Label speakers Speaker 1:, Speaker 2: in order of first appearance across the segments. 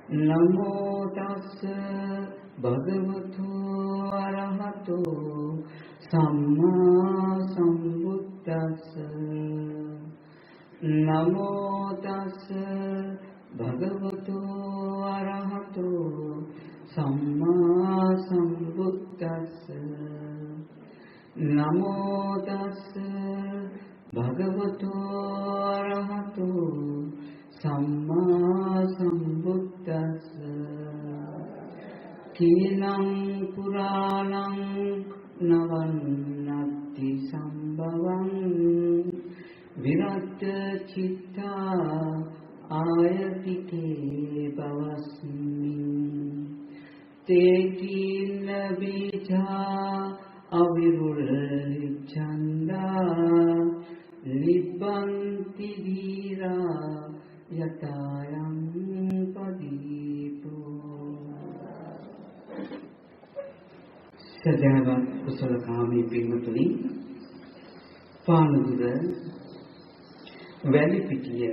Speaker 1: නමෝ තස්ස භගවතු අරහතෝ සම්මා සම්බුද්දස්ස නමෝ තස්ස භගවතු අරහතෝ සම්මා සම්බුද්දස්ස නමෝ තස්ස භගවතු අරහතෝ සම්මා සම්බුද්දස්ස කීනං පුරාණං නවන්නත්ති සම්භවං විරත් චිත්තා ආයතිකේ බවස්මින් තේකීන බීජා අවිරුල්ඡන්දා ලිබ්බන්ති දීරා යතයන් පදීපෝ සදහවත් කුසල කාමී පින්වතුනි පානදුර වැලිපිටිය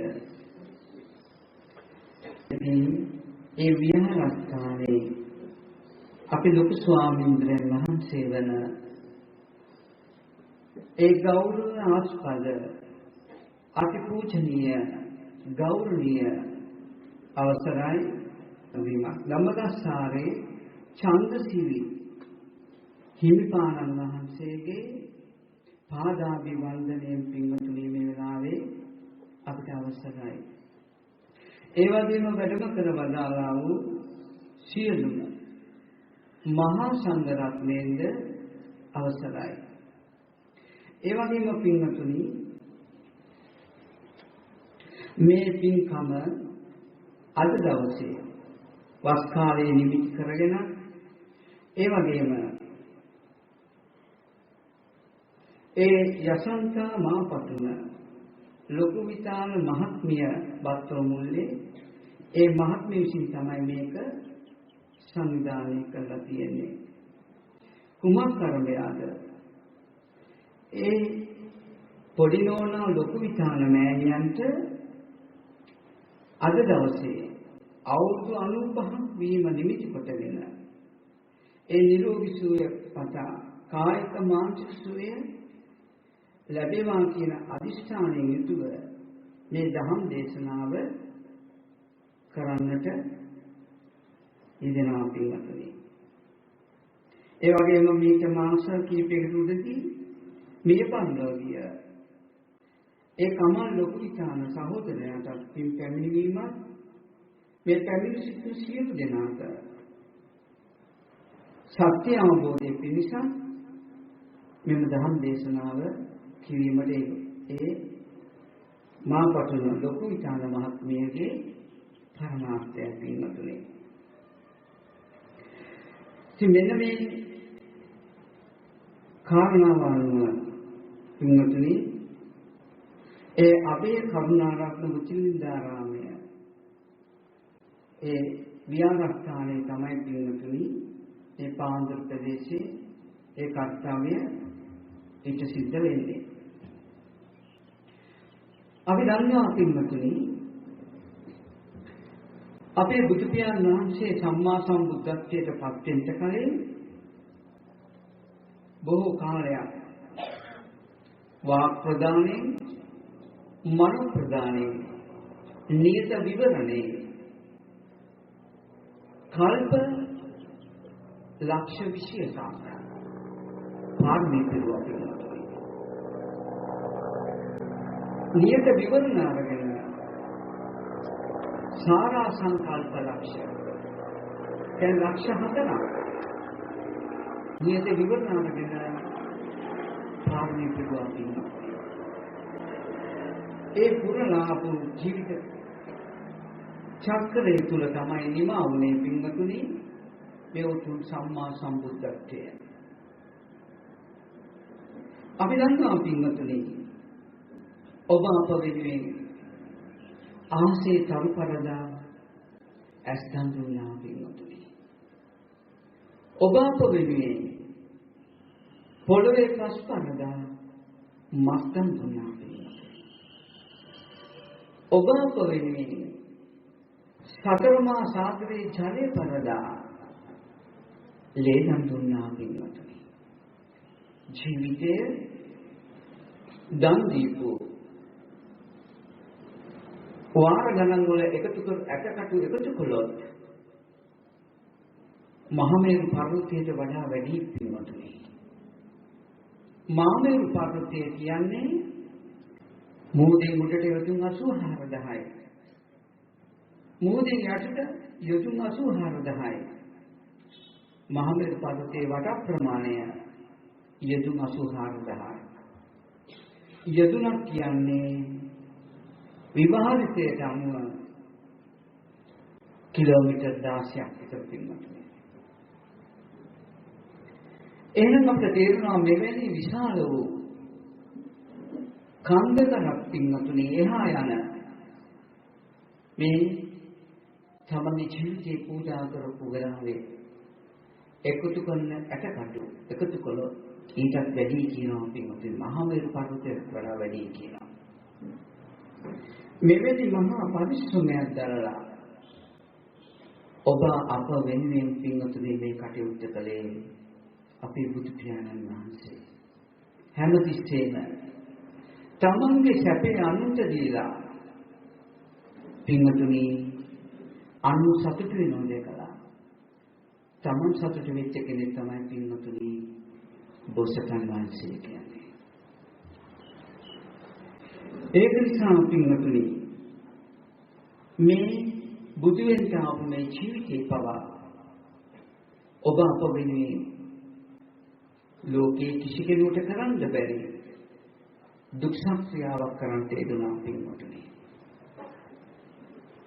Speaker 1: ඒ විහාරස්ථානයේ අපි ලොකු ස්වාමීන්ද්‍රයන් වහන්සේ වන ඒ ගෞරව ආස්පද අතිපූජනීය ගෞරවනීය අවසරයි වීමක් ධම්මදස්සාරේ චන්දසිරි හිමිපාණන් වහන්සේගේ පාදාභිවන්දනයෙන් පින්වතුනි මේ වෙලාවේ අපිට අවසරයි. ඒ වගේම වැඩම කර වදාළා වූ සියලුම මහා සංඝ රත්නයේද අවසරයි. ඒ වගේම පින්වතුනි මේ පින්කම අද දවසේ වස් කාලයේ නිමිති කරගෙන ඒ වගේම ඒ යසන්තා මාපතුන ලොකු විතාන මහත්මිය බත්තෝ මුල්ලේ ඒ මහත්මිය විසින් තමයි මේක සංවිධානය කරලා තියෙන්නේ. කුමක් කර්මයද? ඒ පොඩි නෝනා ලොකු විතාන මෑණියන්ට අද දවසේ අවුරුදු 95ක් වීම නිමිති කොටගෙන ඒ නිරෝගී සුවය පතා කායික මානසික සුවය ලැබේවා කියන අදිෂ්ඨානයෙන් යුතුව මේ ධම්ම දේශනාව කරන්නට යෙදෙනවා පින්වතුනි. ඒ වගේම මේක මාස කීපයකට උඩදී මිය පරලෝකීය ඒ කමල් ලොකු විචාන සහෝදරයාට පින් පැමිණීමත් මේ පැමිණි සිටු සියලු දෙනාට සත්‍ය අවබෝධයේ පිණිස මෙම ධම්ම දේශනාව කිරීමට ඒ මාපතුන ලොකු විචාන මහත්මියගේ පරමාර්ථය පින්වතුනි. ඉතින් මෙන්න මේ කාරණාව අනුව පින්වතුනි ඒ අපේ කරුණාරත්න මුචින්දාරාමය ඒ විහාරස්ථානයේ තමයි පින්වතුනි ඒ පාන්දර ප්‍රදේශයේ ඒ කර්තව්‍ය ඊට සිද්ධ වෙන්නේ. අපි දන්නවා පින්වතුනි අපේ බුදු පියාණන් වහන්සේ සම්මා සම්බුද්ධත්වයට පත් වෙන්න කලින් බොහෝ කාලයක් වාක් ප්‍රදානයෙන් මනෝ ප්‍රදානයෙන් නියත විවරණේ කල්ප ලක්ෂ 20ක් පාරමී පිරුවා පිළිතුරු නියත විවරණ අරගෙන සාරා සංකල්ප ලක්ෂ දැන් ලක්ෂ 4ක් නියත විවරණ අරගෙන පාරමී පිරුවා පිළිතුරු ඒ පුරලාපු ජීවිත චක්‍රය තුල තමයි නිමා වුනේ පින්වතුනි මේ උතුම් සම්මා සම්බුද්ධත්වය. අපි දන්නවා පින්වතුනි ඔබ අප වෙනුවෙන් ආසේ තරු පරදා ඇස්තන් දුන්නා පින්වතුනි. ඔබ අප වෙනුවෙන් පොළවේ පස් පරදා මස්තන් දුන්නා. ඔබ අප වෙනුවෙන් සතරමා සාගරේ ජලය පරදා ලේනම් දුන්නා පින්වතුනි. ජීවිතයේ දන් දීපු වාර ගණන් වල එකතු කළොත් මහමෙරු පර්වතයට වඩා වැඩි පින්වතුනි. මහමෙරු පර්වතය කියන්නේ මූදේ මුඩට යොදුන් 84000යි. මූදෙන් යටට යොදුන් 84000යි. මහමෙරු පර්වතයේ වට ප්‍රමාණය යොදුන් 84000යි. යොදුනක් කියන්නේ විභාජිතයට අනුව කිලෝමීටර් 16ක් විතර පින්වතුනි. එහෙනම් අපිට තේරෙනවා මෙවැනි විශාල වූ කන්දකරක් පින්වතුනි එහා යන මේ තමන්ගේ ජීවිතේ පූජා කරපු වෙලාවේ එකතු කරන ඇටකටු එකතු කළොත් ඊටත් වැඩි කියනවා පින්වතුනි. මහමෙරු පර්වතයට වඩා වැඩි කියනවා. මෙවැනි මහා පරිශ්‍රමයක් දරලා ඔබ අප වෙනුවෙන් පින්වතුනි මේ කටයුත්ත කළේ අපේ බුදු පියාණන් වහන්සේ. හැමතිස්සෙම තමන්ගේ සැපේ අනුන්ට දීලා පින්වතුනි අනු සතුට වෙනව දැකලා තමන් සතුට වෙච්ච කෙනෙක් තමයි පින්වතුනි බෝසතාණන් වහන්සේ කියන්නේ. ඒක නිසා පින්වතුනි මේ බුදු වෙන්න ආපු මේ ජීවිතේ පවා ඔබ අප වෙනුවෙන් ලෝකේ කිසි කෙනෙකුට කරන්න බැරි දුක් ශක්‍රියාවක් කරන්නට යෙදුණා පින්වතුනි.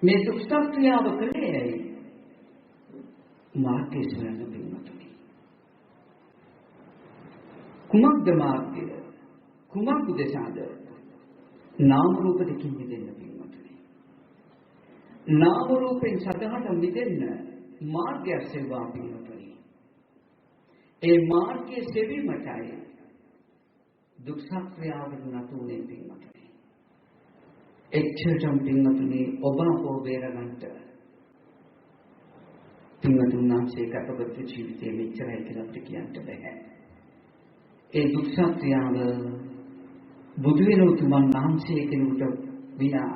Speaker 1: මේ දුක් ශක්‍රියාව කළේ ඇයි? මාර්ගය සොයන පින්වතුනි. කුමක්ද මාර්ගය? කුමක් උදෙසාද? නාම රූප දෙකින් මිදෙන්න පින්වතුනි. නාම රූපෙන් සදහට මිදෙන්න මාර්ගය සෙවවා පින්වතුනි. ඒ මාර්ගයේ සෙවීමටයි දුක් ශක්‍රියාවෙන් නතුනේ පින්වතුනි. එච්චරටම පින්වතුනි ඔබ අපෝ බේරගන්නට පින්වතුන්ගේ කටපොත් ජීවිතයේ මෙච්චරයි කියලා අපිට කියන්න බෑ. ඒ දුක් ශක්‍රියාව බුදු වෙන උතුමන් වහන්සේ කෙනෙකුට විනා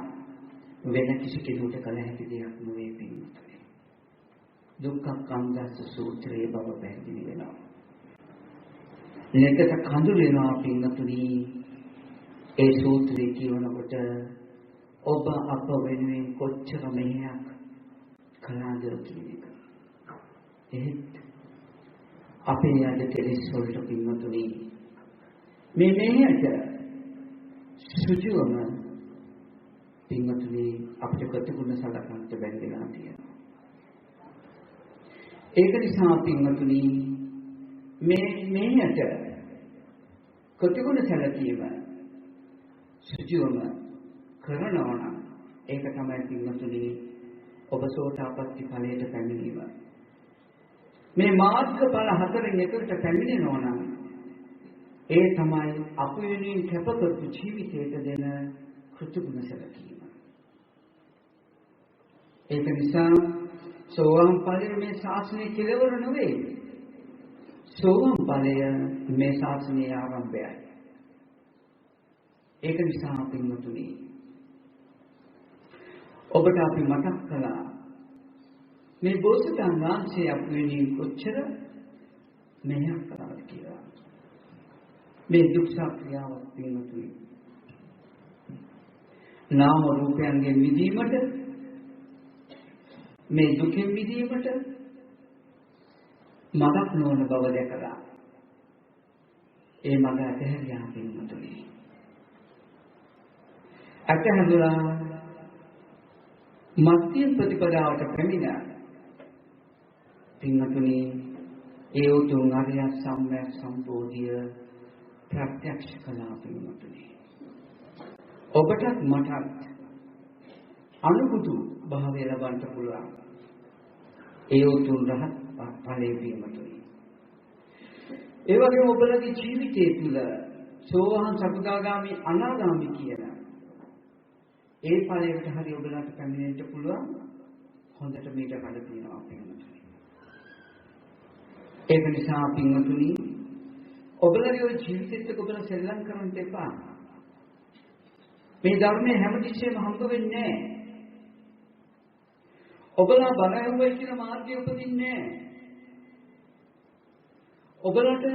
Speaker 1: වෙන කිසි කෙනෙකුට කළ හැකි දෙයක් නෙවෙයි පින්වතුනි. දුක්ඛ කන්දස්ස සූත්‍රයේ බව පැහැදිලි වෙනවා. නෙකට කඳුළු වෙනවා පින්වතුනි. ඒ සූත්‍රය කියනකොට ඔබ අප වෙනුවෙන් කොච්චර මෙහෙයක් කළාද කියන එක. ඒත් අපේ අද කෙලෙස් වලට පින්වතුනි මේ මෙහෙයට සුජුවම පින්වතුනි අපිට කටුකුණ සලකන්න බැරි වෙලා තියෙනවා. ඒක නිසා පින්වතුනි මේ මෙහෙයට කටුකුණ සැලකීම සුජුවම කරනවා නම් ඒක තමයි පින්වතුනි ඔබ සෝතාපට්ටි ඵලයට පැමිණීම. මේ මාර්ගඵල හතරෙන් එකකට පැමිණෙනවා නම් ඒ තමයි අප වෙනුවෙන් කැපකරපු ජීවිතයට දෙන කෘතගුණ සැලකීම. ඒක නිසා සෝවාන් ඵලය මේ ශාසනයේ කෙලවර නෙවෙයි. සෝවාන් ඵලය මේ ශාසනයේ ආරම්භයයි. ඒක නිසා පින්වතුනි ඔබට අපි මතක් කළා මේ බෝසතාණන් වහන්සේ අප වෙනුවෙන් කොච්චර මෙහෙයක් කළාද කියලා. මේ දුක් ශක්‍රියාවක් පින්වතුනි නාම රූපයන්ගෙන් මිදීමට මේ දුකෙන් මිදීමට මඟක් නොවන බව දැකලා ඒ මඟ අතහැරියා පින්වතුනි. අතහැරලා මධ්‍යම ප්‍රතිපදාවට පැමිණ පින්වතුනි ඒ උතුම් ආර්ය සම්‍යක් සම්බෝධිය ප්‍රත්‍යක්ෂ කළා පින්වතුනි. ඔබටත් මටත් අනුබුදු භාවය ලබන්න පුළුවන් ඒ උතුම් රහත් ඵලයේ පින්වතුනි. ඒ වගේම ඔබලගේ ජීවිතය තුළ සෝවාන් සකදාගාමි අනාගාමි කියන ඒ ඵලයකට හරි ඔබලට පැමිණෙන්න පුළුවන් හොඳට මීට කඩ තියෙනවා පින්වතුනි. ඒක නිසා පින්වතුනි ඔබලගේ ජීවිතෙත් ඔබලා සෙල්ලම් කරන්න එපා. මේ ධර්මයේ හැමතිස්සෙම හම්බ වෙන්නේ නැහැ. ඔබලා බණ ඇහුවයි කියන මාර්ගය උපදින්නේ නැහැ. ඔබලට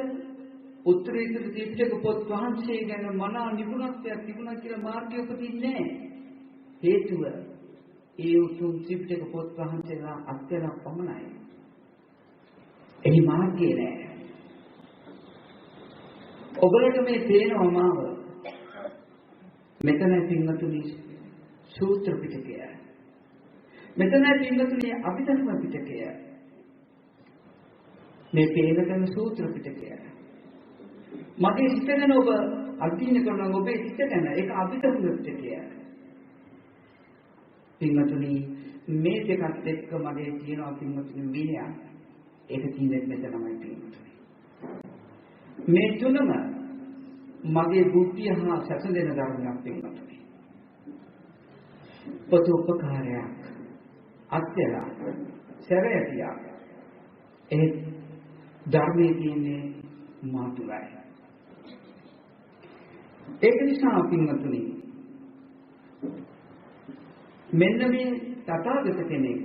Speaker 1: උත්තරීතර ත්‍රිපිටක පොත් වහන්සේ ගැන මනා නිපුණත්වයක් තිබුණා කියලා මාර්ගය උපදින්නේ නැහැ. හේතුව ඒ උතුම් ත්‍රිපිටක පොත් වහන්සේලා අත්‍යලක් පමණයි. එහි මාර්ගය නැහැ. ඔබලට මේ පේනවා මාව. මෙතන පින්වතුනි සූත්‍ර පිටකය. මෙතන පින්වතුනි අභිධර්ම පිටකය. මේ පේන සූත්‍ර පිටකය. මගේ සිත ගැන ඔබ අධ්‍යයනය කරන ඔබේ සිත ගැන ඒක අභිධර්ම පිටකය. පින්වතුනි මේ දෙකත් එක්ක මගේ තියෙනවා පින්වතුනි විනය. ඒක තියෙන්නේ මෙතනමයි පින්වතුනි. මේ තුනම මගේ බුද්ධිය හා සැසඳෙන ධර්මයක් පින්වතුනි. පොත උපකාරයක් අත්‍යලා සැරයතියක් ඒ ධර්මයේ තියෙන්නේ මාතුලයි. ඒක නිසා පින්වතුනි මෙන්න මේ තථාගත කෙනෙක්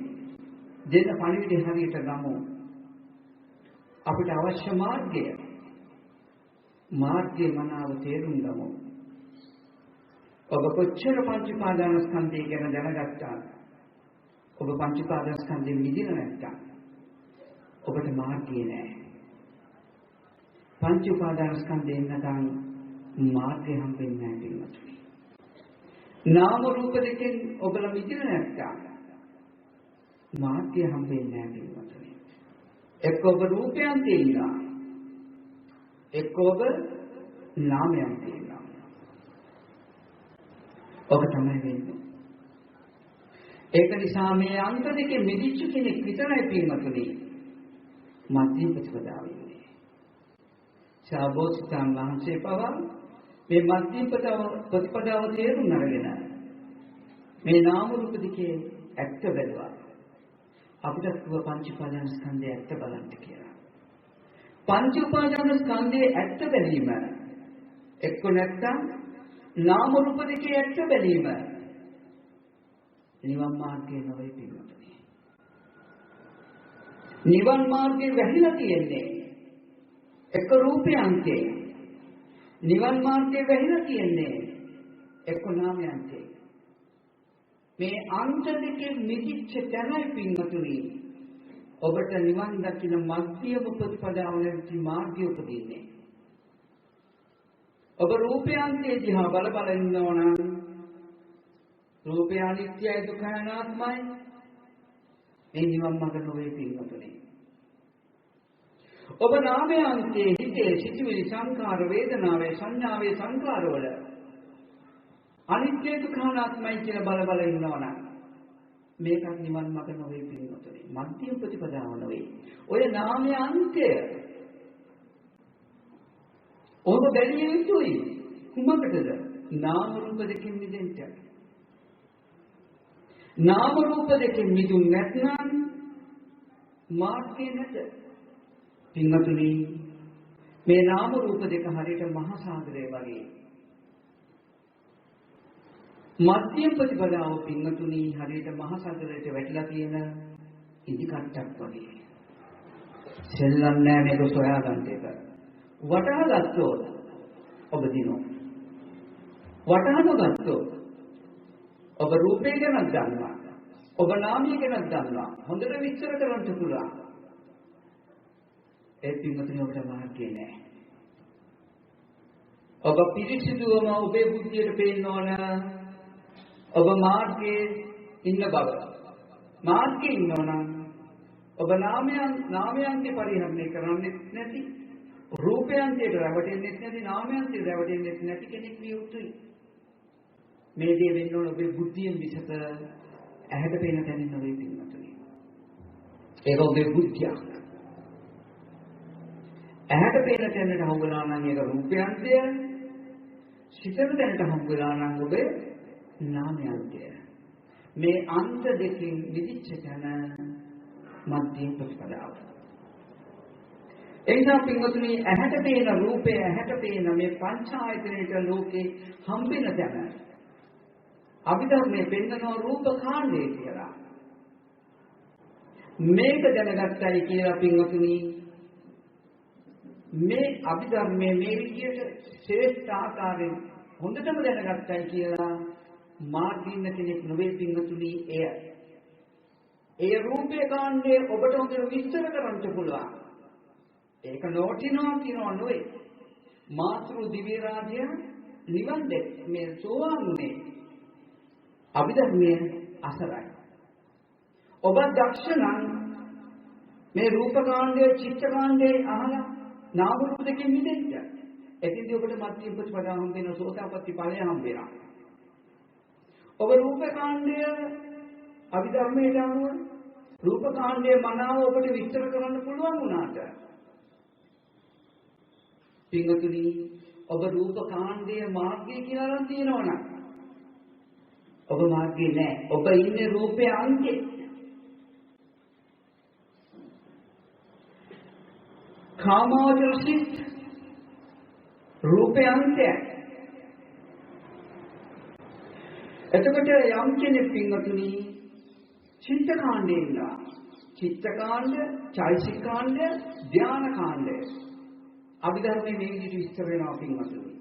Speaker 1: දෙන පණිවිඩය හරියට ගමු. අපිට අවශ්‍ය මාර්ගයේ මනාව තේරුම් ගමු. ඔබ කොච්චර පංච උපාදානස්කන්ධය ගැන දැනගත්තා? ඔබ පංච උපාදානස්කන්ධයෙන් මිදින නැත්තම් ඔබට මාර්ගය නැහැ. පංච උපාදානස්කන්ධයෙන් නැතනම් මාර්ගය හම්බෙන්නේ නැහැ පින්වතුනි. නාම රූප දෙකෙන් ඔබලා මිදින නැත්තම් මාර්ගය හම්බෙන්නේ නැහැ පින්වතුනි. එක්ක ඔබ රූපයන් තේිනා එක්ක ඔබ නාමයන් තේිනා. ඔබ තමයි වෙන්නේ. ඒක නිසා මේ අන්ත දෙකේ මිදිච්ච කෙනෙක් විතරයි පින්වතුනි මධ්‍යම ප්‍රතිපදාව ඉන්නේ. සාබෝධිසත්වයන් වහන්සේ පවා මේ මධ්‍යම ප්‍රතිපදාව තේරුම් අරගෙන මේ නාම රූප දෙකේ ඇත්ත බැලුවා. අපිට කිව්ව පංච උපාදානස්කන්ධය ඇත්ත බලන්න කියලා. පංච උපාදානස්කන්ධයේ ඇත්ත බැලීම එක්ක නැත්තම් නාම රූප දෙකේ ඇත්ත බැලීම නිවන් මාර්ගයේ නොවේ පින්වතුනි. නිවන් මාර්ගයේ වැහිලා තියෙන්නේ එක්ක රූපයන්තේ. නිවන් මාර්ගයේ වැහිලා තියෙන්නේ එක්ක නාමයන්තේ. මේ අන්ත දෙකේ මිදිච්ච තැනයි පින්වතුනි ඔබට නිවන් දකින මධ්‍යම ප්‍රතිපදාවලදී මාර්ගය උපදින්නේ. ඔබ රූපයන්තේ දිහා බල ඉන්නවා නම් රූපය අනිත්‍යයි දුකයි අනාත්මයි. මේ නිවන් මාර්ග නොවේ පින්වතුනි. ඔබ නාමයන්තේ හිතේ සිටිවිලි සංකාර වේදනාවේ සංඥාවේ සංකාරවල අනිත්‍ය දුක්ඛ අනාත්මයි කියලා බල ඉන්නවා නම් මේකත් නිවන් මාර්ග නොවේ පින්වතුනි. මධ්‍යම ප්‍රතිපදාව නොවේ. ඔය නාමයේ අන්තය ඔබ බැලිය යුතුයි. කුමකටද? නාම රූප දෙකෙන් මිදෙන්න. නාම රූප දෙකෙන් මිදුන් නැත්නම් මාර්ගය නැත. පින්වතුනි මේ නාම රූප දෙක හරියට මහා සාගරය වගේ. මධ්‍යම ප්‍රතිපදාව පින්වතුනි හරියට මහා සාගරයට වැටිලා තියෙන ඉදි කට්ටක් වගේ. සෙල්ලම් නෑ මේක සොයාගන්න එක. වටහා ගත්තොත් ඔබ දිනෝ. වටහා නොගත්තොත් ඔබ රූපය ගැන දන්නවා. ඔබ නාමය ගැන දන්නවා. හොඳට විස්තර කරන්න පුළුවන්. ඒ පින්වතුනි ඔබට මාර්ගය නෑ. ඔබ පිරිසිදුවම ඔබේ බුද්ධියට පේන්න ඕන ඔබ මාර්ගයේ ඉන්න බව. මාර්ගයේ ඉන්නවනම් ඔබ නාමයන්ගේ පරිහරණය කරන්නේ නැති, රූපයන්ගේ රැවටෙන්නේ නැති, නාමයන්ගේ රැවටෙන්නේ නැති කෙනෙක් විය යුතුයි. මේ දේ වෙන්න ඕන ඔබේ බුද්ධියෙන් විසත ඇහැට පේන තැනින් නෙවෙයි පින්වතුනි. ඒක ඔබේ බුද්ධියක්. ඇහැට පේන තැනට හම්බුනා නම් ඒක රූපයන්තය. සිතන තැනට හම්බුනා නම් ඔබේ නාමයන්තය. මේ අන්ත දෙකෙන් විදිච්ච තැන මධ්‍යම ප්‍රතිපදාව. එනිසා පින්වතුනි ඇහැට පේන රූපය ඇහැට පේන මේ පංචායතනයක ලෝකේ හම්බෙන තැන අභිධර්මයේ පෙන්නන රූප කාණ්ඩය කියලා. මේක දැනගත්තයි කියලා පින්වතුනි මේ අභිධර්මයේ මේ විදියට ශ්‍රේෂ්ඨ ආකාරයෙන් හොඳටම දැනගත්තයි කියලා මාර්ගින්න කෙනෙක් නොවේ පින්වතුනි එය. ඒ රූපේ කාණ්ඩය ඔබට හොඳට විස්තර කරන්න පුළුවන්. ඒක නොටිනවා කියනවා නෙවෙයි. මාතෘ දිව්‍ය රාජ්‍ය නිවන් දෙක් මේ සෝවාන්ුනේ අභිධර්මයේ අසරයි. ඔබ දක්ෂ නම් මේ රූප කාණ්ඩය චිත්ත කාණ්ඩය අහලා නාම රූප දෙකෙන් මිදෙන්න. එතින්දී ඔබට මධ්‍යම ප්‍රතිපදාව හම්බ වෙන සෝතාපට්ටි ඵලය හම්බ වෙනවා. ඔබ රූප කාණ්ඩය අභිධර්මයට අනුව රූප කාණ්ඩයේ මනාව ඔබට විස්තර කරන්න පුළුවන් වුණාට පින්වතුනි ඔබ රූප කාණ්ඩයේ මාර්ගය කියලා නම් තියෙනවනම් ඔබ මාර්ගයේ නැහැ. ඔබ ඉන්නේ රූපයේ අන්තේ. කාමෝචර සිත් රූපයේ අන්තය. එතකොට යම් කෙනෙක් පින්වතුනි චිත්ත කාණ්ඩේ ඉන්නවා. චිත්ත කාණ්ඩ, චෛසික කාණ්ඩ, ධාන කාණ්ඩ. අභිධර්මයේ මේ විදිහට විස්තර වෙනවා පින්වතුනි.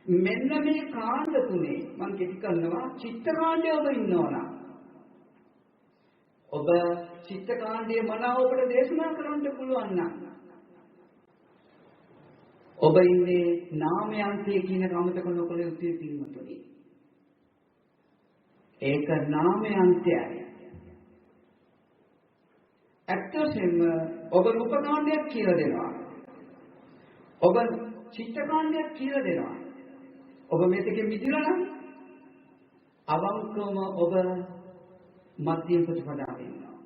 Speaker 1: මෙන්න මේ කාණ්ඩ තුනේ මම කිවි කරනවා චිත්ත කාණ්ඩයේ ඔබ ඉන්නවනම් ඔබ චිත්ත කාණ්ඩයේ මනාව ඔබට දේශනා කරන්න පුළුවන් නම් ඔබ ඉන්නේ නාමයන්තේ කියන කමතක නොකළ යුත්තේ පින්වතුනි. ඒක නාමයන්තයයි. ඇත්තටම ඔබ රූප කාණ්ඩයක් කියලා දෙනවා. ඔබ චිත්ත කාණ්ඩයක් කියලා දෙනවා. ඔබ මේකෙන් මිදිලා නම් අවංකවම ඔබ මධ්‍යම ප්‍රතිපදාවේ ඉන්නවා.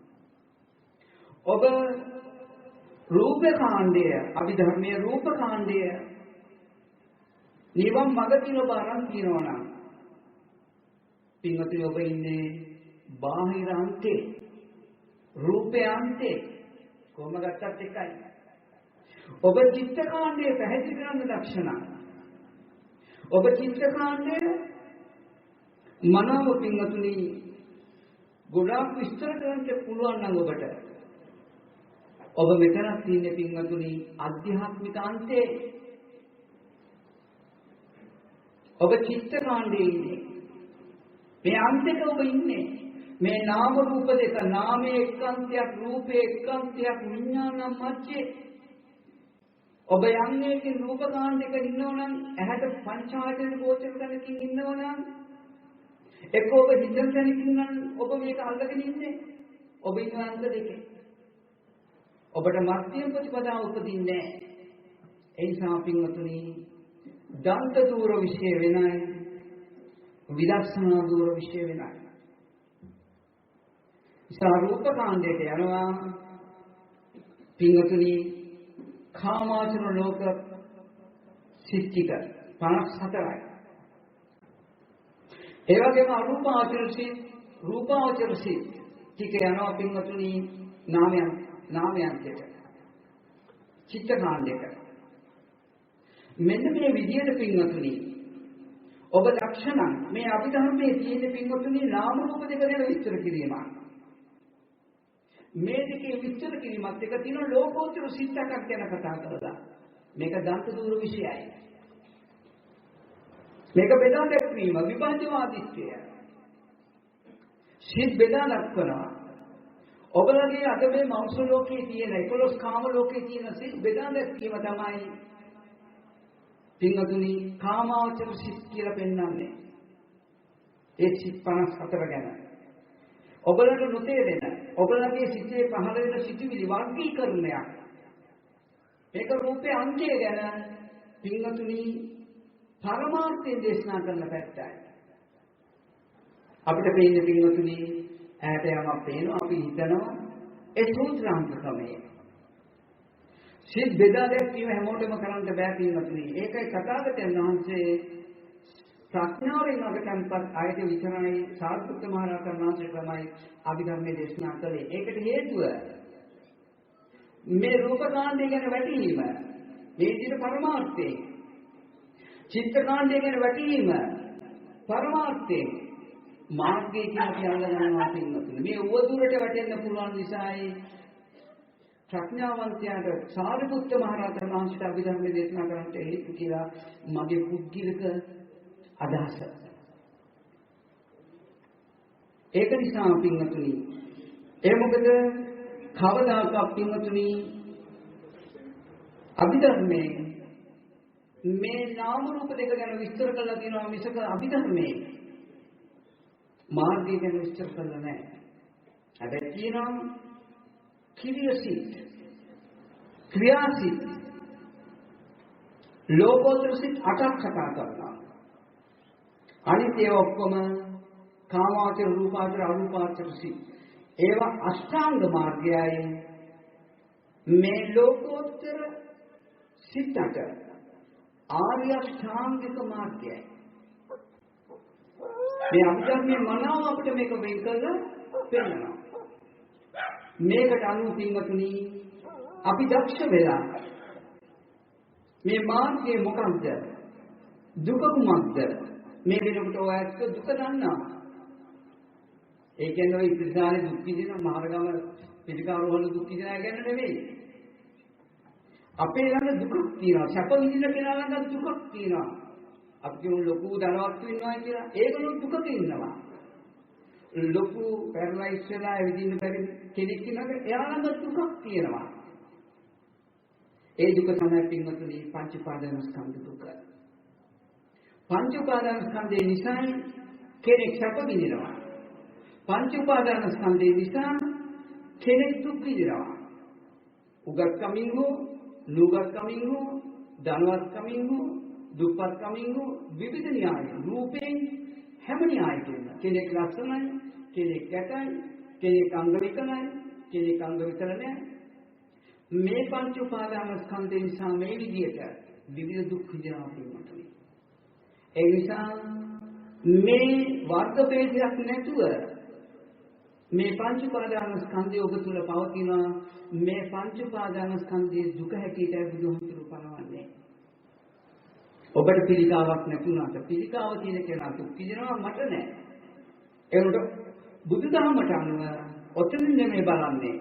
Speaker 1: ඔබ රූප කාණ්ඩය අභිධර්මයේ රූප කාණ්ඩය නිවන් මඟ කියලා ඔබ අරන් තියනවා නම් පින්වතුනි ඔබ ඉන්නේ බාහිර අන්තේ රූපේ අන්තේ කොහොම ගත්තත් එකයි. ඔබ චිත්ත කාණ්ඩයේ පැහැදිලි කරන්න දක්ෂණා. ඔබ චිත්ත කාණ්ඩයේ මනෝ පින්වතුනි ගොඩාක් විස්තර කරන්න පුළුවන් නම් ඔබට ඔබ මෙතනක් තියෙන පින්වතුනි අධ්‍යාත්මික අන්තේ. ඔබ චිත්ත කාණ්ඩයේ ඉන්නේ. මේ අන්තෙක ඔබ ඉන්නේ. මේ නාම රූප දෙක නාමයේ එක්කන්තයක් රූපයේ එක්කන්තයක් විඥානම් මැච්චේ ඔබ යන්නේකින් රූප කාණ්ඩයක ඉන්නවනම් ඇහැට පංචායතන ගෝචර තැනකින් ඉන්නවනම් එක්ක ඔබ හිතන තැනකින් නම් ඔබ මේක අල්ලගෙන ඉන්නේ. ඔබ ඉන්න අන්ත දෙකේ. ඔබට මධ්‍යම ප්‍රතිපදාව උපදින්නේ නැහැ. ඒ නිසා පින්වතුනි දන්ත දූර විශ්ය වෙනයි විදර්ශනා දූර විශ්ය වෙනයි. රූප කාණ්ඩයට යනවා පින්වතුනි කාමාචර ලෝක සිත්තික 54යි. ඒ වගේම අරූපාවචර සිත් රූපාවචර සිත් ටික යනවා පින්වතුනි නාමයන්ට චිත්ත කාණ්ඩයට. මෙන්න මේ විදියට පින්වතුනි ඔබ ලක්ෂණ මේ අභිධර්මයේ තියෙන පින්වතුනි නාම රූප දෙක ගැන විස්තර කිරීමක්. මේ දෙකේ විස්තර කිරීමත් එක තියෙන ලෝකෝත්තර සිත්යක් ගැන කතා කරලා මේක දන්ත දූර විෂයයි. මේක බෙදා දැක්වීම විභජ්‍යවාදීත්වය. සිත් බෙදා දක්වනවා. ඔබලගේ අද මේ මනුෂ්‍ය ලෝකයේ තියෙන 11 කාම ලෝකයේ තියෙන සිත් බෙදා දැක්වීම තමයි පින්වතුනි කාමාවචර සිත් කියලා පෙන්වන්නේ. ඒ සිත් 54 ගැන. ඔබලට නොතේරෙන ඔබලගේ සිතේ පහළ වෙන සිතුවිලි වර්ගීකරණයක්. ඒක රූපේ අන්තය ගැන පින්වතුනි පරමාර්ථයෙන් දේශනා කරන පැත්තයි. අපිට පේන්නේ පින්වතුනි ඈත යමක් පේනවා අපි හිතනවා ඒ සූත්‍රාන්ත ක්‍රමයේ. සිත් බෙදා දැක්වීම හැමෝටම කරන්න බෑ පින්වතුනි. ඒකයි තථාගතයන් වහන්සේ ප්‍රඥාවෙන් අගටන්පත් ආයත විචාරණේ සාරිපුත්ත මහ රහතන් වහන්සේ තමයි අභිධර්මයේ දේශනා කළේ. ඒකට හේතුව මේ රූපකාණ්ඩය ගැන වැටහීම. මේ විදිහට පරමාර්ථය. චිත්තකාණ්ඩය ගැන වැටහීම පරමාර්ථය. මාර්ගය කියන කියන්න ගන්නවා පින්වතුනි. මේ උවදුරට වැටෙන්න පුළුවන් නිසායි ප්‍රඥාවන්තයාට සාරිපුත්ත මහ රහතන් වහන්සේට අභිධර්මයේ දේශනා කරන්නට හේතු කියලා මගේ පුද්ගලික අදහස. ඒක නිසා පින්වතුනි මොකද කවදාකවත් පින්වතුනි අභිධර්මයේ මේ නාම රූප දෙක ගැන විස්තර කරලා තියෙනවා මිසක අභිධර්මයේ මාර්ගය ගැන විස්තර කරලා නැහැ. හැබැයි කියනවා ක්‍රියාසිත ලෝකෝත්තර සිත් 8ක් කතා කරනවා. අනිත් ඒවා ඔක්කොම කාමාවචර රූපාවචර අරූපාවචර සිත්. ඒවා අෂ්ටාංග මාර්ගයයි. මේ ලෝකෝත්තර සිතට ආර්ය අෂ්ටාංගික මාර්ගයයි. මේ අභිධර්මයේ මනාව අපිට මේක වෙන් කරලා පෙන්නනවා. මේකට අනුව පින්වතුනි අපි දක්ෂ වෙලා මේ මාර්ගය මොකක්ද? දුක කුමක්ද? මේ වෙනකොට ඔයත් දුක දන්නවා. ඒ කියන්නේ ඔය ඉතිරිසානේ දුක් විඳින මාර්ගම පිළිකාරවල දුක් විඳින අය ගැන නෙමෙයි. අපේ ළඟ දුකක් තියෙනවා. සැප විඳින කෙනා ළඟ දුකක් තියෙනවා. අපි කියමු ලොකු ධනවත් වෙනවා කියලා. ඒගොල්ලෝ දුකක ඉන්නවා. ලොකු පැරලයිස් වෙලා ඇවිදින්න බැරි කෙනෙක් ඉන්නක එයා ළඟ දුකක් තියෙනවා. ඒ දුක තමයි පින්වතුනි පංච උපාදානස්කන්ධ දුක. පංච උපාදානස්කන්ධය නිසා කෙනෙක් සැප විඳිනවා. පංච උපාදානස්කන්ධය නිසා කෙනෙක් දුක් විඳිනවා. උගත්කමින් හෝ නුගත්කමින් හෝ ධනවත්කමින් හෝ දුප්පත්කමින් හෝ විවිධ න්‍යාය රූපයෙන් හැම න්‍යායකින්ම කෙනෙක් ලස්සනයි, කෙනෙක් කැතයි, කෙනෙක් අංග විකලයි, කෙනෙක් අංග විකල නැහැ. මේ පංච උපාදානස්කන්ධය නිසා මේ විදියට විවිධ දුක් විඳිනවා පින්වතුනි. ඒ නිසා මේ වර්ග ભેදයක් නැතුව මේ පංච උපාදානස්කන්ධය ඔබ තුල පවතිනවා. මේ පංච උපාදානස්කන්ධයේ දුක හැටියට බුදුහාමුදුරුවෝ පනවන්නේ. ඔබට පිළිකාවක් නැතුණාට පිළිකාව තියෙන කෙනා දුක් විඳිනවා මට නෑ. ඒ උන්ට බුදුදහමට අනුව ඔතනින් නෙමෙයි බලන්නේ.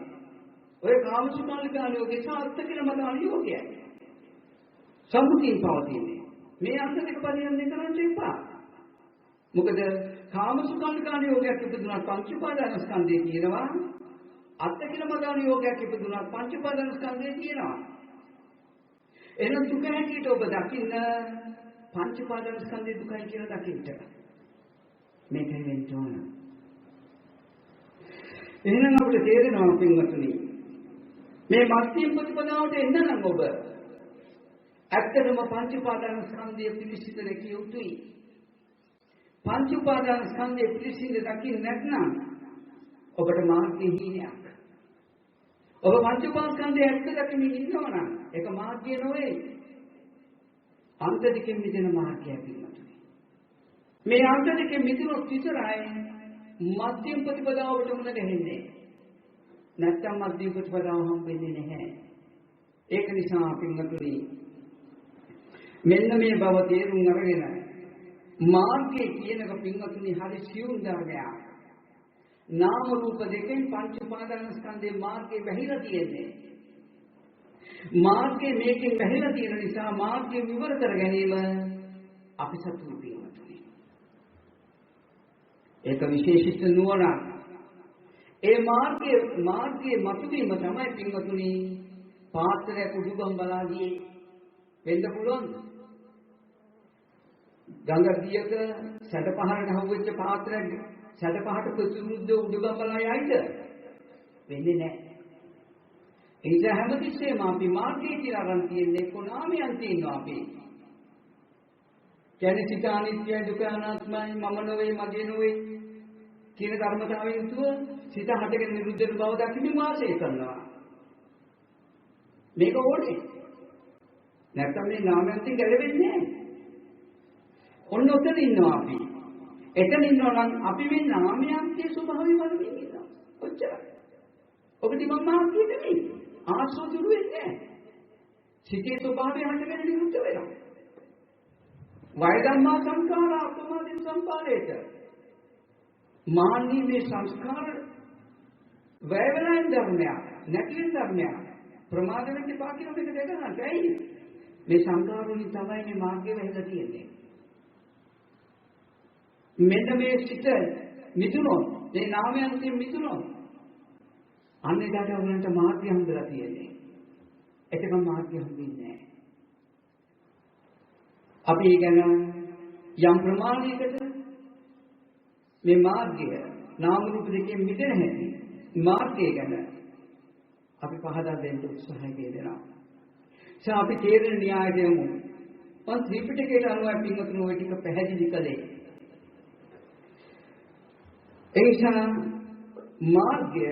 Speaker 1: ඔය කාමසුඛාලිකාණියෝගේ සාර්ථක කියලා මත අනියෝගයයි. සම්මුතියෙන් පවතින්නේ. මේ අර්ථ දෙක පරිහරණය කරන්න එපා. මොකද කාමසුඛාලිකාණියෝගයක් ඉපදුනා පංච උපාදානස්කන්ධය කියනවා. අර්ථ කියලා මත අනියෝගයක් ඉපදුනා පංච උපාදානස්කන්ධය කියනවා. එහෙනම් දුක හැටියට ඔබ දකින්න පංච උපාදානස්කන්ධයේ දුකයි කියලා දකින්න. මේකෙන් වෙන්න ඕන. එහෙනම් අපිට තේරෙනවා පින්වතුනි මේ මධ්‍යම ප්‍රතිපදාවට එන්න නම් ඔබ ඇත්තටම පංච උපාදානස්කන්ධය පිළිසිත දැකිය යුතුයි. පංච උපාදානස්කන්ධය පිළිසිත දකින්න නැත්නම් ඔබට මාර්ගයේ හීනයක්. ඔබ පංච උපාදානස්කන්ධය ඇත්ත දකින්න ඉන්නවනම් ඒක මාර්ගය නොවේ. අන්ත දෙකෙන් මිදෙන මාර්ගය පිළිබඳව. මේ අන්ත දෙකෙන් මිදුණොත් විතරයි මධ්‍යම ප්‍රතිපදාවට මුල ගැහෙන්නේ. නැත්නම් මධ්‍යම ප්‍රතිපදාව හම්බෙන්නේ නැහැ. ඒක නිසා පින්වතුනි මෙන්න මේ බව තේරුම් අරගෙන මාර්ගයේ කියනක පින්වතුනි හරි සියුම් ධර්මයක්. නාම රූප දෙකෙන් පංච උපාදානස්කන්ධේ මාර්ගයේ වැහිලා තියෙන්නේ. මාර්ගයේ මේකෙන් වැහිලා තියෙන නිසා මාර්ගය විවර කර ගැනීම අපි සතුටු වෙනවා. ඒක විශේෂිත නුවණ. ඒ මාර්ගයේ මතුවීම තමයි පින්වතුනි පාත්‍රයක් උඩුගම් බලාගියේ වෙන්න පුළුවන්. ගංගා දියක සැඩ පහරට හවුවෙච්ච පාත්‍රයක් සැඩ පහට ප්‍රතිවිරුද්ධ උඩුගම් බලා යයිද? වෙන්නේ නැහැ. ඒ නිසා හැමතිස්සෙම අපි මාර්ගයේ කියලා ගන්න තියෙන්නේ කොනාමයන් තියෙනවා අපි. කියන්නේ සිත අනිත්‍යයි දුක අනාත්මයි මම නොවේ මගේ නොවේ කියන ධර්මතාවයෙන් යුතුව සිත හටගෙන නිරුද්ධ වෙන බව දකින්න වාසය කරනවා. මේක ඕනේ. නැත්නම් මේ නාමයෙන් ගැලවෙන්නේ නැහැ. ඔන්න ඔතන ඉන්නවා අපි. එතන ඉන්නවා නම් අපි මේ නාමයන්ගේ ස්වභාවය බලමින් ඉන්නවා. ඔච්චරයි. ඔබදී මම මාර්ගය නෙමෙයි. ආශ්‍රව දුරු වෙන්නේ නැහැ. සිතේ ස්වභාවය හටගෙන නිරුද්ධ වෙනවා. වය ධම්මා සංඛාරා අප්‍රමාදින් සම්පාදේත. මාන්නේ මේ සංස්කාර වැය වෙන ධර්මයක්, නැති වෙන ධර්මයක්. ප්‍රමාද වෙන්න එපා කියන එක දෙක ගන්නට ඇයි? මේ සංඛාර වලින් තමයි මේ මාර්ගය වෙහෙලා තියෙන්නේ. මෙන්න මේ සිත මිදුණොත්, මේ නාමයන්ගෙන් මිදුණොත් අන්නේ දාට වුණාට මාර්ගය හම්බලා තියෙන්නේ. එතකම මාර්ගය හම්බෙන්නේ නැහැ. අපි ගැන යම් ප්‍රමාණයකට මේ මාර්ගය නාම රූප දෙකෙන් මිදෙන හැටි මාර්ගය ගැන අපි පහදා දෙන්න උත්සාහය දෙනවා. අපි තේරෙන න්‍යායයට යමු. පන් ත්‍රිපිටකයට අනුව පින්වතුන් ඔය ටික පැහැදිලි කළේ. ඒ නිසා මාර්ගය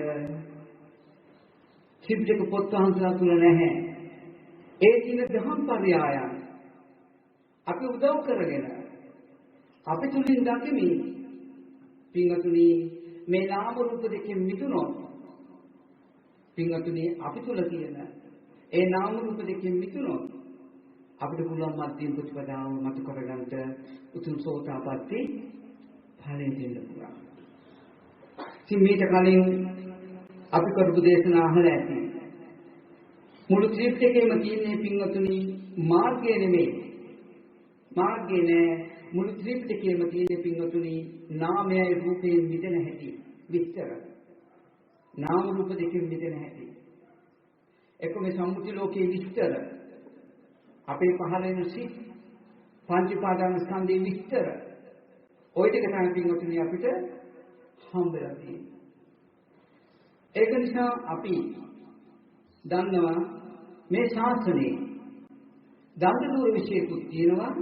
Speaker 1: ත්‍රිපිටක පොත් වහන්සේලා තුල නැහැ. ඒ දින දහම් පරයයන් අපි උදව් කරගෙන අපි තුලින් දකිමි පින්වතුනි මේ නාම රූප දෙකෙන් මිදුණොත් පින්වතුනි අපි තුල තියෙන ඒ නාම රූප දෙකෙන් මිදුණොත් අපිට පුළුවන් මධ්‍යම ප්‍රතිපදාව මත කරගන්නට උතුම් සෝතාපට්ටි ඵලෙ දෙන්න පුළුවන්. ඉතින් මේක කලින් අපි කරපු දේශනා අහලා ඇති. මුළු ත්‍රිපිටකයේම තියෙන පින්වතුනි මාර්ගය නෙමෙයි. මාර්ගය නෑ මුළු ත්‍රිපිටකයේම තියෙන පින්වතුනි නාමයයි රූපයෙන් මිදෙන හැටි විස්තර. නාම රූප දෙකෙන් මිදෙන හැටි. එක්ක මේ සම්මුති ලෝකයේ විස්තර. අපේ පහළ වෙන සිත් පංච පාදාන ස්කන්ධයේ විස්තර. ওই ටික තමයි පින්වතුනි අපිට හම්බෙලා තියෙන්නේ. ඒක නිසා අපි දන්නවා මේ ශාස්ත්‍රයේ දන්ත දූර විශේෂකුත් තියෙනවා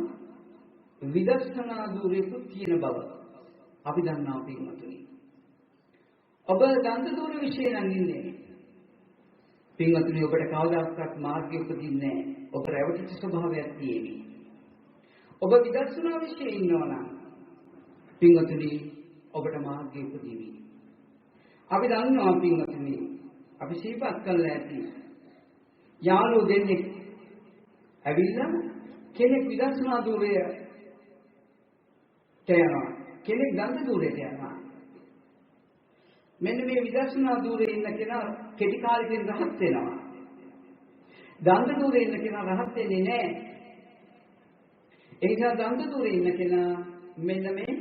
Speaker 1: විදර්ශනා දූරේකුත් තියෙන බව අපි දන්නවා පින්වතුනි. ඔබ දන්ත දූර විශේෂ නම් ඉන්නේ පින්වතුනි ඔබට කවදාවත් මාර්ගය උපදින්නේ නැහැ. ඔබ රැවටිච්ච ස්වභාවයක් තියෙවි. ඔබ විදර්ශනා විශේෂ ඉන්නවා නම් පින්වතුනි ඔබට මාර්ගය උපදිවි. අපි දන්නවා පින්වතුනි අපි සිහිපත් කළා ඇති යාළුවෝ දෙන්නෙක් ඇවිල්ලා කෙනෙක් විදර්ශනා ධූරයට යනවා කෙනෙක් දන්ත ධූරයට යනවා. මෙන්න මේ විදර්ශනා ධූරයේ ඉන්න කෙනා කෙටි කාලෙකින් රහත් වෙනවා. දන්ත ධූරයේ ඉන්න කෙනා රහත් වෙන්නේ නැහැ. ඒ නිසා දන්ත ධූරයේ ඉන්න කෙනා මෙන්න මේ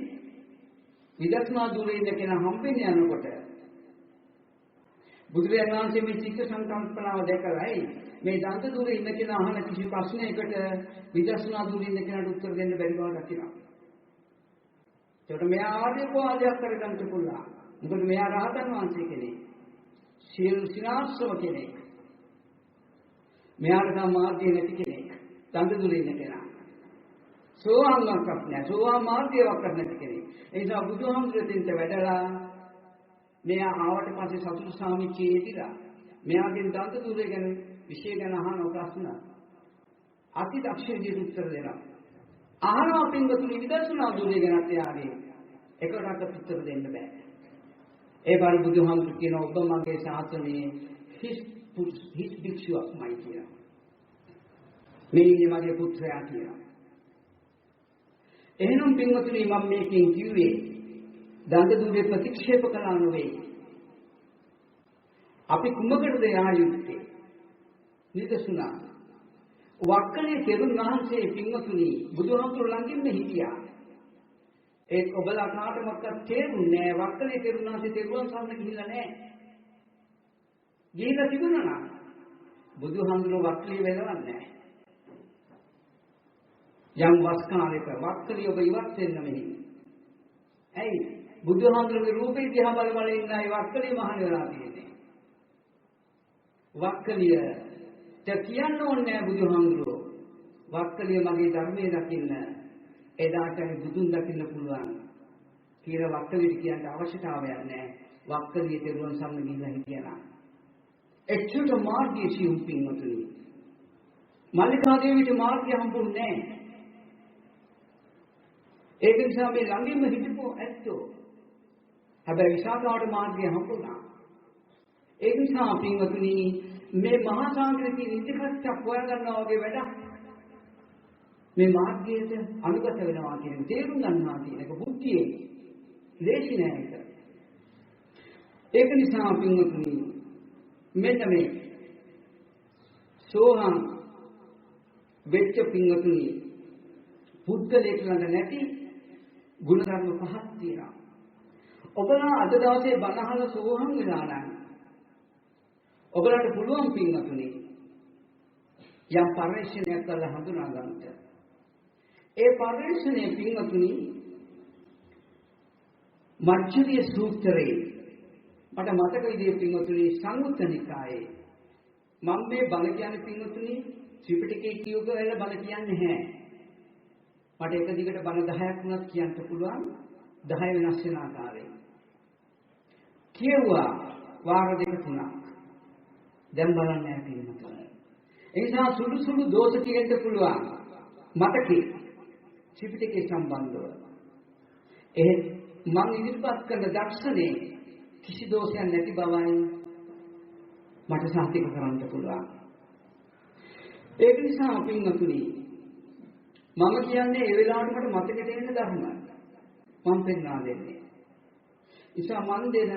Speaker 1: විදර්ශනා ධූරයේ ඉන්න කෙනා හම්බෙන්නේ යනකොට බුදුරජාණන් වහන්සේ මේ චිත්ත සංකල්පනාව දැකලායි මේ දන්ත ධූරයේ ඉන්න කෙනා අහන කිසි ප්‍රශ්නයකට විදර්ශනා ධූරයේ ඉන්න කෙනාට උත්තර දෙන්න බැරි බව දකිනවා. ඒකට මෙයා ආදීපවාදයක් කරගන්න පුළුවන්. මොකද මෙයා රහතන් වහන්සේ කෙනෙක්. සියලු සිනාස්සම කෙනෙක්. මෙයාට තම මාර්ගය නැති කෙනෙක්. දන්ත ධූරයේ ඉන්න කෙනා. සෝවාන් මාර්ගයක් නැහැ. සෝවාන් මාර්ගයක් නැති කෙනෙක්. ඒ නිසා බුදුහාමුදුරෙන්ට වැඩලා මෙයා ආවට පස්සේ සතුටු සාමිච්චයේදීලා මෙයාගෙන් දන්ත ධූරය ගැන විශේෂ ගැන අහන ප්‍රශ්න අති දක්ෂ විදිහට උත්තර දෙනවා. අහනවා පින්වතුනි විදර්ශනා ධූරය ගැනත් එයාගේ එකකට උත්තර දෙන්න බෑ. ඒ බාර බුදුහාමුදුරු කියන ඔබ මගේ ශාසනයේ හිස් භික්ෂුවක්මයි කියලා. මේ ඉන්නේ මගේ පුත්‍රයා කියලා. එහෙනම් පින්වතුනි මම මේකෙන් කිව්වේ දන්ත ධූරේ ප්‍රතික්ෂේප කළා නෙවෙයි. අපි කුමකටද යා යුත්තේ? නිදසුණා. වක්කලේ තෙරුන් වහන්සේ පින්වතුනි බුදුහාමුදුරු ළඟින්ම හිටියා. ඒත් ඔබලා කාටවත් තේරුන්නේ නැහැ. වක්කලේ තෙරුන් වහන්සේ තෙරුවන් සරණ ගිහිල්ලා නැහැ. ගිහිල්ලා තිබුණා නම් බුදුහාමුදුරු වක්කලේ වෙලවන්නේ නැහැ. යම් වස් කාලයක වක්කලිය ඔබ ඉවත් වෙන්න මෙහි. ඇයි? බුදුහාමුදුරුගේ රූපේ දිහා බල බල ඉන්න අය වක්කලිය මහාන වෙලා තියෙන්නේ. වක්කලිය කියන්න ඕනේ නැහැ බුදුහාමුදුරුවෝ. වක්කලිය මගේ ධර්මයේ දකින්න එදාට බුදුන් දකින්න පුළුවන් කියලා වක්කලියට කියන්න අවශ්‍යතාවයක් නැහැ. වක්කලිය තෙරුවන් සරණ ගිහිල්ලා හිටියනම්. එච්චර මාර්ගයේ සියුම් පින්වතුනි. මල්ලිකා දේවියට මාර්ගය හම්බුනේ නැහැ. ඒක නිසා මේ ළඟින්ම හිටපු ඇත්තෝ හැබැයි විසාකාවට මාර්ගය හම්බුණා. ඒ නිසා පින්වතුනි මේ මහා සාගරයේ තියෙන ඉතිකට්ටක් හොයාගන්නවා වගේ වැඩක්. මේ මාර්ගයට අනුගත වෙනවා කියන තේරුම් ගන්නවා කියන එක බුද්ධියේ ලේසි නෑ ඒක. ඒක නිසා පින්වතුනි මෙන්න මේ සෝහං වෙච්ච පින්වතුනි පුද්ගලයෙක් ළඟ නැති ගුණධර්ම පහක් තියෙනවා. ඔබලා අද දවසේ බණහල සෝහං වෙලා නම් ඔබලට පුළුවන් පින්වතුනි යම් පරිශ්‍රණයක් කරලා හඳුනා ගන්නට. ඒ පරිශ්‍රණයේ පින්වතුනි මජ්ක්‍ධිම සූත්‍රයේ මට මතක විදිහේ පින්වතුනි සංයුත්ත නිකායේ මම මේ බණ කියන්නේ පින්වතුනි ත්‍රිපිටකයේ කියවක වෙලා බණ කියන්නේ නැහැ. මට එක දිගට බණ 10ක් වුණත් කියන්න පුළුවන් 10 වෙනස් වෙන ආකාරයෙන්. කියුවා වාර දෙක තුනක්. දැන් බලන්න නැහැ පින්වතුනි. ඒ නිසා සුළු සුළු දෝෂ කියන්න පුළුවන්. මතකේ ත්‍රිපිටකයේ සම්බන්ධව. එහෙත් මම ඉදිරිපත් කරන දර්ශනේ කිසි දෝෂයක් නැති බවයි මට සාතික කරන්න පුළුවන්. ඒක නිසා පින්වතුනි මම කියන්නේ ඒ වෙලාවට මට මතකෙට එන්න ධර්ම මම පෙන්වා දෙන්නේ. නිසා මන් දෙන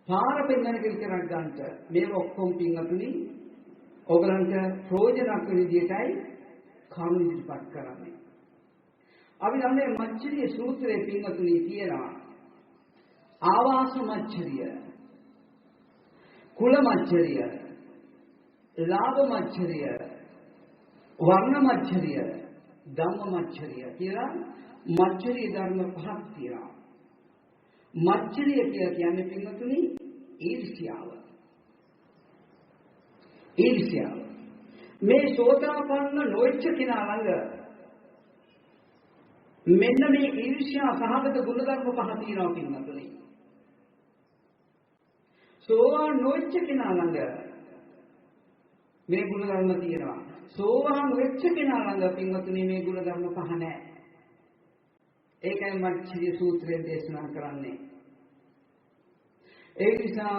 Speaker 1: පාර පෙන්වන කෙනෙක් ගන්නට මේ ඔක්කොම පින්වතුනි ඔයගලන්ට ප්‍රයෝජනක් වෙන විදිහටයි කරුණු ඉදිරිපත් කරන්නේ. අපි දන්නේ මච්චරිය සූත්‍රයේ පින්වතුනි තියෙනවා ආවාස මච්චරිය, කුල මච්චරිය, ලාභ මච්චරිය, වර්ණ මච්චරිය, ධම්ම මච්චරිය කියලා මච්චරිය ධර්ම පහක් තියෙනවා. මච්චරිය කියන්නේ පින්වතුනි ඊර්ෂ්‍යාව. ඊර්ෂ්‍යාව. මේ සෝතාපන්න නොවෙච්ච කෙනා ළඟ මෙන්න මේ ඊර්ෂ්‍යා සහගත ගුණධර්ම පහ තියෙනවා පින්වතුනි. සෝවාන් නොවෙච්ච කෙනා ළඟ මේ ගුණධර්ම තියෙනවා. සෝවාන් වෙච්ච කෙනා ළඟ පින්වතුනි මේ ගුණධර්ම පහ නැහැ. ඒකයි මච්චරිය සූත්‍රයෙන් දේශනා කරන්නේ. ඒ නිසා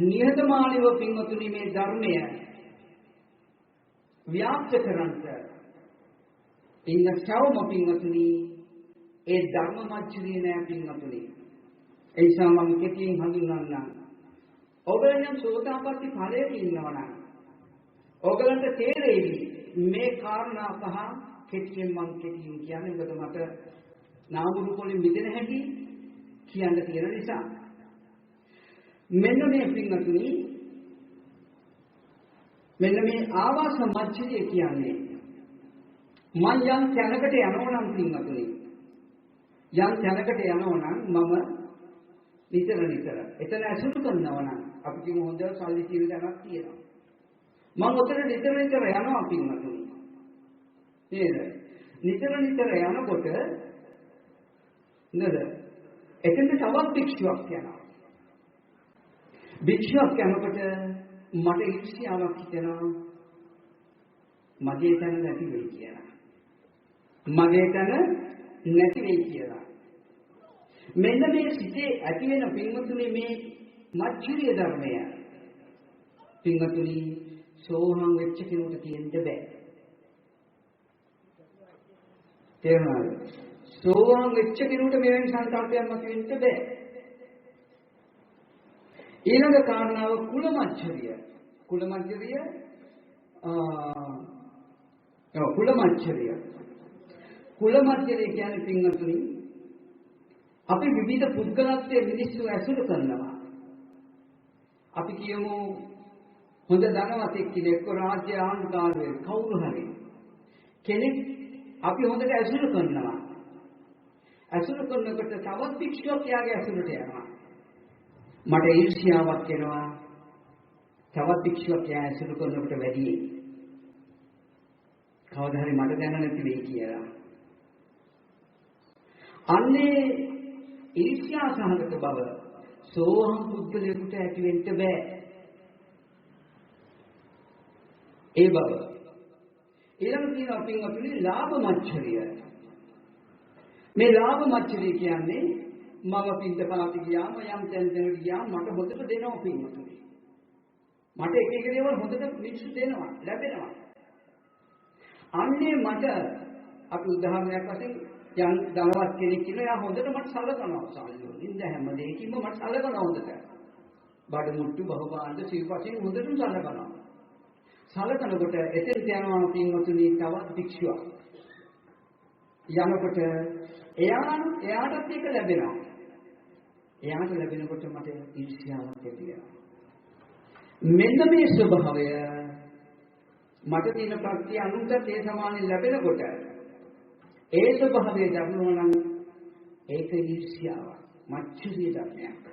Speaker 1: නිහතමානීව පින්වතුනි මේ ධර්මය ව්‍යාප්ත කරන්ට ඉන්න සවම පින්වතුනි ඒ ධර්ම මච්චරිය නෑ පින්වතුනි. ඒ නිසා මම කෙටියෙන් හඳුන්වන්නම්. ඔබලන් සෝතාපට්ටි ඵලයේ ඉන්නවා නම් ඔයගලන්ට තේරෙවි මේ කාරණා පහ කෙටියෙන් කියන්නේ මොකද මට නාම රූප වලින් මිදෙන හැටි කියන්න තියෙන නිසා. මෙන්න මේ පින්වතුනි මෙන්න මේ ආවාස මච්චරිය කියන්නේ මම යම් තැනකට යනවා නම් පින්වතුනි යම් තැනකට යනවා නම් මම නිතර එතන ඇසුරු කරනවා නම් අපි කියමු හොඳ සල්ලි තියෙන තැනක් තියෙනවා. මම උතර නිතර යනවා පින්වතුනි. නේද? නිතර යනකොට නේද? එතෙන්ට තවත් භික්ෂුවක් යනවා. භික්ෂුවක් යනකොට මට ඉර්ෂ්‍යාවක් හිතෙනවා. මගේ තැන නැති වෙයි කියලා. මගේ තැන නැති වෙයි කියලා. මෙන්න මේ සිතේ ඇති වෙන පින්වතුනි මේ මච්චරිය ධර්මය පින්වතුනි සෝහං වෙච්ච කෙනෙකුට කියන්න බෑ. තේරුණාද? සෝහං වෙච්ච කෙනෙකුට මෙවැනි සංකල්පයක් මතුවෙන්න බෑ. ඊළඟ කාරණාව කුල මච්චරිය. කුල මච්චරිය කියන්නේ පින්වතුනි අපි විවිධ පුද්ගලත්වයේ මිනිස්සු ඇසුරු කරනවා. අපි කියමු හොඳ ධනවතෙක් කෙනෙක් රාජ්‍ය ආණ්ඩුකාරයෙක් කවුරු හරි කෙනෙක් අපි හොඳට ඇසුරු කරනවා. ඇසුරු කරනකොට තවත් භික්ෂුවක් යාගේ ඇසුරට යනවා. මට ඊර්ෂ්‍යාවක් එනවා. තවත් භික්ෂුවක් යා ඇසුරු කරනකොට වැඩි කවදා හරි මට දැන නැති වෙයි කියලා. අන්නේ ඊර්ෂ්‍යා සහගත බව සෝහං පුද්ගලයෙකුට ඇති වෙන්න බෑ. ඒ බව ඊළඟ තියෙනවා පින්වතුනි ලාභ මච්චරිය. මේ ලාභ මච්චරිය කියන්නේ මම පින්දපාත ගියාම යම් තැනකට ගියාම මට හොඳට දෙනවා පින්වතුනි. මට එක එක දේවල් හොඳට මිනිස්සු දෙනවා, ලැබෙනවා. අන්නේ මට අපි උදාහරණයක් වශයෙන් යම් ධනවත් කෙනෙක් ඉන්නවා, එයා හොඳට මට සලකනවා. සාලියෝලින්ද හැම දෙයකින්ම මට සලකනවා හොඳට. බඩ මුට්ටු බහුභාණ්ඩ සිව්පසින් හොඳටම සලකනවා. සලකනකොට එතෙන් යනවා පින්වතුනි තවත් භික්ෂුවක්. යනකොට එයාටත් ඒක ලැබෙනවා. එයාට ලැබෙනකොට මට ඊර්ෂ්‍යාවක් ඇති වෙනවා. මෙන්න මේ ස්වභාවය මට තියෙන ප්‍රත්‍ය අනුන්ට ඒ සමානෙ ලැබෙනකොට ඒ ස්වභාවය දක්වනවා නම් ඒක ඊර්ෂ්‍යාවක්, මච්චරිය ධර්මයක්.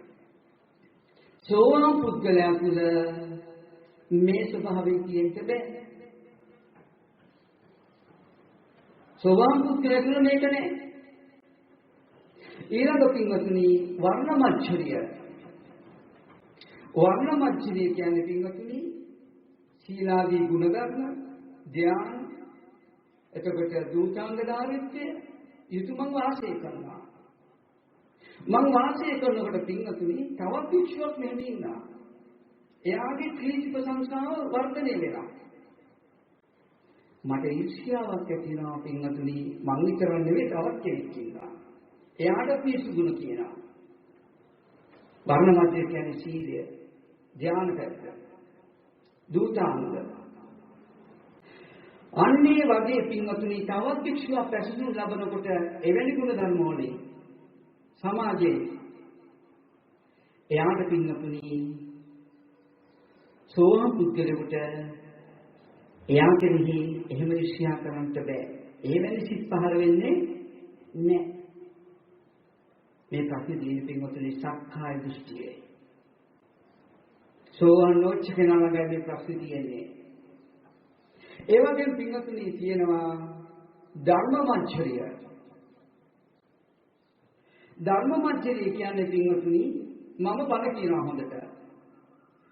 Speaker 1: සෝවාන් පුද්ගලයා තුළ මේ ස්වභාවය තියෙන්න බෑ. සෝවාන් පුද්ගලයා තුළ මේක නෑ. ඊළඟ පින්වතුනි වර්ණ මච්චරිය. වර්ණ මච්චරිය කියන්නේ පින්වතුනි සීලාදී ගුණ ධර්ම, ධ්‍යාන, එතකොට දූතාංග ධාරිත්‍ය යුතුයම වාසය කරනවා. මං වාසය කරනකොට පින්වතුනි තවත් භික්ෂුවක් මෙහෙම ඉන්නවා. එයාගේ ප්‍රීති ප්‍රශංසාව වර්ධනය වෙනවා. මට ඊර්ෂ්‍යාවක් ඇති වෙනවා පින්වතුනි මං විතර නෙවෙයි තවත් කෙනෙක් ඉන්නවා. එයාට පිසු ගුණ කියනවා. වර්ණ මැදේ කියන්නේ සීලය, ධ්‍යාන පැත්ත, දූතාංග. අන්නේ වගේ පින්වතුනි තවත් භික්ෂුවක් පැසසුම් ලබනකොට එවැනි ගුණ ධර්ම ඕනේ. සමාජයේ එයාට පින්වතුනි සෝවාන් පුද්ගලයාට එයා කෙරෙහි එහෙම ඊර්ෂ්‍යා කරන්න බෑ. එවැනි සිත් පහළ වෙන්නේ නැහැ. මේ ප්‍රශ්නේ දින පින්වතුනි සක්කාය දෘෂ්ටියයි. සෝවාන් නොච්ච කෙනා ළඟ මේ ප්‍රශ්නේ තියෙන්නේ. ඒ වගේම පින්වතුනි තියෙනවා ධර්ම මච්චරිය. ධර්ම මච්චරිය කියන්නේ පින්වතුනි මම බණ කියනවා හොඳට.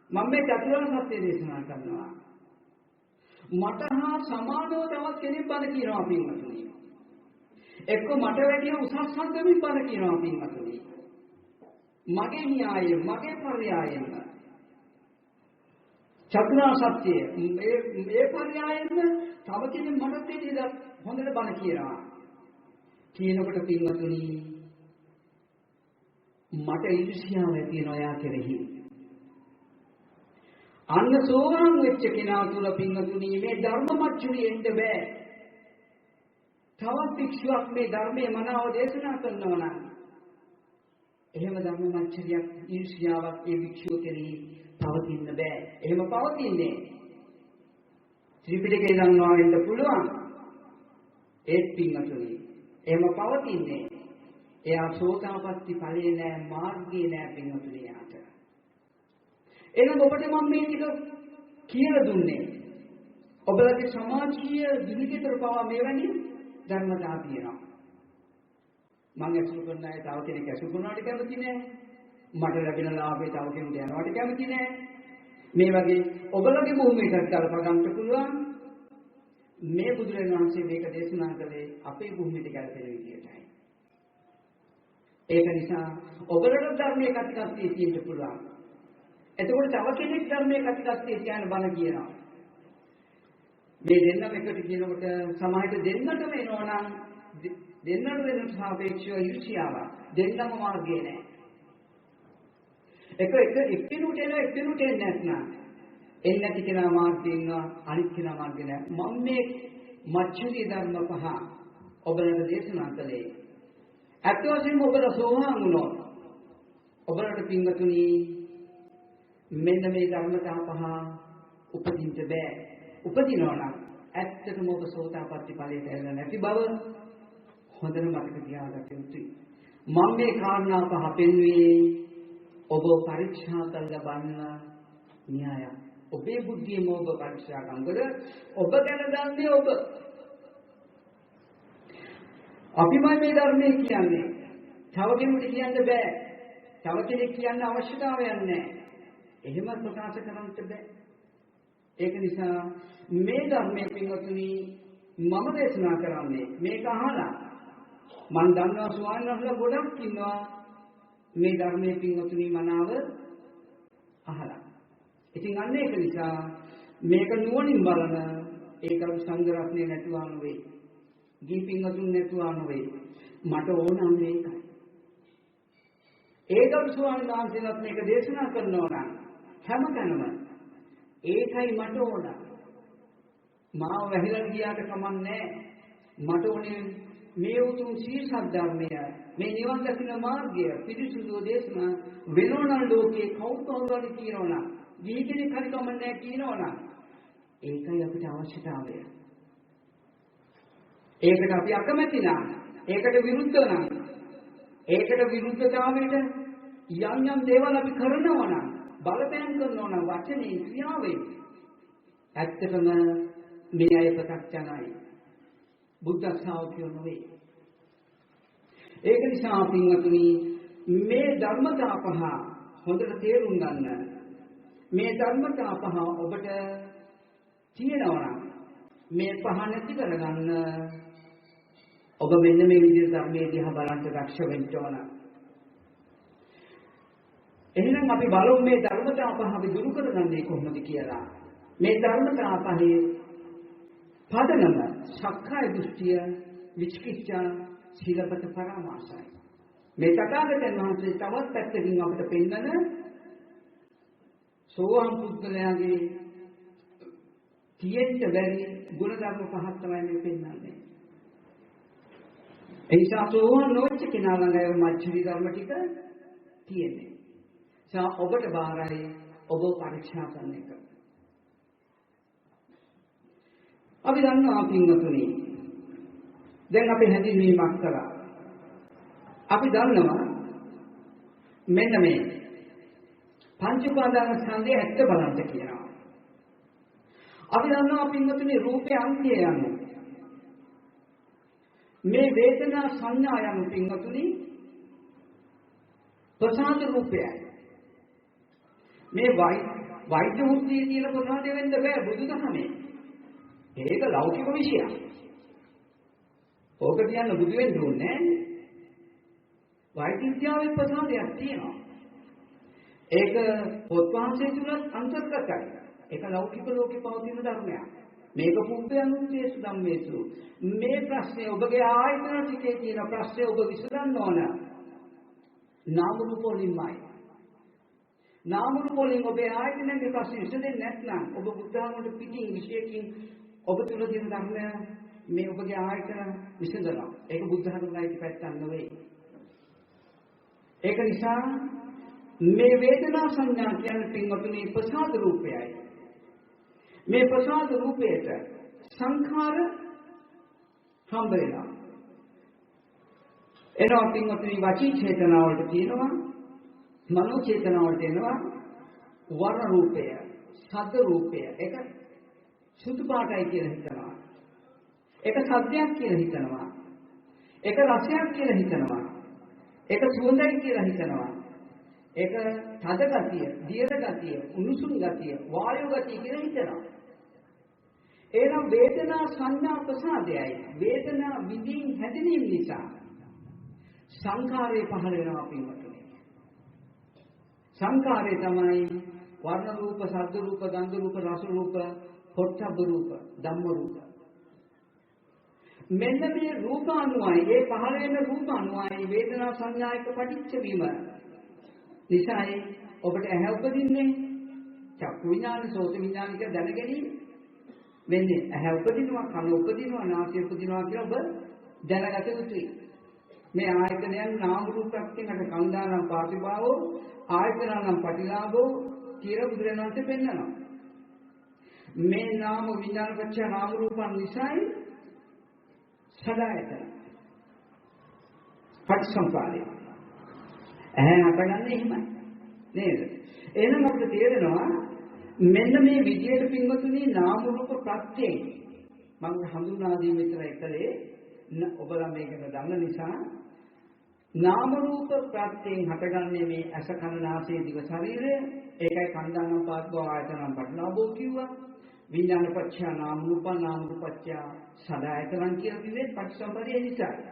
Speaker 1: මම මේ චතුරාර්ය සත්‍ය දේශනා කරනවා. මට හා සමානව තවත් කෙනෙක් බණ කියනවා පින්වතුනි. එක්ක මට වැඩිය උසස් සංගමින් බණ කියනවා පින්වතුනි. මගේ න්‍යායය, මගේ පර්යායයෙන් චතුරාර්ය සත්‍ය මේ පර්යායයෙන් තව කෙනෙක් මටත් වැඩිය හොඳට බණ කියනවා. කියනකොට පින්වතුනි මට ඊර්ෂ්‍යාව ඇති වෙනවා යා කෙරෙහි. අන්න සෝවාන් වෙච්ච කෙනා තුල පින්වතුනි මේ ධර්ම මච්චුරිය එන්න බෑ. තවත් භික්ෂුවක් මේ ධර්මයේ මනාව දේශනා කරනවා නම් එහෙම ධර්ම මච්චරියක් ඊර්ෂ්‍යාවක් ඒ භික්ෂුව කෙරෙහි පවතින්න බෑ. එහෙම පවතින්නේ ත්‍රිපිටකය දන්නවා වෙන්න පුළුවන්. ඒත් පින්වතුනි එහෙම පවතින්නේ එයා සෝතාපට්ටි ඵලයේ නෑ, මාර්ගයේ නෑ පින්වතුනි යාට. එහෙනම් ඔබට මම මේ ටික කියලා දුන්නේ. ඔබලගේ සමාජීය දිවිතර පවා මෙවැනි ධර්මතා තියෙනවා. මම ඇසුරු කරන අය තව කෙනෙක් ඇසුරු කරනවට කැමති නෑ. මට ලැබෙන ලාභේ තව කෙනෙකුට යනවට කැමති නෑ. මේ වගේ ඔබලගේ භූමියකට කල්පනා ගන්න පුළුවන්. මේ බුදුරජාණන් වහන්සේ මේක දේශනා කළේ අපේ භූමියට ගැලපෙන විදියටයි. ඒක නිසා ඔබලට ධර්මයේ කතිකස්තිය තියෙන්න පුළුවන්. එතකොට තව කෙනෙක් ධර්මයේ කතිකස්තිය කියන බණ කියනවා. මේ දෙන්නම එකට කියනකොට සමාජයට දෙන්නටම එනවා නම් දෙන්නට සාපේක්ෂව ඊර්ෂ්‍යාව දෙන්නම මාර්ගය නෑ. එක්කෙනුට එන එක්කෙනුට එන්නේ නැත්නම් එන්නේ නැති කෙනා මාර්ගයෙන් අනිත් කෙනා මාර්ගය නෑ. මම මේ මච්චුරිය ධර්ම පහ ඔබලට දේශනා කළේ අත් වශයෙන්ම ඔබලා සෝවාන් වුණොත් ඔබලට පින්වතුනි මෙන්න මේ ධර්මතා පහ උපදින්න බෑ. උපදිනවා නම් ඇත්තටම ඔබ සෝතාපට්ටි ඵලයට ඇවිල්ලා නැති බව හොඳට මතක තියාගන්න යුතුයි. මම මේ කාරණා පහ පෙන්වුවේ ඔබ පරීක්ෂා කරලා බලන න්‍යාය. ඔබේ බුද්ධියම ඔබ පරීක්ෂා කරනකොට ඔබ ගැන දන්නේ ඔබ. අපිමයි මේ ධර්මයේ කියන්නේ. තව කෙනෙකුට කියන්න බෑ. තව කෙනෙක් කියන්න අවශ්‍යතාවයක් නැහැ. එහෙම ප්‍රකාශ කරන්න බෑ. ඒක නිසා මේ ධර්මයේ පින්වතුනි මම දේශනා කරන්නේ මේක අහලා මන් දන්නවා ස්වාමීන් වහන්සේලා ගොඩක් ඉන්නවා මේ ධර්මයේ පින්වතුනි මනාව අහලා. ඉතින් අන්න ඒක නිසා මේක නුවණින් බලන ඒක සංඝ රත්නේ නැතුවා නෙවෙයි. ගිහි පින්වතුන් නැතුවා නෙවෙයි. මට ඕන මේකයි. ඒකම ස්වාමීන් වහන්සේලාත් මේක දේශනා කරනවා නම් හැමතැනම ඒකයි මට ඕන. මාව වැහිලා ගියාට කමන්නේ මට ඕනේ මේ උතුම් සීල සද්ධර්මය මේ නිවන් දකින මාර්ගය පිරිසුදු දේශනා වෙනෝනම් ලෝකේ කවුරුහරි කියනවනම් දීකෙනෙක් හරි කමන්නේ කියනවනම් ඒකයි අපිට අවශ්‍යතාවය. ඒකට අපි අකමැති නම් ඒකට විරුද්ධ නම් ඒකට විරුද්ධතාවයට යම් යම් දේවල් අපි කරනවා නම් බලපෑම් කරනවා නම් වචනේ ක්‍රියාවෙන් ඇත්තටම මේ අය ප්‍රත්‍යක්ෂණයි බුද්ධ ශ්‍රාවකයෝ නෙවෙයි. ඒක නිසා පින්වතුනි මේ ධර්මතා පහ හොඳට තේරුම් ගන්න. මේ ධර්මතා පහ ඔබට තියෙනවා නම් මේ පහ නැති කරගන්න ඔබ මෙන්න මේ විදිහට ධර්මයේ දිහා බලන්න දක්ෂ වෙන්න ඕන. එහෙනම් අපි බලමු මේ ධර්මතා පහ අපි දුරු කරගන්නේ කොහොමද කියලා. මේ ධර්මතා පහේ පදනම සක්කාය දෘෂ්ටිය, විචිකිච්ඡා, සීලබත පරාමාසයි. මේ තථාගතයන් වහන්සේ තවත් පැත්තකින් අපිට පෙන්නන සෝවාන් පුද්ගලයාගේ තියෙන්න බැරි ගුණධර්ම පහක් තමයි මේ පෙන්නන්නේ. ඒ නිසා සෝවාන් නොවෙච්ච කෙනා ළඟ මච්චරි ධර්ම ටික තියෙන්නේ. ඔබට බාරයි ඔබ පරීක්ෂා කරන එක. අපි දන්නවා පින්වතුනි දැන් අපි හැඳින්වීමක් කළා. අපි දන්නවා මෙන්න මේ පංච උපාදාන ස්කන්ධය ඇත්ත බලන්න කියනවා. අපි දන්නවා පින්වතුනි රූපේ අන්තය යන්නේ මේ වේදනා සංඥා යන පින්වතුනි ප්‍රසාද රූපයයි. මේ වෛද්‍ය වෘත්තියේ තියෙන ප්‍රසාදය වෙන්න බෑ බුදුදහමේ. ඒක ලෞකික විෂයක්. ඕක කියන්න බුදු වෙන්න ඕනේ නෑ. වෛද්‍ය විද්‍යාවේ ප්‍රසාදයක් තියෙනවා. ඒක පොත්පත්යේ තුලත් අන්තර්ගතයි. ඒක ලෞකික ලෝකේ පවතින ධර්මයක්. මේක පුබ්බයන්ුත්තේසු ධම්මේසු. මේ ප්‍රශ්නේ ඔබගේ ආයතන ටිකේ තියෙන ප්‍රශ්නේ ඔබ විසඳන්න ඕන. නාම රූප වලින්මයි. නාම රූප වලින් ඔබේ ආයතනයේ ප්‍රශ්නේ විසඳෙන්නේ නැත්නම් ඔබ බුද්ධාගමට පිටින් විශේෂකින් ඔබ තුල තියෙන ධර්මය මේ ඔබගේ ආයතන විසඳනවා. ඒක බුද්ධාගමයි පැත්තක් නෙවෙයි. ඒක නිසා මේ වේදනා සංඥා කියන්නේ පින්වතුනි ප්‍රසාද රූපයයි. මේ ප්‍රසාද රූපයට සංඛාර හම්බ වෙනවා. එනවා පින්වතුනි වචී චේතනාවලට තියෙනවා, මනෝ චේතනාවලට එනවා වර්ණ රූපය, ශබ්ද රූපය. ඒක සුදු පාටයි කියලා හිතනවා. ඒක සද්දයක් කියලා හිතනවා. ඒක රසයක් කියලා හිතනවා. ඒක සුවඳයි කියලා හිතනවා. ඒක තද ගතිය, දියර ගතිය, උණුසුම් ගතිය, වායු ගතිය කියලා හිතනවා. එනම් වේදනා සංඥා ප්‍රසාදයයි. වේදනා විඳින් හැදෙනීම නිසා සංඛාරේ පහළ වෙනවා පින්වතුනි. සංඛාරේ තමයි වර්ණ රූප, ශබ්ද රූප, ගන්ධ රූප, රස රූප, පොට්ටබ්බ රූප, ධම්ම රූප. මෙන්න මේ රූප අනුවයි, ඒ පහළ වෙන රූප අනුවයි වේදනා සංඥා එක පටිච්ච වීම. නිසායි ඔබට ඇහැ උපදින්නේ, චක්කු විඥාන, සෝත විඥාන එක දැනගැනීම වෙන්නේ. ඇහැ උපදිනවා, කන උපදිනවා, නාසය උපදිනවා කියලා ඔබ දැනගත යුතුයි. මේ ආයතනයන් නාම රූපයක් කියනක කන්දානම් පාටිභාවෝ, ආයතනනම් පටිලාභෝ කියලා බුදුරජාණන් වහන්සේ පෙන්නනවා. මේ නාම විඥාන පත්‍ය නාම රූපන් නිසායි සදායතන පටිසම්පාදේ ඇහැ හටගන්නේ එහෙමයි නේද? එහෙනම් අපිට තේරෙනවා මෙන්න මේ විදියට පින්වතුනි නාම රූප ප්‍රත්‍යයෙන් මම හඳුන්වා දීම විතරයි කළේ. ඔබලා මේක දන්න නිසා නාම රූප ප්‍රත්‍යයෙන් හටගන්නේ මේ ඇස කන නාසය දිව ශරීරය. ඒකයි කන්දානම් පාස්බව ආයතනම් පටලවෝ කිව්වා. විඥාන පත්‍ය නාම රූප, නාම රූප පත්‍ය සදායතනං කියලා කිව්වේ පටිසම්පදාය නිසායි.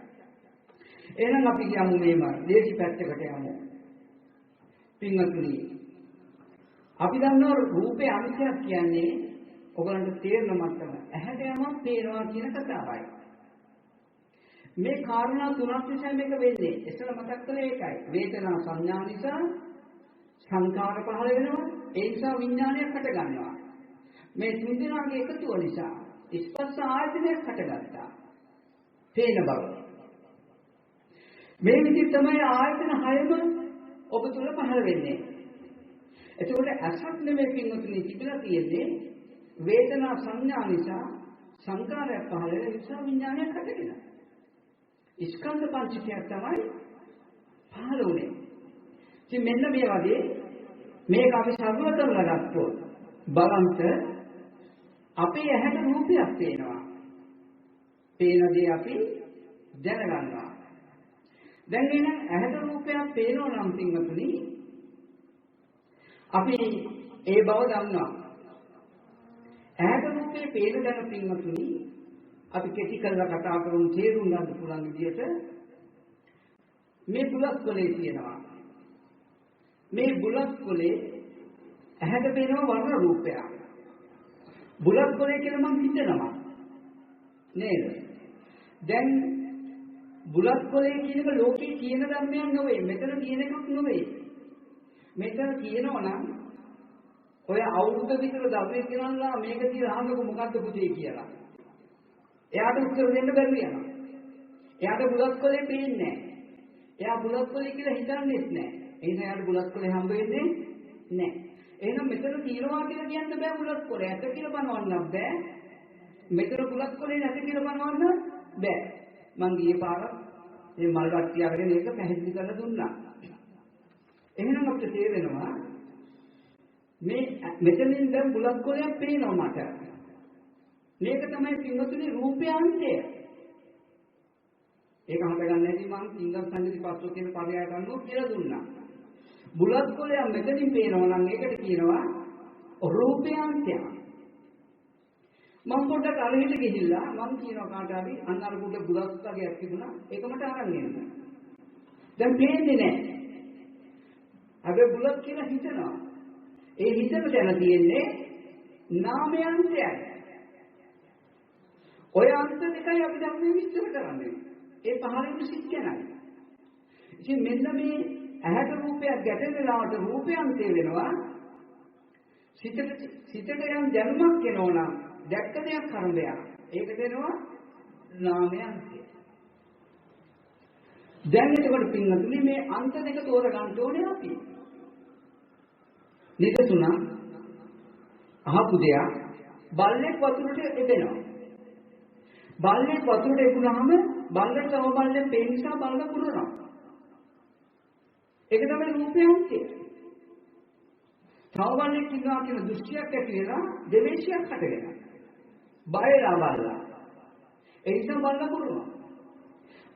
Speaker 1: එහෙනම් අපි කියමු මේම දේශි පැත්තකට යමු. පින්වත්නි අපි දන්නවා රූපේ අංශයක් කියන්නේ ඔයගලන්ට තේරෙන මට්ටම ඇහැට යමක් පේනවා කියන කතාවයි. මේ කාරණා තුනක් නිසා මේක වෙන්නේ. එතන මතක් කළේ ඒකයි. වේදනා සංඥා නිසා සංකාර පහළ වෙනවා. ඒ නිසා විඥානයක් හට ගන්නවා. මේ තුන් දෙනාගේ එකතුව නිසා ස්පර්ශ ආයතනයක් හටගත්තා. පේන බව. මේ විදිහ තමයි ආයතන හයම ඔබ තුල පහළ වෙන්නේ. එතකොට අසත් නෙමෙයි පින්වතුනි තිබිලා තියෙන්නේ වේදනා සංඥා නිසා සංකාරයක් පහළ වෙන නිසා විඥානයක් හටගෙනවා. ස්කන්ධ පංචකයක් තමයි පහළ වුනේ. ඉතින් මෙන්න මේ වගේ මේක අපි සරල කරලා ගත්තොත් බලන්ත අපේ ඇහැට රූපයක් පේනවා. පේන දේ අපි දැනගන්නවා. දැන් එන ඇහැට රූපයක් පේනවා නම් පින්වතුනි අපි ඒ බව දන්නවා. ඇහැට රූපේ පේන දැන පින්වතුනි අපි කෙටි කරලා කතා කරමු තේරුම් ගන්න පුළුවන් විදිහට මේ බුලත් කොලේ තියෙනවා. මේ බුලත් කොලේ ඇහැට පේන වර්ණ රූපයක්. බුලත් කොලේ කියලා මම හිතනවා. නේද? දැන් බුලත් කොලේ කියන එක ලෝකේ කියන ධර්මයක් නෙවෙයි. මෙතන කියන එකක් නෙවෙයි. මෙතන කියනවා නම් ඔය අවුරුද්ද විතර දවසේ කියනලා මේක කියලා අහන්නකො මොකද්ද පුතේ කියලා. එයාට උත්තර දෙන්න බැරි වෙනවා. එයාට බුලත් කොලේ පේන්නේ නැහැ. එයා බුලත් කොලේ කියලා හිතන්නේත් නැහැ. ඒ නිසා එයාට බුලත් කොලේ හම්බ වෙන්නේ නැහැ. එහෙනම් මෙතන තියනවා කියලා කියන්න බෑ බුලත් කොලේ. ඇත කියලා බනවන්න බෑ. මෙතන බුලත් කොලේ නැති කියලා බනවන්න බෑ. මං ගියේ පාරක් මේ මල් රත් තියාගෙන මේක පැහැදිලි කරලා දුන්නා. එහෙනම් අපිට තේරෙනවා මේ මෙතනින් දැන් බුලත් කොලයක් පේනවා මට. මේක තමයි පින්වතුනි රූපයන්තය. ඒක හඳගන්න නැති මම සිංගල් සංගති පස්සෝ කියන පරයය ගන්නවා කියලා දුන්නා. බුලත් කොලයක් මෙතනින් පේනවා නම් ඒකට කියනවා රූපයන්තය. මම පොඩ්ඩක් අරහිට ගිහිල්ලා මම කියනවා කාට හරි අන්න අර බුලත් වගේක් තිබුණා ඒක මට අරන් එන්න. දැන් පේන්නේ නැහැ. අද බුලත් කියලා හිතනවා. ඒ හිතන තැන තියෙන්නේ නාමයන්තයයි. ඔය අන්ත දෙකයි අපි ධර්මයේ විස්තර කරන්නේ. ඒ පහළින් සිත් කියනයි. ඉතින් මෙන්න මේ ඇහැට රූපයක් ගැටෙන වෙලාවට රූපයන්තේ වෙනවා. සිතට යම් ජන්මක් එනවනම් දැක්ක දෙයක් කර්මයක්. ඒක දෙනවා නාමයන්තය. දැන් එතකොට පින්වතුනි මේ අන්ත දෙක තෝරගන්න ඕනේ අපි. නිදසුණ අහපු දෙයක් බල්ලෙක් වතුරට එදෙනවා. බල්ලෙක් වතුරට එකුණාම බල්ලට තව බල්ලෙක් පේන නිසා බල්ල පුරනවා. ඒක තමයි රූපයන්තය. තව බල්ලෙක් ඉන්නවා කියන දෘෂ්ටියක් ඇති වෙලා දෙවේශයක් හට වෙනවා. බයලා බල්ලා. ඒ නිසා බල්ල පුරනවා.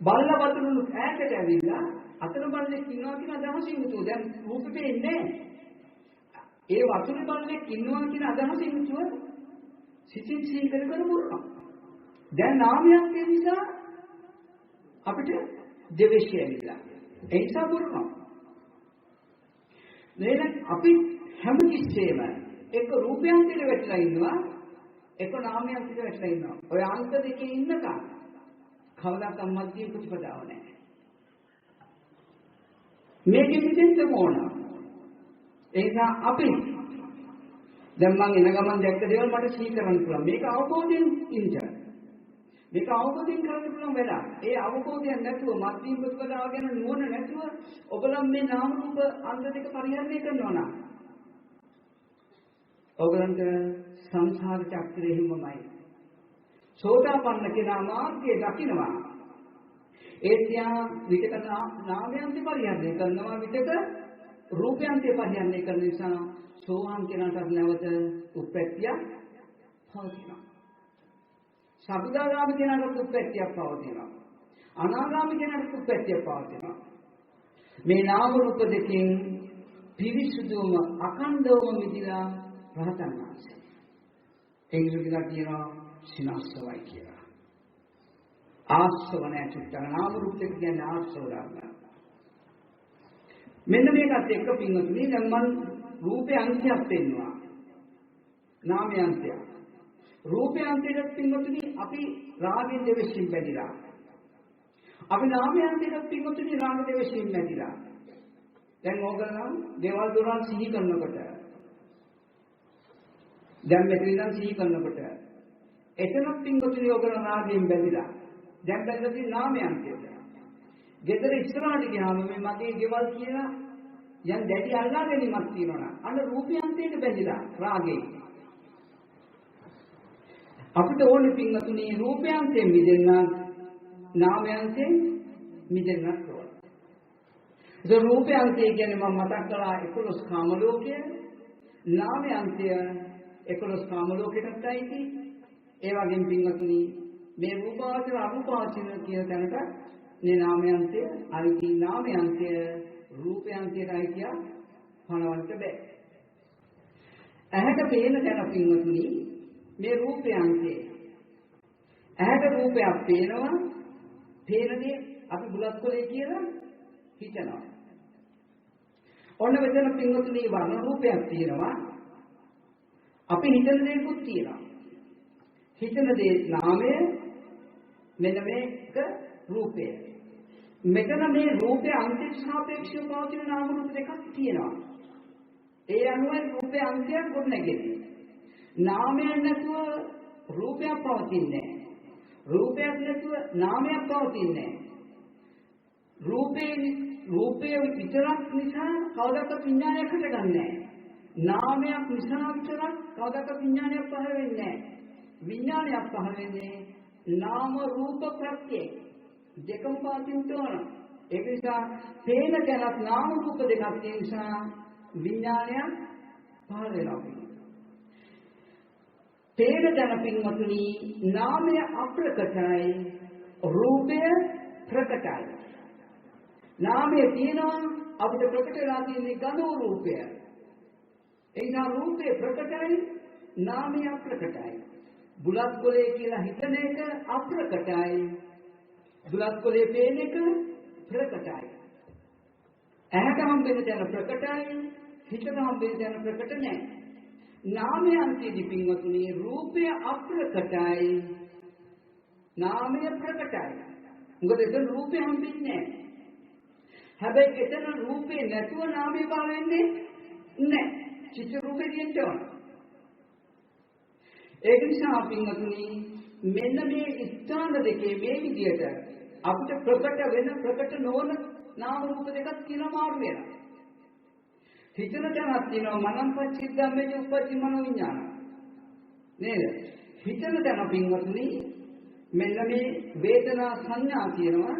Speaker 1: බල්ල වතුරුණු ඈතට ඇවිල්ලා අතන බල්ලෙක් ඉන්නවා කියන අදහසින් උතුව දැන් රූපෙ පේන්නේ ඒ වතුරේ බල්ලෙක් ඉන්නවා කියන අදහසින් උතුව සිතින් සීකර කර පුරනවා. දැන් නාමයක් ඒ නිසා අපිට දෙවේශය ඇවිල්ලා. ඒ නිසා පුරනවා. නේද? අපි හැම කිස්සෙම එක රූපයන්තර වැටලා ඉන්නවා එක නාමයන්තර වැටලා ඉන්නවා. ඔය අන්ත දෙකේ ඉන්නකම් කවදාවත් මධ්‍ය ප්‍රතිපදාව නැහැ. මේකෙ පිටින් ඕන. ඒ නිසා අපි දැන් මම එන ගමන් දැක්ක දේවල් මට සිහි කරන්න පුළුවන්. මේක අවබෝධයෙන් ඉන්න. මේක අවබෝධයෙන් කරන්න පුළුවන් වෙලා. ඒ අවබෝධයක් නැතුව මධ්‍ය ප්‍රතිපදාව ගැන නුවණ නැතුව ඔබලම් මේ නාම රූප අන්ත දෙක පරිහරණය කරනවා නම් ඔබලන්ට සංසාර චක්‍රයේ හිමමයි. සෝතාපන්න කෙනා මාර්ගයේ දකින්නවා. ඒ තියා විතක නාමයන්ති පරිහරණය කරනවා විතක රූපයන්ති පරිහරණය කරන නිසා සෝවාන් කෙනාට නැවත උප්පත්තිය පවතිනවා. සබ්දාගාමී කෙනාට උප්පත්තියක් පවතිනවා. අනාගාමී කෙනාට උප්පත්තියක් පවතිනවා. මේ නාම රූප දෙකෙන් පිරිසුදුම අඛණ්ඩවම මිදිලා රහතන් වහන්සේ. ඒ විදිහට කියනවා සිනාස්සවයි කියලා. ආශ්‍රව නැහැ චුට්ටක. නාම රූප දෙක කියන්නේ ආශ්‍රව ධර්ම. මෙන්න මේකත් එක්ක පින්වතුනි දැන් මම රූපේ අන්තයක් පෙන්නවා. නාමයේ අන්තයක්. රූපේ අන්තයට පින්වතුනි අපි රාගෙන් දෙවෙසින් බැඳිලා. අපි නාමයේ අන්තයට පින්වතුනි රාග දෙවෙසින් බැඳිලා. දැන් ඕගොල්ලෝ දේවල් දොරවල් සිහි කරනකොට දැන් මෙතන ඉඳන් සිහි කරනකොට එතන පින්වතුනි ඕගොල්ලෝ රාගයෙන් බැඳිලා. දැන් බැඳලා නාමයේ අන්තයට. ගෙදර ඉස්සරහට ගියාම මේ මගේ ගෙවල් කියලා යන් දැඩි අල්ලා ගැනීමක් තියෙනවා. අන්න රූපේ අන්තයට බැඳිලා රාගේ. අපිට ඕනේ පින්වතුනි රූපයන්තයෙන් මිදෙන්න නාමයන්තයෙන් මිදෙන්නත් ඕන. ඒ රූපයන්තය කියන්නේ මම මතක් කළා 11 කාම ලෝකය. නාමයන්තය 11 කාම ලෝකයටත් ඇයිති. ඒ වගේම පින්වතුනි මේ රූපාවචර අරූපාවචර කියන තැනට මේ නාමයන්තය අයිති. නාමයන්තය රූපයන්තයට අයිතිය පනවන්න බෑ. ඇහැට පේන තැන පින්වතුනි මේ රූපයන්තේ ඇහැට රූපයක් පේනවා. පේනදී අපි බුලත් කොලේ කියලා හිතනවා. ඔන්න මෙතන පින්වතුනි වර්ණ රූපයක් තියෙනවා. අපි හිතන දේකුත් තියෙනවා. හිතන දේ නාමය, මෙන්න මේක රූපය. මෙතන මේ රූපේ අන්තයට සාපේක්ෂව පවතින නාම රූප දෙකක් තියෙනවා. ඒ අනුව රූපේ අන්තයක් ගොඩනැගෙන්නේ. නාමයක් නැතුව රූපයක් පවතින්නේ නැහැ. රූපයක් නැතුව නාමයක් පවතින්නේ නැහැ. රූපේ විතරක් නිසා කවදාවත් විඥානයක් හටගන්නේ නැහැ. නාමයක් නිසා විතරක් කවදාවත් විඥානයක් පහළ වෙන්නේ නැහැ. විඥානයක් පහළ වෙන්නේ නාම රූප ප්‍රත්‍යයෙන්. දෙකම පවතින්න ඕන. ඒක නිසා පේන තැනත් නාම රූප දෙකක් තියෙන නිසා විඥානයක් පහළ වෙනවා. පේන තැන පින්වතුනි නාමය අප්‍රකටයි, රූපය ප්‍රකටයි. නාමය තියෙනවා අපිට ප්‍රකට වෙලා තියෙන්නේ ඝන රූපය. ඒ නිසා රූපය ප්‍රකටයි, නාමය අප්‍රකටයි. බුලත් කොලේ කියලා හිතන එක අප්‍රකටයි. බුලත් කොලේ පේන එක ප්‍රකටයි. ඇහැට හම්බෙන තැන ප්‍රකටයි, හිතට හම්බෙන තැන ප්‍රකට නැහැ. නාමයන්ති පින්වතුනි රූපය අප්‍රකටයි, නාමය ප්‍රකටයි. මොකද එතන රූපය හම්බෙන්නේ නැහැ. හැබැයි එතන රූපේ නැතුව නාමය පහළ වෙන්නේ නැහැ. චිත්ත රූපේ තියෙන්න ඕන. ඒක නිසා පින්වතුනි මෙන්න මේ ස්ථාන දෙකේ මේ විදියට අපිට ප්‍රකට වෙන ප්‍රකට නොවන නාම රූප දෙකක් තියෙනවා මාරු වෙනවා. හිතන තැනක් තියෙනවා මනං පච්චිද්දම්මේ උප්පත්ති මනෝ විඥාන. නේද? හිතන තැන පින්වතුනි මෙන්න මේ වේදනා සංඥා තියෙනවා.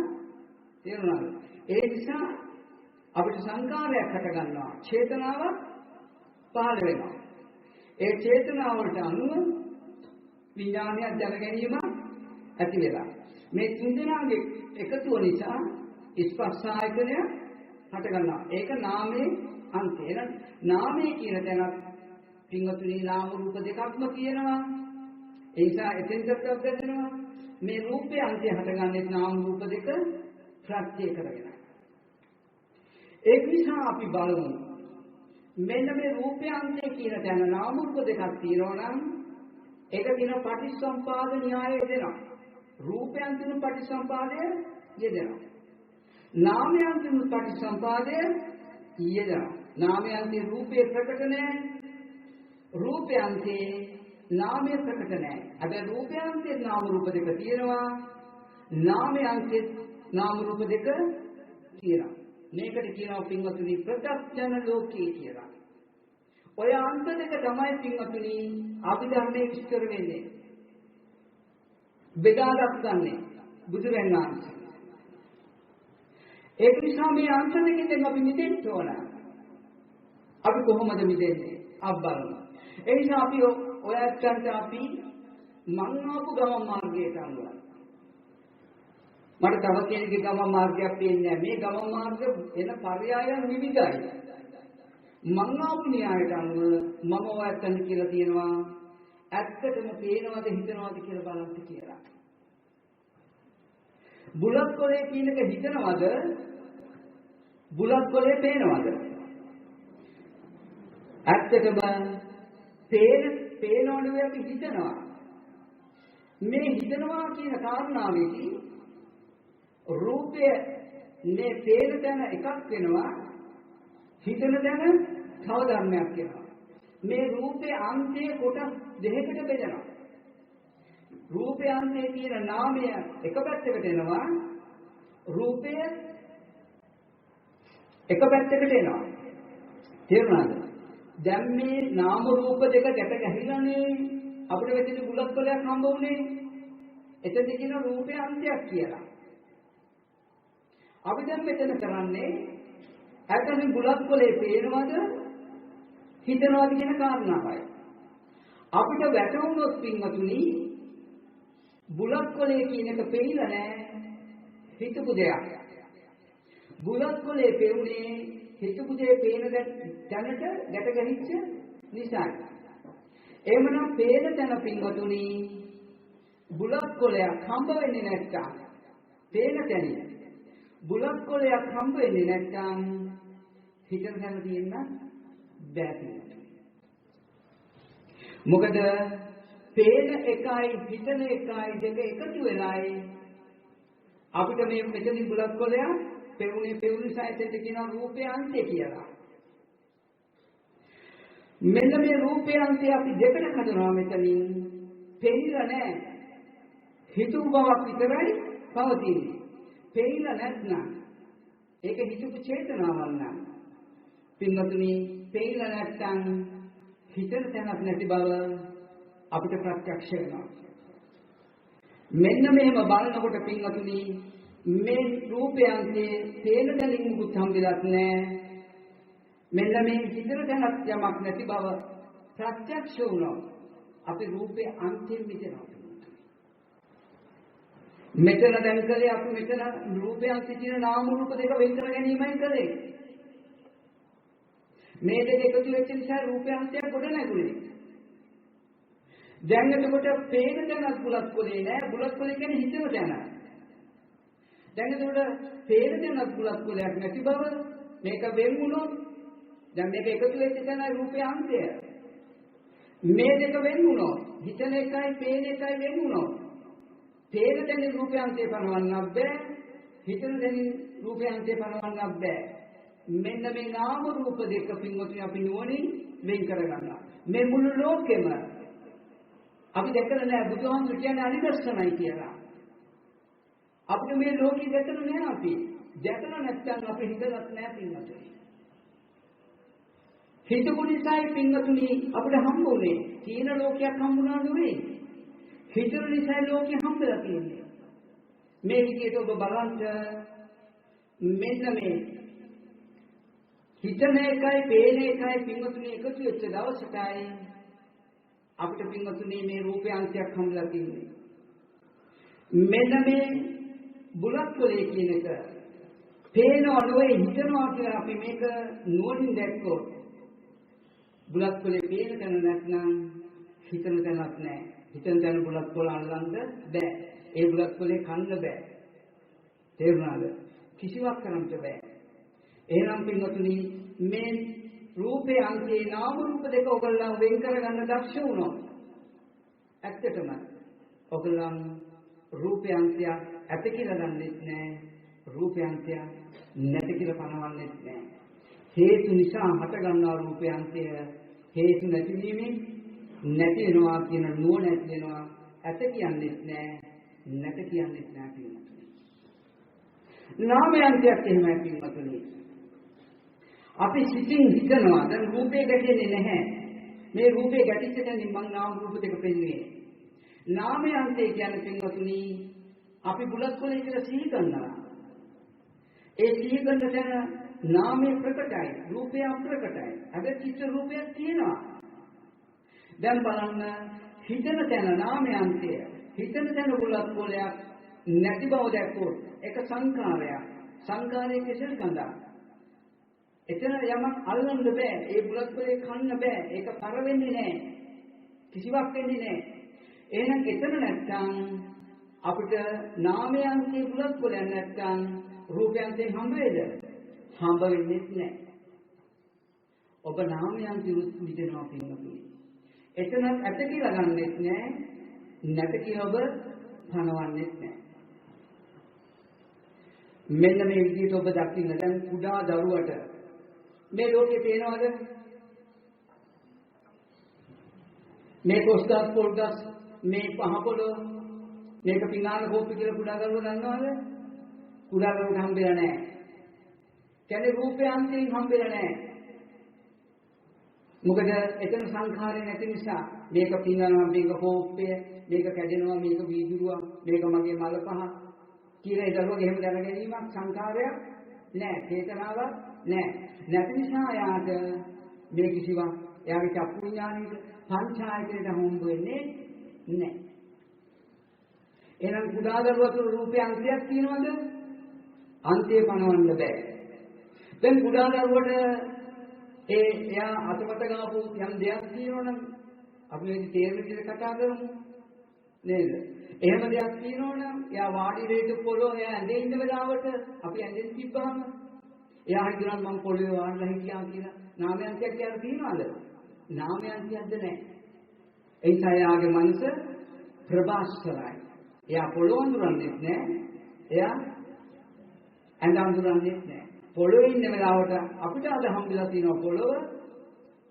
Speaker 1: තේරුණාද? ඒ නිසා අපිට සංකාරයක් හට ගන්නවා. චේතනාවක් පහළ වෙනවා. ඒ චේතනාවලට අනුව විඥානයක් දැන ගැනීම ඇති වෙලා. මේ තුන් දෙනාගේ එකතුව නිසා ස්පර්ශ ආයතනය හට ගන්නවා. ඒක නාමයේ අන්තය. නාමයේ කියන තැනත් පින්වතුනි නාම රූප දෙකක්ම තියෙනවා. ඒ නිසා එතෙන්ටත් වැදෙනවා. මේ රූපේ අන්තය හටගන්නේ නාම රූප දෙක ප්‍රත්‍ය කරගෙන. ඒක නිසා අපි බලමු මෙන්න මේ රූපේ අන්තය කියන තැන නාම රූප දෙකක් තියෙනවා නම් ඒක දින පටිච්චසමුපාද න්‍යායය දෙනවා. රූපයන් තුන පටිච්චසමුපාදය යෙදෙනවා. නාමයන් තුන පටිච්චසමුපාදය යෙදෙනවා. නාමයන්ගේ රූපේ ප්‍රකට නැහැ. රූපයන්ගේ නාමය ප්‍රකට නැහැ. හැබැයි රූපයන්ගේ නාම රූප දෙක තියෙනවා. නාමයන්ගේ නාම රූප දෙක තියෙනවා. මේකට කියනවා පින්වතුනි ප්‍රත්‍යඥ ලෝකේ කියලා. ඔය අන්ත දෙක තමයි පින්වතුනි අභිධර්මයේ විස්තර වෙන්නේ. බෙදාගත් ගන්නේ බුදුරන් වහන්සේ. ඒක නිසා මේ අන්ත දෙකෙන් අපි මිදෙන්න ඕන. අපි කොහොමද මිදෙන්නේ? අබ්බලන. ඒ නිසා අපි ඔයත් අපි මං ආපු ගමන් මාර්ගයට අනුව මට තව කෙනෙක්ගේ ගමන් මාර්ගයක් පේන්නේ නැහැ. මේ ගමන් මාර්ග එන පරයයන් විවිධයි. මං ආපු න්‍යායට අනුව මම ඔයත්න් කියලා තියෙනවා. ඇත්තටම පේනවද හිතනවද කියලා බලන්න කියලා. බුලත් කොලේ කියන එක හිතනවද? බුලත් කොලේ පේනවද? ඇත්තටම පේනවනේ අපි හිතනවා. මේ හිතනවා කියන කාරණාවේදී රූපය මේ පේන තැන එකක් වෙනවා, හිතන තැන තව ධර්මයක් වෙනවා. මේ රූපේ අන්තයේ කොටස් දෙකකට බෙදෙනවා. රූපේ අන්තයේ තියෙන නාමය එක පැත්තකට එනවා, රූපය එක පැත්තකට එනවා. තේරුණාද? දැන් මේ නාම රූප දෙක ගැට ගැහිලානේ අපිට වෙදින බුලත් කොලයක් හම්බ වුණේ. එතෙන්ද කියන රූපේ අන්තයක් කියලා. අපි දැන් මෙතන කරන්නේ ඇත්තටම බුලත් කොලේ පේනවද හිතනවද කියන කාරණාවයි. අපිට වැටහුණොත් පින්වතුනි බුලත් කොලේ කියන එක පෙන්නලා නැහැ, හිතපු දෙයක්. බුලත් කොලේ පෙවුනේ හිතපු දේ පේන තැනට ගැට ගැහිච්ච නිසායි. එහෙමනම් පේන තැන පින්වතුනි බුලත් කොලයක් හම්බ වෙන්නේ නැත්තම්, පේන තැන බුලත් කොලයක් හම්බ වෙන්නේ නැත්තම් හිතන තැන තියෙන්න බැහැ. මොකද පේන එකයි හිතන එකයි දෙක එකතු වෙලායි අපිට මේ මෙතන බුලත් කොලයක් පෙවුනේ සායතෙට කියන රූපේ අන්තය කියලා. මෙන්න මේ රූපේ අන්තය අපි දෙකට හදනවා මෙතනින්. පෙන්නලා නැහැ. හිතුව බවක් විතරයි පවතින්නේ. පෙන්නලා නැත්නම් ඒක හිතුව චේතනාවක් නම් පින්වතුනි පෙන්නලා නැත්නම් හිතන තැනක් නැති බව අපිට ප්‍රත්‍යක්ෂ වෙනවා. මෙන්න මෙහෙම බලනකොට පින්වතුනි මේ රූපයන්ගේ තේන දැලින් මුකුත් හම්බෙලත් නැහැ. මෙන්න මේ හිතන දැනක් යමක් නැති බව ප්‍රත්‍යක්ෂ වුණා. අපි රූපේ අන්තයෙන් මිදෙනවා. මෙතන දැන් කලේ අපි මෙතන රූපයන් සිටින නාම රූප දෙක වෙන් කර ගැනීමයි කලේ. මේ දෙක එකතු වෙච්ච නිසා රූපයන්තය කොට නැගුණේ. දැන් එතකොට පේන දැනක් බුලත් කොලේ නෑ. බුලත් කොලේ කියන්නේ හිතන දැන. දැන් එතකොට පේන දැනක් බුලත් කොලයක් නැති බව මේක වෙන් වුණොත් දැන් මේක එකතු වෙච්ච තැන රූපේ අන්තය. මේ දෙක වෙන් වුණොත් හිතන එකයි පේන එකයි වෙන් වුණොත් පේන දැන රූපේ අන්තය පනවන්නත් බෑ. හිතන දැන රූපේ අන්තය පනවන්නත් බෑ. මෙන්න මේ නාම රූප දෙක පින්වතුනි අපි නුවණින් වෙන් කරගන්නවා. මේ මුළු ලෝකෙම අපි දැකලා නැහැ බුදුහාමුදුරු කියන්නේ අනිදර්ශනයි කියලා. අපිට මේ ලෝකෙ දැකලා නැහැ අපි. දැකලා නැත්නම් අපි හිතලත් නැහැ පින්වතුනි. හිතපු නිසායි පින්වතුනි අපිට හම්බුනේ. තීන ලෝකයක් හම්බුණා නෙවෙයි. හිතන නිසා ලෝකෙ හම්බෙලා තියෙන්නේ. මේ විදිහට ඔබ බලන්න මෙන්න මේ හිතන එකයි පේන එකයි පින්වතුනි එකතු වෙච්ච දවසටයි අපිට පින්වතුනි මේ රූපේ අංශයක් හම්බලා තියෙන්නේ. මෙන්න මේ බුලත් කොලේ කියන එක පේනවා නෙවෙයි හිතනවා කියලා අපි මේක නුවණින් දැක්කොත් බුලත් කොලේ පේන තැන නැත්නම් හිතන තැනක් නැහැ. හිතන තැන බුලත් කොල අල්ලන්න බෑ. ඒ බුලත් කොලේ කන්න බෑ. තේරුණාද? කිසිවක් කරන්න බෑ. එහෙනම් පින්වතුනි මේ රූපේ අංශේ නාම රූප දෙක ඔයගොල්ලන් වෙන් කරගන්න දක්ෂ වුණොත් ඇත්තටම ඔයගොල්ලන් රූපේ අංශය ඇත කියලා දන්නෙත් නෑ, රූපේ අංශය නැති කියලා පනවන්නෙත් නෑ. හේතු නිසා හට ගන්නා රූපේ අංශය හේතු නැතිවීමෙන් නැති වෙනවා කියන නුවණ ඇති වෙනවා. ඇත කියන්නෙත් නෑ, නැත කියන්නෙත් නෑ පින්වතුනි. නාමයන්තයක් එහෙමයි පින්වතුනි. අපි සිතින් හිතනවා දැන් රූපේ ගැටෙන්නේ නැහැ. මේ රූපේ ගැටිච්ච තැනින් මං නාම රූප දෙක පෙන්වන්නේ. නාමයන්තය කියන්නේ පින්වතුනි අපි බුලත් කොලේ කියලා සිහි කරනවා. ඒ සිහි කරන තැන නාමය ප්‍රකටයි, රූපය අප්‍රකටයි. හැබැයි චිත්ත රූපයක් තියෙනවා. දැන් බලන්න හිතන තැන නාමයන්තය, හිතන තැන බුලත් කොලයක් නැති බව දැක්කොත් ඒක සංකාරයක්. සංකාරයේ කෙසෙල් කඳා. එතන යමක් අල්ලන්න බෑ. ඒ බුලත් කොලේ කන්න බෑ. ඒක පර වෙන්නේ නැහැ. කිසිවක් වෙන්නේ නැහැ. එහෙනම් එතන නැත්තම් අපිට නාමයන්ගේ බුලත් කොලයක් නැත්නම් රූපයන්ගෙන් හම්බ වෙද? හම්බ වෙන්නේ නැහැ. ඔබ නාමයන් විරුත් මිදෙනවා පින්වතුනි. එතනත් ඇත කියලා ගන්නෙත් නැහැ. නැත කියලා ඔබ පනවන්නෙත් නැහැ. මෙන්න මේ විදිහට ඔබ දකින්න දැන් කුඩා දරුවට මේ ලෝකේ පේනවද? මේ කොස්ගස් පොල්ගස් මේ පහපොළ මේක පිනාන කෝප්පි කියලා කුඩා දරුවා දන්නවද? කුඩා දරුවට හම්බෙලා නැහැ. කියන්නේ රූපයන්ගෙන් හම්බෙලා නැහැ. මොකද එතන සංඛාරය නැති නිසා මේක පිනානවා මේක කෝප්පය මේක කැඩෙනවා මේක වීදුරුවා මේක මගේ මල පහ කියලා ඒ දරුවගේ එහෙම දැන ගැනීමක් සංඛාරයක් නැහැ. චේතනාවක් නැහැ. නැති නිසා යාට මේ කිසිවක් එයාගේ චක්කු විඥානෙට පංචායතනයට හම්බ වෙන්නේ නැහැ. එහෙනම් කුඩා දරුවා තුළ රූපේ අන්තයක් තියෙනවද? අන්තය පනවන්න බෑ. දැන් කුඩා දරුවට එයා අතපත ගාපු යම් දෙයක් තියෙනවනම් අපි මේක තේරෙන විදිහට කතා කරමු නේද? එහෙම දෙයක් තියෙනවනම් එයා වාඩි වෙයිද පොළොව එයා ඇඳේ ඉන්න වෙලාවට අපි ඇඳෙන් තිබ්බහම එයා හිතනවා මම පොළොවේ වාඩිලා හිටියා කියලා. නාමයන්තියක් කියලා තියෙනවද? නාමයන්තියක්ද නැහැ. ඒ නිසා එයාගේ මනස ප්‍රභාස්වරයි. එයා පොළොව අඳුරන්නේ නැහැ. එයා ඇඳ අඳුරන්නේ නැහැ. පොළොවේ ඉන්න වෙලාවට අපිට අද හම්බෙලා තියෙනවා පොළොව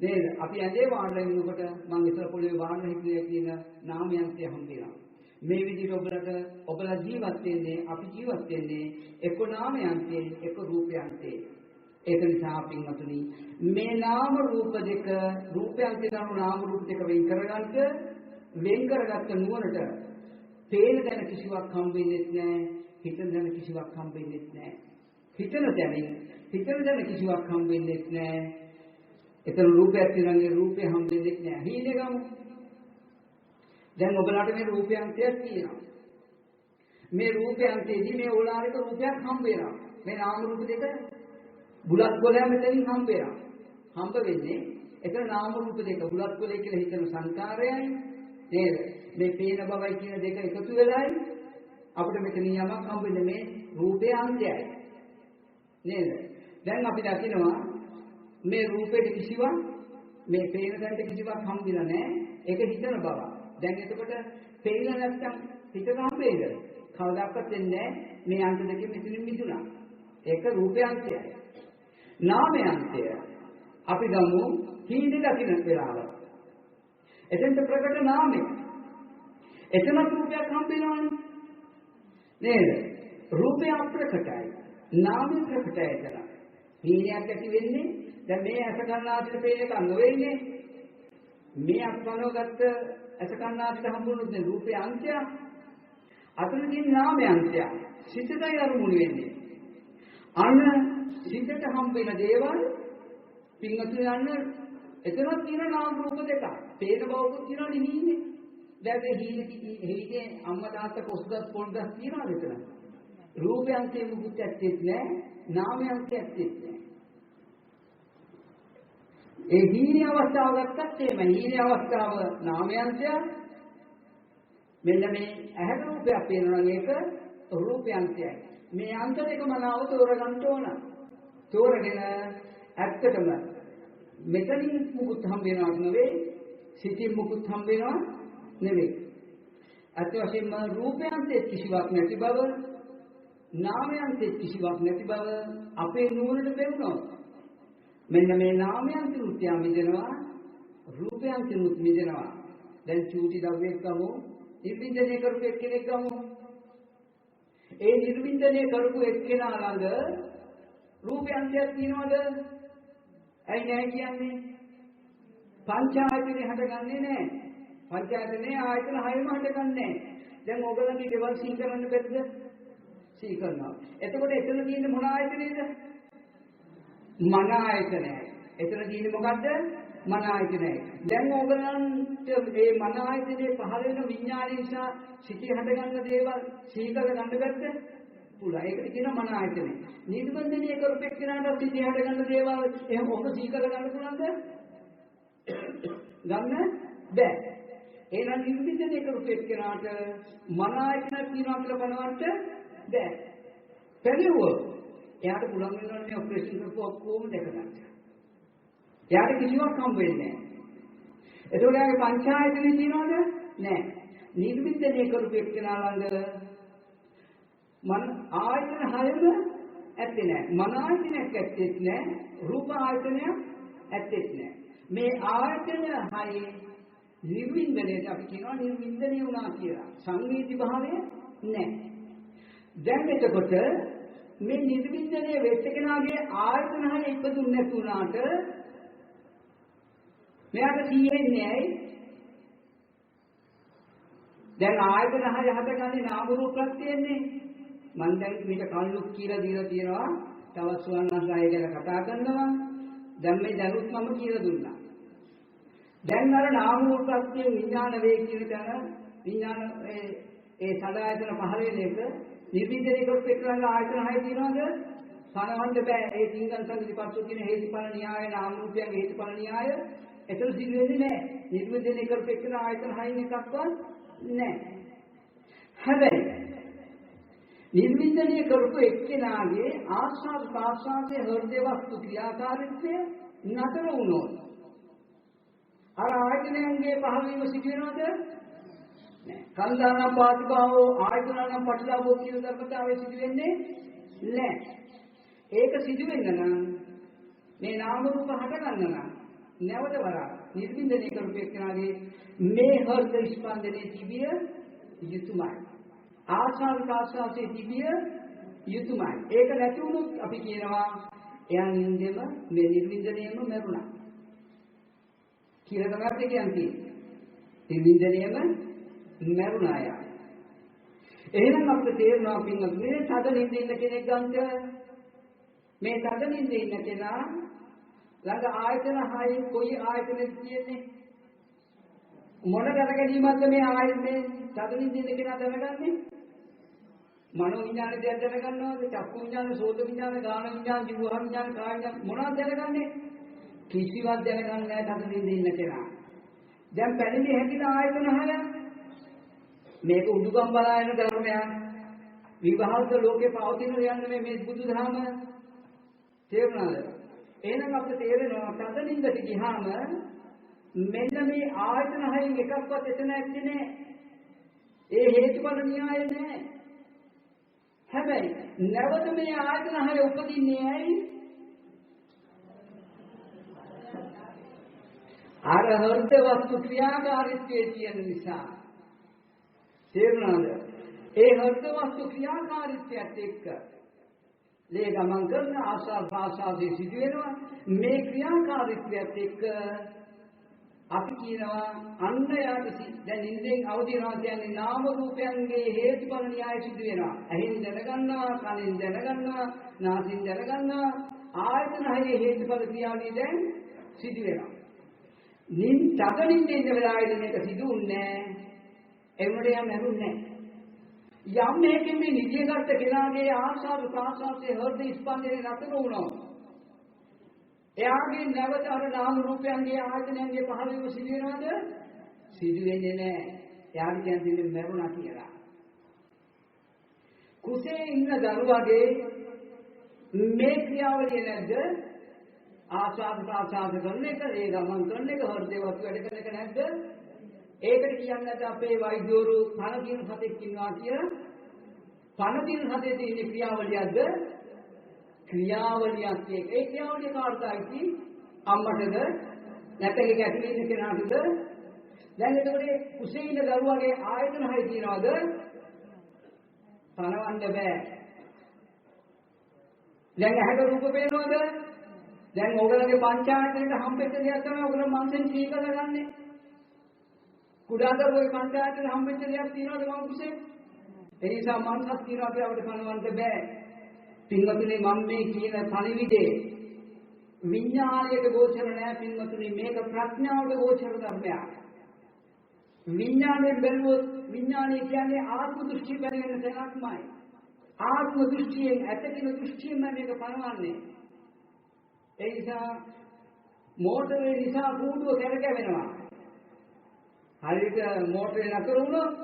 Speaker 1: නේද? අපි ඇඳේ වාඩිලා ඉන්නකොට මම ඉතල පොළොවේ වාඩිලා හිටියේ කියන නාමයන්තිය හම්බෙනවා. මේ විදිහට ඔබලා ජීවත් වෙන්නේ අපි ජීවත් වෙන්නේ එක්ක නාමයන්තේ එක්ක රූපයන්තේ. ඒක නිසා පින්වතුනි මේ නාම රූප දෙක රූපයන්තේ නම් නාම රූප දෙක වෙන් කරගත්ත නුවණට තේන දැන කිසිවක් හම්බ වෙන්නේ නැහැ. හිතන දැන කිසිවක් හම්බ වෙන්නේ නැහැ. හිතන දැන කිසිවක් හම්බ වෙන්නේ නැහැ. ඒතර රූපයක් තියෙනගේ රූපේ හම්බ වෙන්නේ නැහැ. හීනේ ගමු. දැන් ඔබලාට මේ රූපයන්තයක් තියෙනවා. මේ රූපයන්තේදී මේ ඕලාරික රූපයක් හම්බ වෙනවා. මේ නාම රූප දෙක බුලත් කොලය මෙතනින් හම්බ වෙනවා. හම්බ වෙන්නේ එතන නාම රූප දෙක බුලත් කොලය කියලා හිතන සංකාරයයි නේද? මේ පේන බවයි කියන දෙක එකතු වෙලායි අපිට මෙතන යමක් හම්බ වෙන්නේ මේ රූපේ අන්තයයි. නේද? දැන් අපි දකිනවා මේ රූපෙට කිසිවක් මේ පේන තැනට කිසිවක් හම්බෙලා නැහැ. ඒක හිතන බව. දැන් එතකොට පේලා නැත්තම් හිතට හම්බෙයිද? කවදාවත් වෙන්නේ නැහැ. මේ අන්ත දෙකෙන් මෙතනින් මිදුණා. ඒක රූපයන්තයයි. නාමයන්තය අපි ගමු හීනේ දකින්න වෙලාව. එතෙන්ට ප්‍රකට නාමය. එතන රූපයක් හම්බෙනවනේ. නේද? රූපය අප්‍රකටයි. නාමය ප්‍රකටයි එතන. හීනයක් ඇති වෙන්නේ දැන් මේ අස කන්නාසිට පේන එක නොවෙන්නේ. මේ අත්වනව ගත්ත අස කන්නාසිට හම්බුනොත් රූපේ අන්තය. අතනදී නාමය අන්තය. සිතටයි අරමුණු වෙන්නේ. අන්න සිතට හම්බ වෙන දේවල් පින්වතුනි යන්න එතනක් තියෙන නාම රූප දෙක. පේන බවකුත් තියෙනවා නිහින්නේ. දැන් මේ හීනේ අම්මා තාත්තා කොස්ගස් පොල්ගස් තියනවාද එතන? රූපයන්තේ මුකුත් ඇත්තෙත් නැහැ, නාමයන්තේ ඇත්තෙත් නැහැ. ඒ හීනේ අවස්ථාව ගත්තත් එහෙම හීනේ අවස්ථාව නාමයන්තය මෙන්න මේ ඇහැ රූපයක් පේනවා නම් ඒක රූපයන්තයයි. මේ අන්ත දෙක මනාව තෝරගන්න ඕන. තෝරගෙන ඇත්තටම මෙතනින් මුකුත් හම්බ වෙනවක් නෙවෙයි, සිතින් මුකුත් හම්බ වෙනවක් නෙවෙයි. අත් වශයෙන්ම රූපයන්තේ කිසිවක් නැති බව, නාමයන්තේ කිසිවක් නැති බව අපේ නුවණට පෙනුනොත් මෙන්න මේ නාමයන්තිනුත් මිදෙනවා, රූපයන්තිනුත් මිදෙනවා. දැන් චූටි දරුවෙක් ගමු, නිර්වින්දනය කරපු එක්කෙනෙක් ගමු. ඒ නිර්වින්දනය කරපු එක්කෙනා ළඟ රූපයන්තයක් තියනවද? ඇයි නැහැ කියන්නේ? පංචායතනේ හටගන්නේ නැහැ. පංචායතනේ ආයතන හයම හටගන්නේ නැහැ. දැන් ඕගොල්ලන්ගේ දේවල් සිහි කරන්න බැරිද? සිහි කරනවා. එතකොට එතන තියෙන්නේ මොන ආයතනයේද? මන ආයතනයයි. එතන තියෙන්නේ මොකද්ද? මන ආයතනයයි. දැන් ඕගොල්ලන්ට මේ මන ආයතනයේ පහළ වෙන විඥානය නිසා සිටි හටගන්න දේවල් සිහි කරගන්න බැද්ද? පුළුවන්. ඒකට කියනවා මන ආයතනය. නිර්බන්ධනීය කරපෙක් කෙනාට සිටි හටගන්න දේවල් එහෙම ඔක සිහි කරගන්න පුළුවන්ද? ගන්න බෑ. එහෙනම් නිර්වින්දනය කරපු එක්කෙනාට මන ආයතන තියනවා කියලා බලවන්න බැහැ. පැනෙවුවොත් එයාට පුළුවන් වෙනවා මේ ඔපරේෂන් කරපු ඔක්කොම දැක ගන්න. එයාට කිසිවක් හම්බ වෙන්නේ නැහැ. එතකොට එයාගේ පංචායතනෙ තියනවද? නැහැ. නිර්වින්දනය කරපු එක්කෙනා ළඟ මන ආයතන හයම ඇත්තේ නැහැ. මන ආයතනයක් ඇත්තේ නැහැ. රූප ආයතනයක් ඇත්තේ නැහැ. මේ ආයතන හයේ නිර්වින්දනයට අපි කියනවා නිර්වින්දනය වුණා කියලා. සංවේදී භාවය නැහැ. දැන් එතකොට මේ නිර්වින්දනය වෙච්ච කෙනාගේ ආයතන හය ඉපදුන්නේ නැතුණාට මෙයාට සීයෙන්නේ ඇයි? දැන් ආයතන හය හදගන්නේ නාම රූප ප්‍රත්‍යයන්නේ. මම දැන් මේක කල්ලුක් කියලා දීලා තියෙනවා. තවත් සුවන්නස්සය ගැන කතා කරනවා. දැන් මේ දැනුත් මම කියලා දුන්නා. දැන් අර නාම රූප ප්‍රත්‍ය විඥාන වේ කියන තැන විඥාන ඒ සදායතන පහළ වෙන එක නිර්වින්දනය කරපු එක්කලා ආයතන හය තියෙනවද? පණවන්න බෑ. ඒ තිංගන් සංවිපස්සෝ කියන හේතුඵල න්‍යාය නාම රූපයන්ගේ හේතුඵල න්‍යාය එතන සිදු වෙන්නේ නැහැ. නිර්වින්දනය කරපු එක්කලා ආයතන හයින් එකක්වත් නැහැ. හැබැයි නිර්වින්දනය කරපු එක්කෙනාගේ ආස්වාද ප්‍රාස්වාදයේ හෘද වස්තු ක්‍රියාකාරීත්වය නතර වුණොත් අර ආයතනයන්ගේ පහළවීම සිදු වෙනවද? නැහැ. කන්දානම් පාටිභාවෝ ආයතනනම් පටිලාභෝ කියන ධර්මතාවය සිදු වෙන්නේ නැහැ. ඒක සිදු වෙන්න නම් මේ නාම රූප හට ගන්න නම් නැවත වරක් නිර්වින්දනය කරපු එක්කෙනාගේ මේ හෘද ස්පන්දනයේ තිබිය යුතුයමයි. ආස්වාද ප්‍රාස්වාදයේ තිබිය යුතුයමයි. ඒක නැති වුණොත් අපි කියනවා එයා නින්දෙම මේ නිර්වින්දනයෙම මරුණා කියලා තමයි කියන්නේ. නිර්වින්දනයෙම මරුණා යා. එහෙනම් අපිට තේරෙනවා පින්වත් මේ තද නින්දේ ඉන්න කෙනෙක් ගන්නට මේ තද නින්දේ ඉන්න කෙනා ළඟ ආයතන හයේ කොයි ආයතනෙද කියන්නේ? මොන දැනගැනීමක්ද මේ ආයතනේ තද නින්දේ ඉන්න කෙනා දැනගන්නේ? මනෝ විඥාන දෙයක් දැනගන්නවද? චක්කු විඥාන, සෝත විඥාන, ගාන විඥාන, ජීව විඥාන, කාය විඥාන මොනවද දැනගන්නේ? කිසිවක් දැනගන්නේ නැහැ තද නින්දේ ඉන්න කෙනා. දැන් පැමිණි හැකින ආයතන හය මේක උඩුගම් බලායන ධර්මයක්. විභාග ලෝකේ පවතින යන්නේ මේ බුදුදහම තේරුණාද? එහෙනම් අපිට තේරෙනවා තද නින්දට ගියාම මෙන්න මේ ආයතන හයෙන් එකක්වත් එතන ඇත්තේ නැහැ. ඒ හේතුඵල න්‍යාය නැහැ. හැබැයි නැවත මේ ආයතන හය උපදින්නේ ඇයි? අර හෘද වස්තු ක්‍රියාකාරීත්වයේ තියෙන නිසා. තේරුණාද? ඒ හෘද වස්තු ක්‍රියාකාරීත්වයත් එක්ක ලේ ගමන් කරන ආශා භාෂාවේ සිදු වෙනවා. මේ ක්‍රියාකාරීත්වයත් එක්ක අපි කියනවා අන්න යාට දැන් නින්දෙන් අවදි වෙනවා කියන්නේ නාම රූපයන්ගේ හේතුඵල න්‍යාය සිදු වෙනවා. ඇහෙන් දැනගන්නවා, කනෙන් දැනගන්නවා, නාසයෙන් දැනගන්නවා. ආයතන හයේ හේතුඵල ක්‍රියාවලිය දැන් සිදු වෙනවා. තද නින්දේ ඉන්න වෙලාවේදී මේක සිදුුන්නේ නැහැ. ඒ වුණේ යම් නැරුන්නේ නැහැ. යම් මේකෙන් මේ නිදියකට කෙනාගේ ආශාව ප්‍රාසාසයේ හෘද ස්පන්දනය නතර වුණා. එයාගේ නැවත අර නාම රූපයන්ගේ ආයතනයන්ගේ පහළවීම සිදු වෙනවද? සිදු වෙන්නේ නැහැ. එයාට කියන්නේ මරුණා කියලා. කුසේ ඉන්න දරුවගේ මේ ක්‍රියාවලිය නැද්ද? ආශාව ප්‍රාසාස කරන එක, ඒ ගමන් කරන එක, හෘදේ වස්තු වැඩ කරන එක නැද්ද? ඒකට කියන්නේ අපේ වෛද්‍යවරු පණ දින සතෙක් ඉන්නවා කියලා. පණ දින සතේ තියෙන ක්‍රියාවලියක්ද? ක්‍රියාවලියක් ඒක. ඒ ක්‍රියාවලිය කාර්යයි අම්මටද නැත්නම් ඒක ඇතුලේ ඉන්න කෙනාටද? දැන් එතකොට කුසේ ඉන්න දරුවාගේ ආයතන හය තියනවද? පණවන්න බෑ. දැන් ඇහැට රූප පේනවද? දැන් ඕගලගේ පංචායතනෙට හම්බෙච්ච දෙයක් තමයි ඕගල මනසෙන් සීක කරගන්නේ. කුඩා දරුවෝ පංචායතනෙට හම්බෙච්ච දෙයක් තියනවද මම කුසේ? ඒ නිසා මනසක් තියනවා කියලා අපිට පණවන්න බෑ. පින්වතුනි මම මේ කියන පණිවිඩේ විඥාණයට ගෝචර නැහැ පින්වතුනි මේක ප්‍රඥාවට ගෝචර ධර්මයක්. විඥාණයෙන් බැලුවොත් විඥාණය කියන්නේ ආත්ම දෘෂ්ටි බැලගෙන තැනක්මයි. ආත්ම දෘෂ්ටියෙන් ඇතකින දෘෂ්ටියෙන් මේක පණවන්නේ. ඒ නිසා මෝටරේ නිසා කූඩුව කැරකෙනවා. හරියට මෝටරේ නතර වුණොත්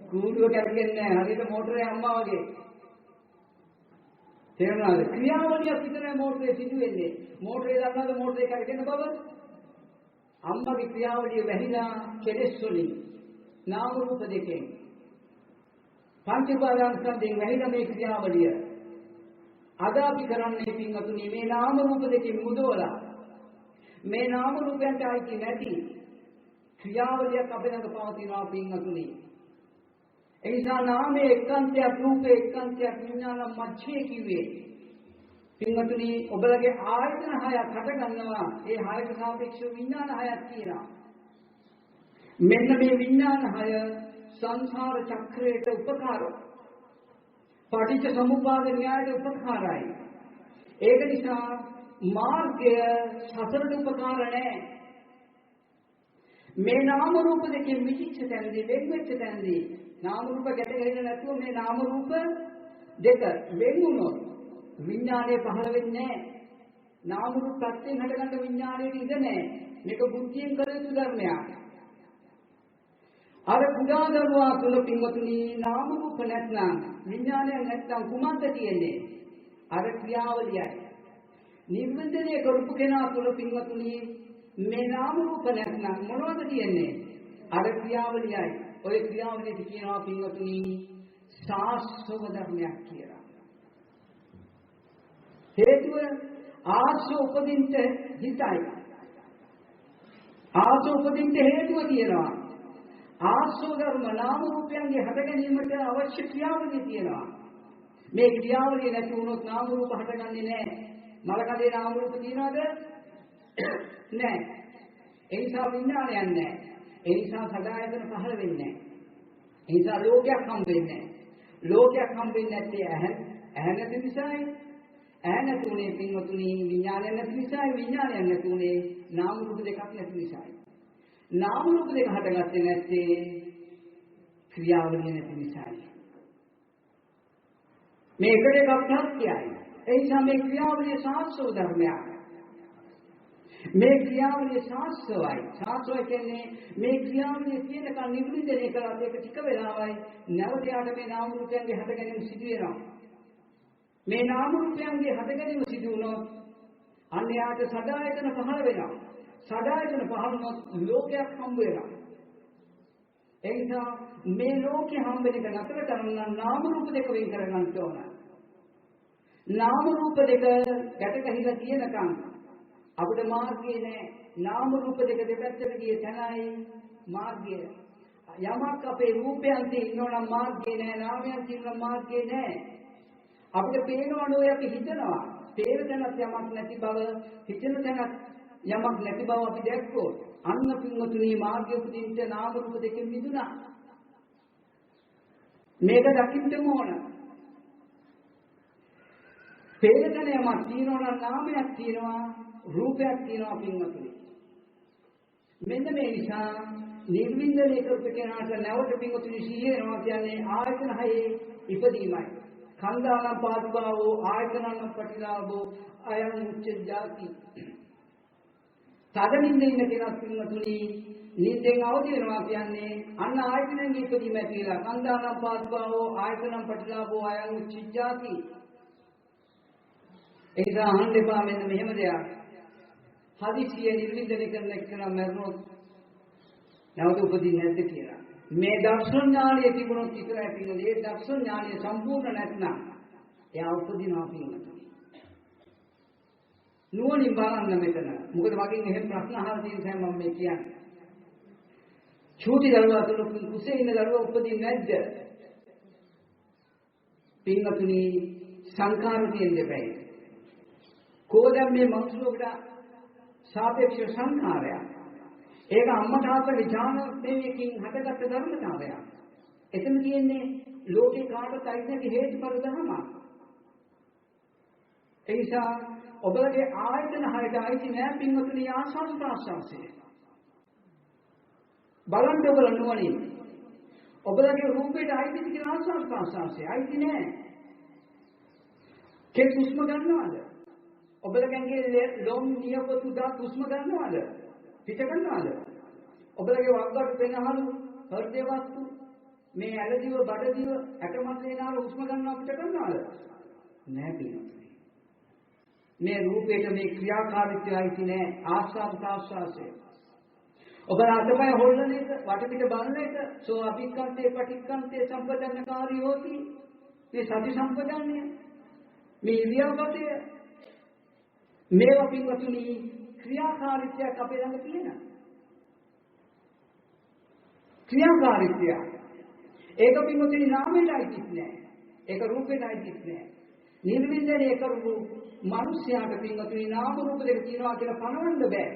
Speaker 1: කූඩුව කැරකෙන්නේ නැහැ. හරියට මෝටරේ අම්මා වගේ. තේරුණාද? ක්‍රියාවලියක් විතරයි මෝටරේ සිදු වෙන්නේ. මෝටරේ දන්නවද මෝටරේ කැරකෙන බව? අම්මගේ ක්‍රියාවලිය වැහිලා කෙලෙස් වලින් නාම රූප දෙකෙන් පංච උපාදානස්කන්ධයෙන් වැහිලා මේ ක්‍රියාවලිය අද අපි කරන්නේ පින්වතුනි මේ නාම රූප දෙකෙන් මුදවලා මේ නාම රූපයන්ට ආйти නැති ක්‍රියාවලියක් අපේ ළඟ පවතිනවා පින්වතුනි. ඒ නිසා නාමයේ එක්කන්තයක් රූපේ එක්කන්තයක් විඥාන මැච්ඡේ කිව්වේ පින්වතුනි ඔබලගේ ආයතන හයක් හට ගන්නවා. ඒ හයට සාපේක්ෂව විඥාන හයක් තියෙනවා. මෙන්න මේ විඥාන හය සංසාර චක්‍රයට උපකාරයි. පටිච්ච සමුප්පාද න්‍යායට උපකාරයි. ඒක නිසා මාර්ගය සතරට උපකාර නැහැ. මේ නාම රූප දෙකෙන් මිදිච්ච තැනදී වෙන් වෙච්ච තැනදී නාම රූප ගැට ගැහෙන්නේ නැතුව මේ නාම රූප දෙක වෙන් වුණොත් විඥානය පහළ වෙන්නේ නැහැ. නාම රූප ප්‍රත්‍යයෙන් හටගන්න විඥානයේ ඉඳ නැහැ. මේක බුද්ධියෙන් කළ යුතු ධර්මයක්. අර කුඩා දරුවා තුල පින්වතුනි නාම රූප නැත්නම් විඥානය නැත්නම් කුමක්ද තියෙන්නේ? අර ක්‍රියාවලියයි. නිර්වචනය කරපු කෙනා තුල පින්වතුනි මේ නාම රූප නැත්නම් මොනවද තියෙන්නේ? අර ක්‍රියාවලියයි. ඔය ක්‍රියාවලියට කියනවා පින්වතුනි සාස්වව ධර්මයක් කියලා. හේතුව ආසෝ උපදින්න හිතයි. ආසෝ උපදින්න හේතුව තියෙනවා. ආසෝ ධර්ම නාම රූපයන්ගේ හට ගැනීමට අවශ්‍ය ක්‍රියාවලිය තියෙනවා. මේ ක්‍රියාවලිය නැති වුණොත් නාම රූප හටගන්නේ නැහැ. මලකඩේ නාම රූප තියනවද? නැහැ. ඒ නිසා විඥානයක් නැහැ. ඒ නිසා සදායතන පහළ වෙන්නේ නැහැ. ඒ නිසා ලෝකයක් හම් වෙන්නේ නැහැ. ලෝකයක් හම් වෙන්නේ නැත්තේ ඇහැ නැති නිසායි. ඇහැ නැතුනේ පින්වතුනි විඥානය නැති නිසායි. විඥානය නැතුනේ නාම රූප දෙකක් නැති නිසායි. නාම රූප දෙක හටගත්තේ නැත්තේ ක්‍රියාවලිය නැති නිසායි. මේ එකට එකක් ප්‍රත්‍යයයි. ඒ නිසා මේ ක්‍රියාවලිය සාස්ත්‍රව ධර්මයක්. මේ ක්‍රියාවලිය සාස්ත්‍රවයි. සාස්ත්‍රය කියන්නේ මේ ක්‍රියාවලිය තියෙනකන් නිර්වින්දනය කරලා ඒක ටික වෙලාවයි නැවත යාට මේ නාම රූපයන්ගේ හට ගැනීම සිදු වෙනවා. මේ නාම රූපයන්ගේ හට ගැනීම සිදු වුණොත් අන්න යාට සදායතන පහළ වෙනවා. සදායතන පහළ වුණොත් ලෝකයක් හම්බ වෙනවා. ඒ නිසා මේ ලෝකේ හම්බ වෙන එක නතර කරන්න නාම රූප දෙක වෙන් කරගන්න ඕන. නාම රූප දෙක ගැට ගැහිලා තියෙනකන් අපිට මාර්ගය නැහැ. නාම රූප දෙක දෙපැත්තට ගිය තැනයි මාර්ගය. යමක් අපේ රූපයන් තියෙනවනම් මාර්ගය නැහැ. නාමයන් තියෙනවනම් මාර්ගය නැහැ. අපිට පේනවා නෝ අපි හිතනවා. පේන තැනක් යමක් නැති බව, හිතන තැනක් යමක් නැති බව අපි දැක්කොත් අන්න පින්වතුනි මාර්ගය උපදින්න නාම රූප දෙකෙන් මිදුණා. මේක දකින්න ඕන. පේන තැන යමක් තියෙනවා නම් නාමයක් තියෙනවා, රූපයක් තියෙනවා පින්වතුනි. මෙන්න මේ නිසා නිර්වින්දනය කරපු කෙනාට නැවත පින්වතුනි සිහිය එනවා කියන්නේ ආයතන හයේ ඉපදීමයි. කන්දානම් පාදුභාවෝ ආයතනනම් පටිලාභෝ අයං උච්චජාති. සාධනින්ද ඉන්න කෙනා පින්වතුනි නිින්දෙන් අවදි වෙනවා කියන්නේ අන්න ආයතනෙන් ඉපදීම ඇතිලා කන්දානම් පාදුභාවෝ ආයතනම් පටිලාභෝ අයං උච්චජාති. ඒ නිසා අහන්න එපා මෙන්න මෙහෙම දෙයක්. හදිසියෙ නිර්වින්දනය කරන එක්කෙනා මරණොත් නැවත උපදින්නේ නැද්ද කියලා. මේ දර්ශන ඥානය තිබුණොත් විතරයි පිළිගන්නේ. ඒ දර්ශන ඥානය සම්පූර්ණ නැත්නම් එයා උපදිනවා පිළිගන්නේ. නුවණින් බලන්න මෙතන. මොකද මගෙන් එහෙම ප්‍රශ්න අහලා තියෙන නිසා මම මේ කියන්නේ. චූටි දරුවා තුල කුසේ ඉන්න දරුවා උපදින්නේ නැද්ද? පින්වතුනි සංකාර තියෙන්න බෑ. කොහොමද මේ මනුස්සයෙකුට සාපේක්ෂ සංඛාරයක්. ඒක අම්මා තාත්තගේ ඥානයෙන් හටගත්ත ධර්මතාවයක්. එතන තියෙන්නේ ලෝකේ කාටවත් අයිති නැති හේතුඵල ධර්මයක්. ඒ නිසා ඔබලගේ ආයතන හයට අයිති නෑ පින්වතුනි ආස්වාද ප්‍රාශ්වාසය. බලන්න ඔබල නුවණින්. ඔබලගේ රූපයට අයිති කියලා ආස්වාද ප්‍රාශ්වාසය අයිති නෑ. කෙස් හුස්ම ගන්නවද? ඔබලගෙන්ගේ ලොම් නියපොතු දා හුස්ම ගන්නවද? පිට ගන්නවද? ඔබලගේ වග්ගට පෙනහලු හෘද වස්තු මේ ඇලදිව බඩදිව ඇටමස්ලේනාල හුස්ම ගන්න අපිට කරනවද? නෑ පිළිතුරේ. මේ රූපේට මේ ක්‍රියාකාරීත්වයයි තියෙන්නේ ආස්වාද ප්‍රාස්වාසය. ඔබලා අතපය හොල්ලන එක, වටපිට බලන එක, සෝ අභික්ඛන්තේ පටික්ඛන්තේ සම්පදන්නකාරී හොති. මේ සති සම්පදන්නය. මේ ඉරියාපතය. මේවා පින්වතුනි ක්‍රියාකාරීත්වයක් අපේ ළඟ තියෙනවා. ක්‍රියාකාරීත්වය. ඒක පින්වතුනි නාමයටයි තිස්නේ. ඒක රූපෙටයි තිස්නේ. නිර්වින්දනය කරපු මිනිස්යාට පින්වතුනි නාම රූප දෙක තියෙනවා කියලා පනවන්න බෑ.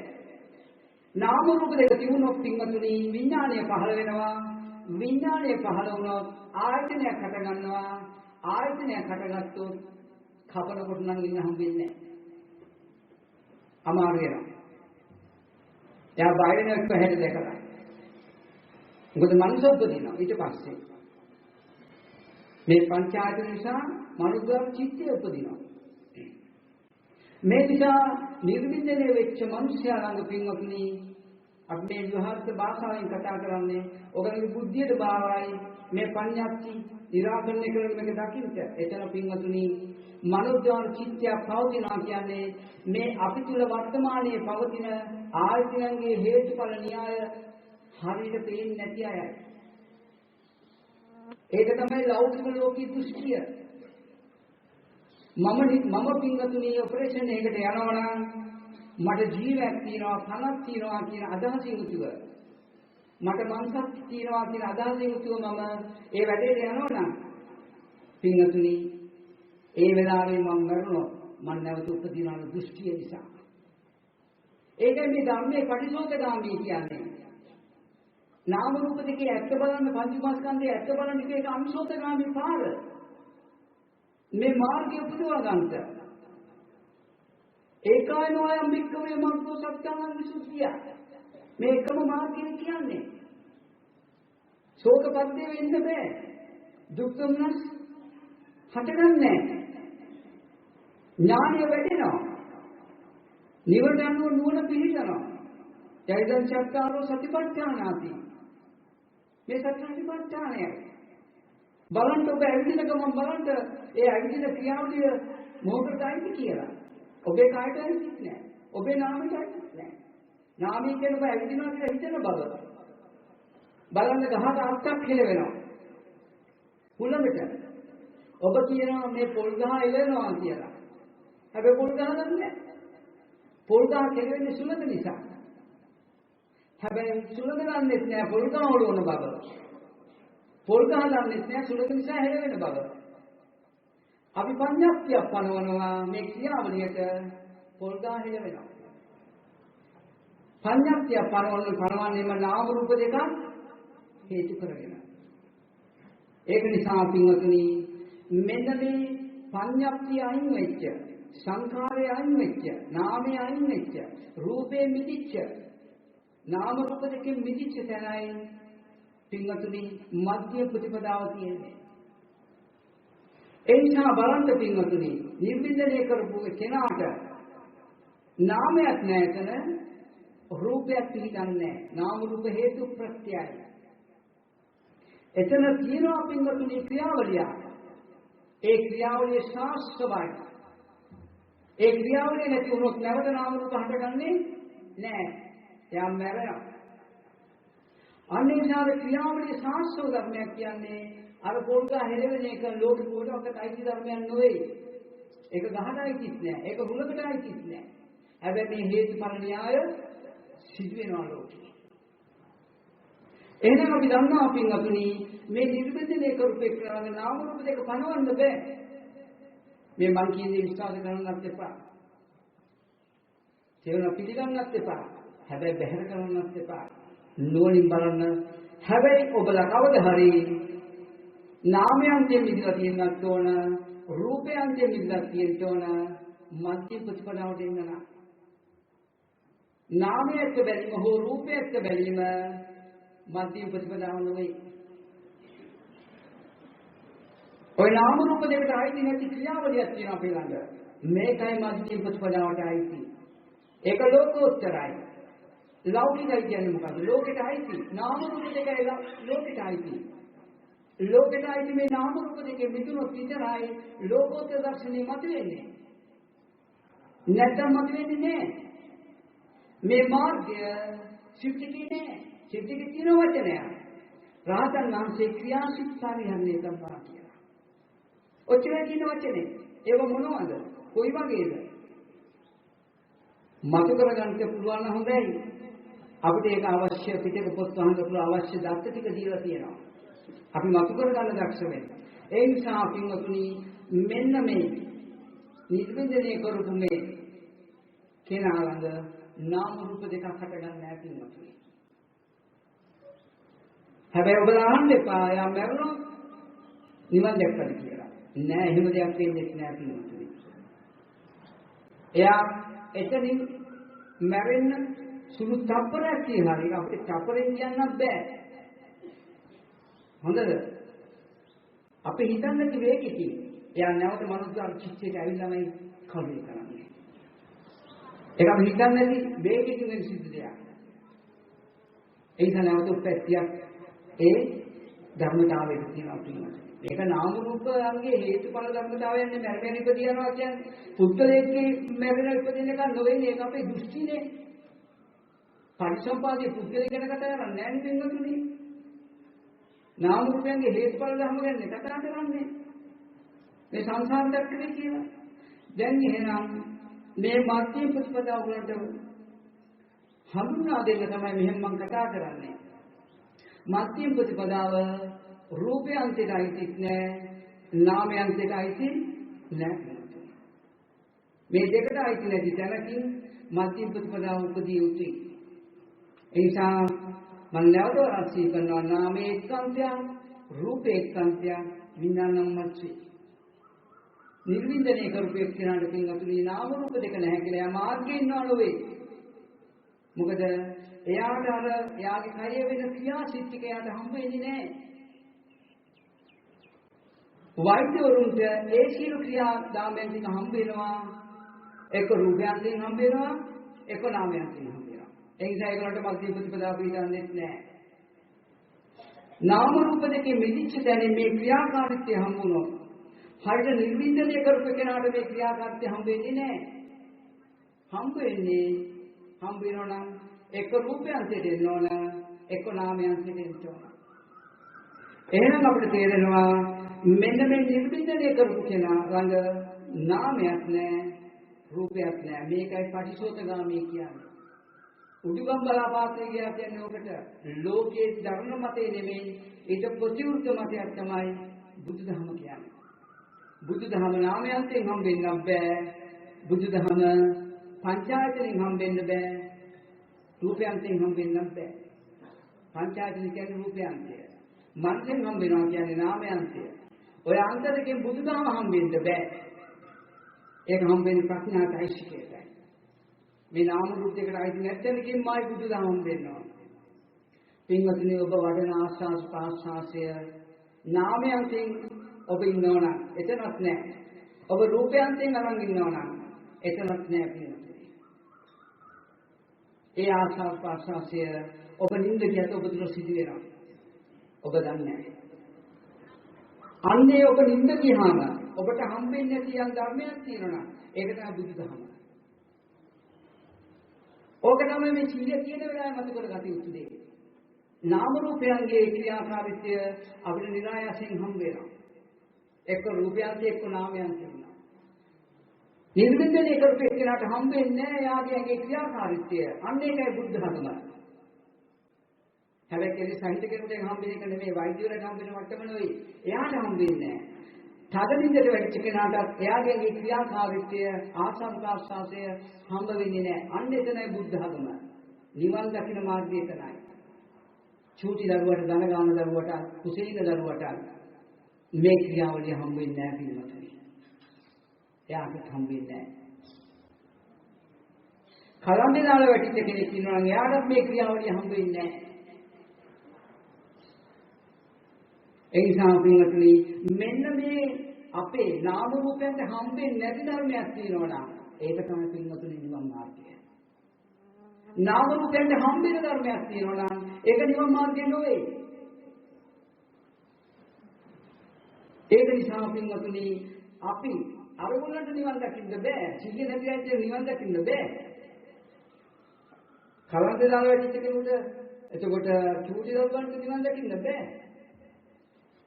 Speaker 1: නාම රූප දෙක තිබුණොත් පින්වතුනි විඥාණය පහළ වෙනවා. විඥාණය පහළ වුණොත් ආයතනයක් හට ගන්නවා. ආයතනයක් හටගත්තොත් කපනකොට නම් ඉන්න හම්බෙන්නේ නැහැ. අමාරු වෙනවා. එයා බය වෙන එක හැට දැකලා. මොකද මනුෂ්‍ය උපදිනවා ඊට පස්සේ. මේ පංචායතන නිසා මනුෂ්‍ය චිත්තය උපදිනවා. මේ නිසා නිර්වින්දනය වෙච්ච මනුෂ්‍යයා ළඟ පින්වතුනි අපි මේ විවහාරික භාෂාවෙන් කතා කරන්නේ ඔයගලගේ බුද්ධියට බාරයි මේ පඤ්ඤාප්ති निराකරණය කරන මේක දකින්න. එතන පින්වතුනි මනෝද්වාර චිත්තය පවතිනවා කියන්නේ මේ අපි තුල වර්තමානයේ පවතින ආයතනයේ හේතුඵල න්‍යාය හරියට පේන්නේ නැති අයයි. ඒක තමයි ලෞකික ලෝකී දෘෂ්ටිය. මම පින්වතුනි ඔපරේෂන් එකකට යනවා නම් මට ජීවයක් තියෙනවා පණක් තියෙනවා කියන අදහසින් යුතුව මට මනසක් තියෙනවා කියන අදහසින් යුතුව මම ඒ වැඩේට යනවා නම් පින්වතුනි ඒ වෙලාවේ මම මරණොත් මම නැවත උපදිනා දෘෂ්ටිය නිසා. ඒකයි මේ ධර්මයේ පටිසෝතගාමී කියන්නේ. නාම රූප දෙකේ ඇත්ත බලන්න පංචමස්කන්ධයේ ඇත්ත බලන්න මේක අනුසෝතගාමී පාර. මේ මාර්ගය පුදවා ගන්නට. ඒකායනෝ අයම් වික්කමේ මග්ගෝ සත්‍යං විසුද්ධිය. මේ එකම මාර්ගය කියන්නේ. ශෝකපද්දේ වෙන්න බෑ. දුක් දුම්නස් හටගන්නේ ඥානය වැඩෙනවා. නිවන අනුව නුවණ පිළිසනවා. යයිදං චක්කාරෝ සතිපට්ඨානාති. මේ සතිපට්ඨානයයි. බලන්න ඔබ ඇවිදින ගමන් බලන්න ඒ ඇවිදින ක්‍රියාවලිය මොකටදයි කියලා. ඔබේ කායයටයි නෑ. ඔබේ නාමයටයි නෑ. නාමයෙන් කියන ඔබ ඇවිදිනවා කියලා හිතන බව. බලන්න ගහක අත්තක් හෙලවෙනවා. හුලඟට. ඔබ කියනවා මේ පොල් ගහ එලවෙනවා කියලා. හැබැයි පොල් ගහ නැහැ. පොල් ගහ කෙරෙන්නේ සුළඟ නිසා. හැබැයි සුළඟ දන්නේ නැහැ පොල් ගහ හොලවන බව. පොල් ගහ දන්නේ නැහැ සුළඟ නිසා හෙලවෙන බව. අපි පඤ්ඤාප්තියක් පනවනවා මේ ක්‍රියාවලියට පොල් ගහ හෙලවෙනවා. පඤ්ඤාප්තියක් පනවන්නේම නාම රූප දෙකක් හේතු කරගෙන. ඒක නිසා පින්වතුනි මෙන්න මේ පඤ්ඤාප්තිය අයින් වෙච්ච සංඛාරය අයින් වෙච්ච නාමය අයින් වෙච්ච රූපේ මිදිච්ච නාම රූප දෙකෙන් මිදිච්ච තැනයි පින්වතුනි මධ්‍ය ප්‍රතිපදාව තියෙන්නේ. ඒ නිසා බලන්න පින්වතුනි නිර්වින්දනය කරපු කෙනාට නාමයක් නැතන රූපයක් පිළිගන්නේ නාම රූප හේතු ප්‍රත්‍යයයි. එතන තියෙනවා පින්වතුනි ක්‍රියාවලිය. ඒ ක්‍රියාවලිය ශාස්ත්‍රවයි. ඒ ක්‍රියාවලිය නැති වුණොත් නැවත නාම රූප හටගන්නේ නැහැ. එයා මැරෙනවා. අනේ ශාස්ත්‍ර ක්‍රියාවලිය ශාස්ත්‍ර ධර්මයක් කියන්නේ අර පොල්ගා හෙලවෙන එක ලෝක පොඩකට අයිති ධර්මයක් නෙවෙයි. ඒක ගහටයි කිස් නෑ. ඒක හුලකටයි කිස් නෑ. හැබැයි මේ හේතුඵල න්‍යාය සිදු වෙනවා ලෝකේ. එහෙනම් අපි දන්නවා පින්වතුනි මේ නිර්වින්දනය කරපු කරන නාම රූප දෙක පනවන්න බෑ. මේ මං කියන්නේ විශ්වාස කරන්නත් එපා. තේරුණා පිළිගන්නත් එපා. හැබැයි බැහැර කරන්නත් එපා. නුවණින් බලන්න. හැබැයි ඔබලා කවද හරි නාමයන්ගෙන් මිදලා තියෙන්නත් ඕන, රූපයන්ගෙන් මිදලා තියෙන්න ඕන, මධ්‍ය ප්‍රතිපදාවට එන්න නම්. නාමයක බැලීම හෝ රූපයක බැලීම මධ්‍ය ප්‍රතිපදාව නෙවෙයි. ඔය නාම රූප දෙකට ආйти නැති ක්‍රියාවලියක් තියෙනවා අපේ ළඟ. මේකයි මධ්‍ය ප්‍රතිපදාවට ආйти. ඒක ලෝකෝත්තරයි. ලෞකිකයි කියන්නේ මොකද්ද? ලෝකෙට අයිති. නාම රූප දෙකයි ලෝකෙට අයිති. ලෝකෙට අයිති මේ නාම රූප දෙකේ මිදුනොත් විතරයි ලෝකෝත්තර දර්ශනේ මතුවෙන්නේ. නැත්නම් මතුවෙන්නේ නැහැ. මේ මාර්ගය සිද්ධිකේ නෑ. සිද්ධිකේ තියෙන වචනය. රහතන් වහන්සේ ක්‍රියාසිට පරිහරණය කරනවා කියලා. ඔච්චරයි කියන වචනේ. ඒව මොනවද? කොයි වගේද? මතු කරගන්න පුළුවන් නම් හොඳයි. අපිට ඒක අවශ්‍ය පිටක පොත් වහන්න පුළුවන් අවශ්‍ය දත්ත ටික දීලා තියෙනවා. අපි මතු කරගන්න දක්ෂ වෙන්න. ඒ නිසා පින්වතුනි මෙන්න මේ නිර්වින්දනය කරපු මේ කෙනා ළඟ නාම රූප දෙකක් හටගන්න නැහැ පින්වතුනි. හැබැයි ඔබ අහන්න එපා යා මරුණොත් නිවන් දැක්කද කියලා. නෑ එහෙම දෙයක් වෙන්නේ නැහැ පින්වතුනි. එයා එතනින් මැරෙන්න සුළු තප්පරයක් කියලා හරි අපිට තප්පරෙන් කියන්නත් බෑ. හොඳද? අපි හිතන්න කිව්වේකදී එයා නැවත මනුස්ස චිත්තයට ඇවිල්ලාමයි කල්පනා කරන්නේ. ඒක අපි හිතන්නේ නැති වේගකින් වෙන සිද්ධ දෙයක්. ඒ නිසා නැවත උපැත්තියක් ඒ ධර්මතාවයට තියෙනවා පිළිගන්න. ඒක නාම රූපයන්ගේ හේතුඵල ධර්මතාවයන්නේ මැරෙන ඉපදිනවා කියන්නේ පුද්ගලයෙක්ගේ මැරෙන ඉපදින එක නොවේනේ. ඒක අපේ දෘෂ්ටිනේ. පරිසම්පාදයේ පුද්ගලයෙක් ගැන කතා කරන්නේ නැහැ නේ පින්වතුනි. නාම රූපයන්ගේ හේතුඵල ධර්ම ගැන කතා කරන්නේ. මේ සංසාර චක්‍රේ කියලා. දැන් එහෙනම් මේ මාත්‍ය ප්‍රතිපදාව වලට හඳුනා දෙන්න තමයි මෙහෙම මම කතා කරන්නේ. මාත්‍ය ප්‍රතිපදාව රූපයන්ට අයිති නැහැ, නාමයන්ට අයිති නැහැ. මේ දෙකට අයිති නැති තැනකින් මාත්‍ය ප්‍රතිපදාව උපදී යුතුයි. ඒ නිසා මම නැවත වරසී කරනවා නාමයේ එක්කන්තය, රූපේ එක්කන්තය, විඥානං මච්චි. නිර්වින්දනය කරපු එක්කෙනාට පින්වතුනි නාම රූප දෙක නැහැ කියලා එයා මාර්ගයේ ඉන්නව නෙවෙයි. මොකද එයාට අර එයාගේ කය වෙන ක්‍රියාසිටික එයාට හම්බ වෙන්නේ නැහැ. වෛද්‍යවරුන්ට ඒ සියලු ක්‍රියාදාමයන් ටික හම්බ වෙනවා. එක රූපයන්ගෙන් හම්බ වෙනවා, එක නාමයන්ගෙන් හම්බ වෙනවා. ඒ නිසා ඒකට මධ්‍ය ප්‍රතිපදාව පිළිගන්නේ නැහැ. නාම රූප දෙකේ මිදිච්ච තැන මේ ක්‍රියාකාරීත්වය හම්බුනොත් හරියට නිර්වින්දනය කරපු කෙනාට මේ ක්‍රියාකාරීත්වය හම්බ වෙන්නේ නැහැ. හම්බ වෙනවා නම් එක රූපයන්ට දෙන්න ඕන, එක නාමයන්ට දෙන්න ඕන. එහෙනම් අපිට තේරෙනවා මෙන්න මේ නිර්වින්දනය කරපු කෙනා ළඟ නාමයක් නැහැ, රූපයක් නැහැ. මේකයි පටිසෝතගාමී කියන්නේ. උඩුගම් බලාපාත්‍රය කියන්නේ ඔකට ලෝකයේ ධර්ම මතේ නෙමෙයි, ඊට ප්‍රතිවිරුද්ධ මතයක් තමයි බුදුදහම කියන්නේ. බුදුදහම නාමයන්ෙන් හම්බෙන්න බෑ. බුදුදහම පංචායතනෙන් හම්බෙන්න බෑ. රූපයන්ෙන් හම්බෙන්න බෑ. පංචායතන කියන්නේ රූපයන්ය. මනසෙන් හම්බෙනවා කියන්නේ නාමයන්ය. ඔය අන්ත දෙකෙන් බුදුදහම හම්බෙන්න බෑ. ඒක හම්බෙන්නේ ප්‍රඥාටයිසිකේටයි. මේ නාම රූප දෙකට අයිති නැත්නම්කින්මයි බුදුදහම හම්බෙන්නවා. පින්වතුනි ඔබ වඩන ආස්වාස් ප්‍රාස්වාසය නාමයන්ෙන් ඔබ ඉන්නවනම් එතනක් නැහැ. ඔබ රූපයන්ෙන් අරන් ඉන්නවනම් එතනක් නැහැ පින්වතුනි. ඒ ආස්වාස් ප්‍රාස්වාසය ඔබ නිින්ද ගියත් ඔබ දුර සිදු වෙනවා. ඔබ දන්නේ නැහැ. අන්නේ ඔබ නිින්ද ගියාම ඔබට හම්බෙන්නේ නැති යම් ධර්මයක් තියෙනවා. ඒක තමයි බුදුදහම. ඕක තමයි මේ සීල කියන වෙලාවේ මත කරගත යුතු දේ. නාම රූපයන්ගේ ක්‍රියාකාරීත්වය අපිට නිරායසයෙන් හම්බ වෙනවා. එක්ක රූපයන්ට එක්ක නාමයන්ට වෙනවා. නිර්වින්දනය කරපු එක්කෙනාට හම්බෙන්නේ නැහැ යාගේ ක්‍රියාකාරීත්වය. අන්න ඒකයි බුද්ධ ධර්ම. හැබැයි කෙනෙක් සහිත කෙනෙකුට හම්බෙන එක නෙමෙයි වෛද්‍යවරයෙක් හම්බෙන මට්ටම නෙවෙයි. එයාට හම්බෙන්නේ නැහැ. තදනින්දට වැඩිච්ච කෙනාට එයාගේ ක්‍රියාකාරීත්වය ආසංකාස්සාසය හම්බ වෙන්නේ නැහැ. අන්න එතනයි බුද්ධ ධර්ම. නිවන් දකින්න මාර්ගය එතනයි. චූටි දරුවට ධන ගාන දරුවට කුසීන දරුවට මේ ක්‍රියාවලිය හම්බ වෙන්නේ නැහැ පිළිමතයි. එයාට හම්බෙන්නේ නැහැ. කලම්බේ දාලා වැටිච්ච කෙනෙක් ඉන්නවා නම් එයාට මේ ක්‍රියාවලිය හම්බ වෙන්නේ නැහැ. ඒ නිසා පින්වතුනි මෙන්න මේ අපේ නාම රූපයන්ට හම්බෙන්නේ නැති ධර්මයක් තියෙනවා නම් ඒක තමයි පින්වතුනි නිවන් මාර්ගය. නාම රූපයෙන් හම්බෙන ධර්මයක් තියෙනවා නම් ඒක නිවන් මාර්ගය නෙවෙයි. ඒක නිසා පින්වතුනි අපි අරමුණට නිවන් දකින්න බෑ. සිහිය නැති ඇයි නිවන් දකින්න බෑ. කලන්ත දාලා වැටිච්ච කෙනෙකුට එතකොට චූටි දරුවන්ට නිවන් දකින්න බෑ.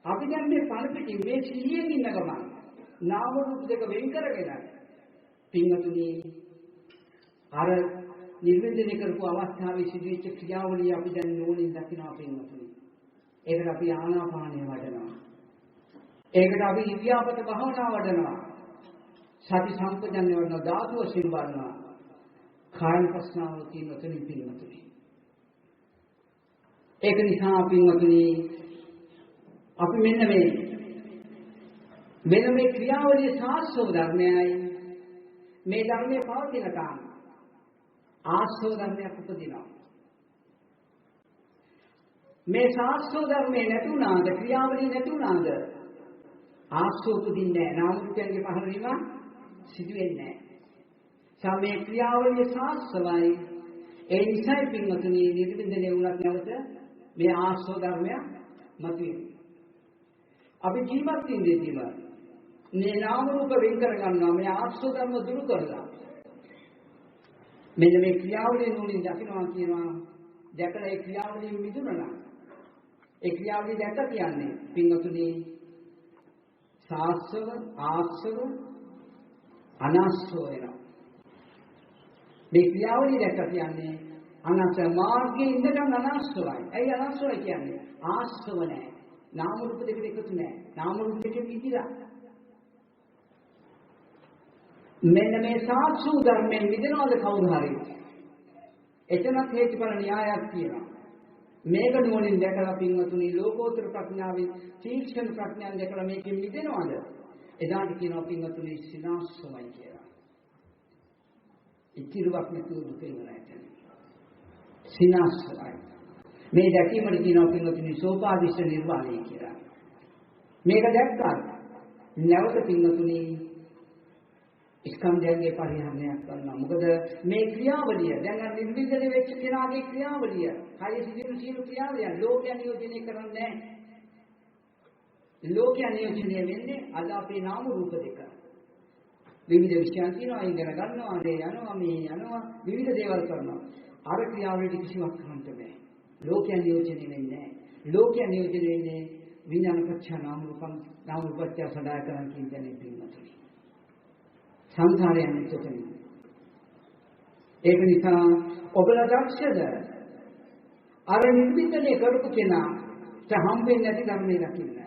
Speaker 1: අපි දැන් මේ පණ පිටින් මේ සිහියෙන් ඉන්න ගමන් නාම රූප දෙක වෙන් කරගෙන පින්වතුනි අර නිර්වේදනය කරපු අවස්ථාවේ සිදුවෙච්ච ක්‍රියාවලිය අපි දැන් නෝනින් දකිනවා පින්වතුනි. ඒකට අපි ආනාපානය වඩනවා. ඒකට අපි ඉරියාපත භාවනා වඩනවා. සති සම්පජන්‍ය වඩනවා. ධාතු වශයෙන් වඩනවා. කායන ප්‍රශ්නාව කියන තුنين පින්වතුනි. ඒක නිසා පින්වතුනි අපි මෙන්න මේ ක්‍රියාවලිය සාස්ත්‍රව ධර්මයයි මේ ධර්මයේ පවතින කාම ආස්ත්‍රව ධර්මයක් උපදිනවා. මේ සාස්ත්‍රව ධර්මයේ නැතුණාද ක්‍රියාවලිය නැතුණාද ආස්ත්‍රව උපදින්නේ නැහැ. නාම රූපයන්ගේ පහළ වීම සිදු වෙන්නේ නැහැ. සමේ ක්‍රියාවලිය සාස්ත්‍රවයි. ඒ නිසයි පින්වතුනි නිර්වින්දනය වුණත් නැවත මේ ආස්ත්‍රව ධර්මයක් මතුවේ. අපි ජීවත් වෙන්නේදීම මේ නාම රූප වෙන් කර ගන්නවා මේ ආස්ත්‍රව ධර්ම දුරු කරලා. මෙන්න මේ ක්‍රියාවලිය නුලින් දකින්නවා කියනවා. දැකලා ඒ ක්‍රියාවලියෙන් මිදුණා. ඒ ක්‍රියාවලිය දැක කියන්නේ පින්වතුනි සාස්ත්‍රව ආස්ත්‍රව අනාස්ත්‍රව වෙනවා. මේ ක්‍රියාවලිය දැක කියන්නේ අනාස්ත්‍ර මාර්ගයේ ඉඳන් අනාස්ත්‍රවයි. ඇයි අනාස්ත්‍රවයි කියන්නේ? ආස්ත්‍රව නැහැ. නාම රූප දෙක එකතු නැහැ. නාම රූප දෙක පිටිලා. මෙන්න මේ සාක්ෂු ධර්මයෙන් මිදෙනවද කවුරු හරි? එතනත් හේතුඵල න්‍යායක් තියෙනවා. මේක නුවණින් දැකලා පින්වතුනි ලෝකෝත්තර ප්‍රඥාවෙන් තීක්ෂණ ප්‍රඥාවෙන් දැකලා මේකෙන් මිදෙනවද? එදාට කියනවා පින්වතුනි සිනාස්සමයි කියලා. ඉතිරුවක් නැතුව දුකෙන් නැතන. සිනාස්සමයි. මේ දැකීමට කියනවා පින්වතුනි සෝපාදිෂ්ඨ නිර්වාණය කියලා. මේක දැක්කා. නැවත පින්වතුනි ස්කන්ධයන්ගේ පරිහරණයක් කරනවා. මොකද මේ ක්‍රියාවලිය දැන් අර නිර්වින්දනය වෙච්ච කෙනාගේ ක්‍රියාවලිය, කය සිදුවන සියලු ක්‍රියාවලිය ලෝකයන් නියෝජනය කරන්නේ නැහැ. ලෝකයන් නියෝජනය වෙන්නේ අද අපේ නාම රූප දෙක. විවිධ විෂයන් තියෙනවා, ඉගෙන ගන්නවා, යනවා, මේ යනවා, විවිධ දේවල් කරනවා. අර ක්‍රියාවලියට කිසිවක් කරන්න බෑ. ලෝකයන් නියෝජනය වෙන්නේ නැහැ. ලෝකයන් නියෝජනය වෙන්නේ විඥාන පත්‍ය නාම රූපං නාම රූපත්‍ය සදායකරණ කියන දේ පිළිමතුයි. සංඛාරයන් එතකොට. ඒක නිසා ඔබලා දක්ෂද? අර නිර්වින්දනය කරපු කෙනාට හම්බෙන්නේ නැති ධර්මයේ දකින්න.